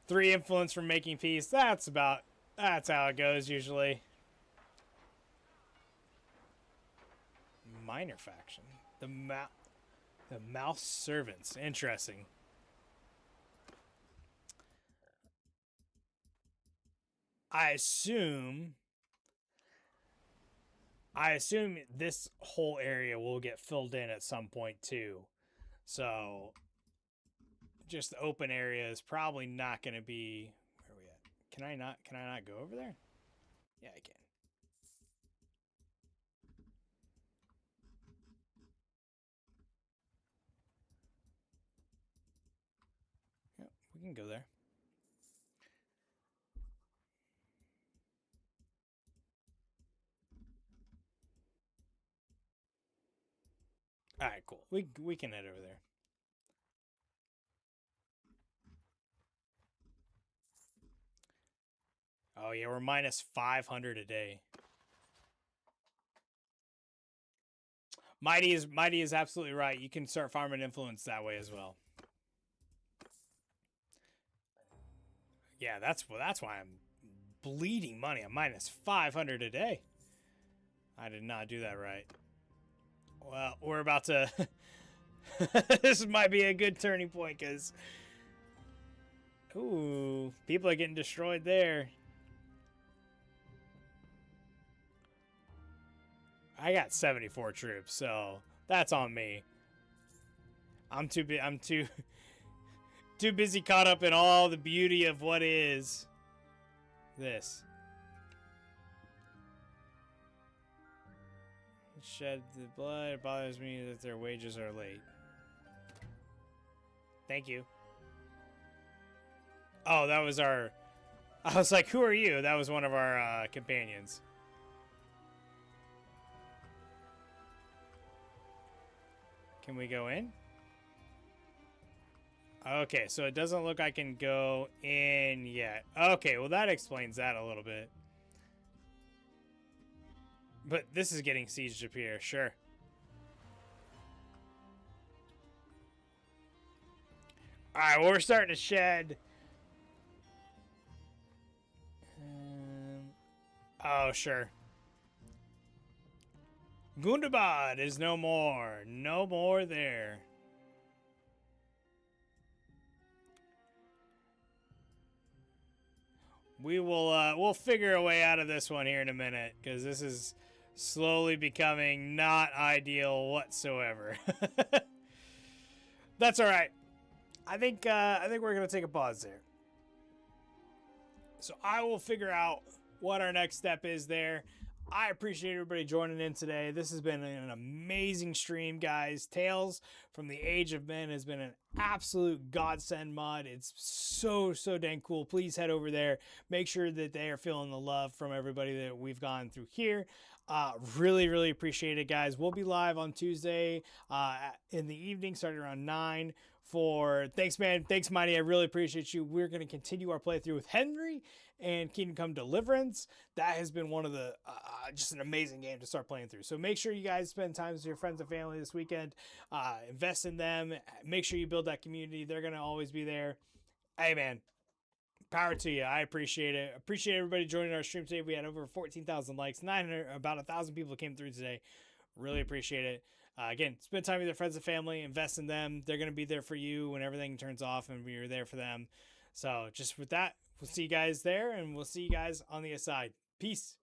3 influence from making peace. That's how it goes usually. Minor faction. The mouse servants. Interesting. I assume this whole area will get filled in at some point too. So just the open area is probably not going to be. Where are we at? Can I not go over there? Yeah, I can. Yep, we can go there. All right, cool. We can head over there. Oh yeah, we're -500 a day. Mighty is absolutely right. You can start farming influence that way as well. Yeah, that's why I'm bleeding money. I'm -500 a day. I did not do that right. Well, we're about to. This might be a good turning point because. Ooh, people are getting destroyed there. I got 74 troops, so that's on me. I'm too busy caught up in all the beauty of what is this. Shed the blood. It bothers me that their wages are late. Thank you. Oh, that was our. I was like, who are you? That was one of our companions. Can we go in? Okay, so it doesn't look like I can go in yet. Okay, well that explains that a little bit. But this is getting sieged up here, sure. Alright, well we're starting to shed. Oh, sure. Gundabad is no more. No more there. We'll figure a way out of this one here in a minute, because this is slowly becoming not ideal whatsoever. That's all right. I think we're gonna take a pause there. So I will figure out what our next step is there. I appreciate everybody joining in today. This has been an amazing stream, guys. Tales from the Age of Men has been an absolute godsend mod. It's so dang cool. Please head over there. Make sure that they are feeling the love from everybody that we've gone through here. Really appreciate it, guys. We'll be live on Tuesday in the evening, starting around 9. Thanks, man. Thanks, Mighty. I really appreciate you. We're going to continue our playthrough with Henry and Kingdom Come Deliverance. That has been one of the just an amazing game to start playing through. So make sure you guys spend time with your friends and family this weekend. Invest in them. Make sure you build that community. They're going to always be there. Hey, man. Power to you. I appreciate it. Appreciate everybody joining our stream today. We had over 14,000 likes. About 1,000 people came through today. Really appreciate it. Again, spend time with your friends and family. Invest in them. They're going to be there for you when everything turns off, and you're there for them. So just with that, we'll see you guys there, and we'll see you guys on the other side. Peace.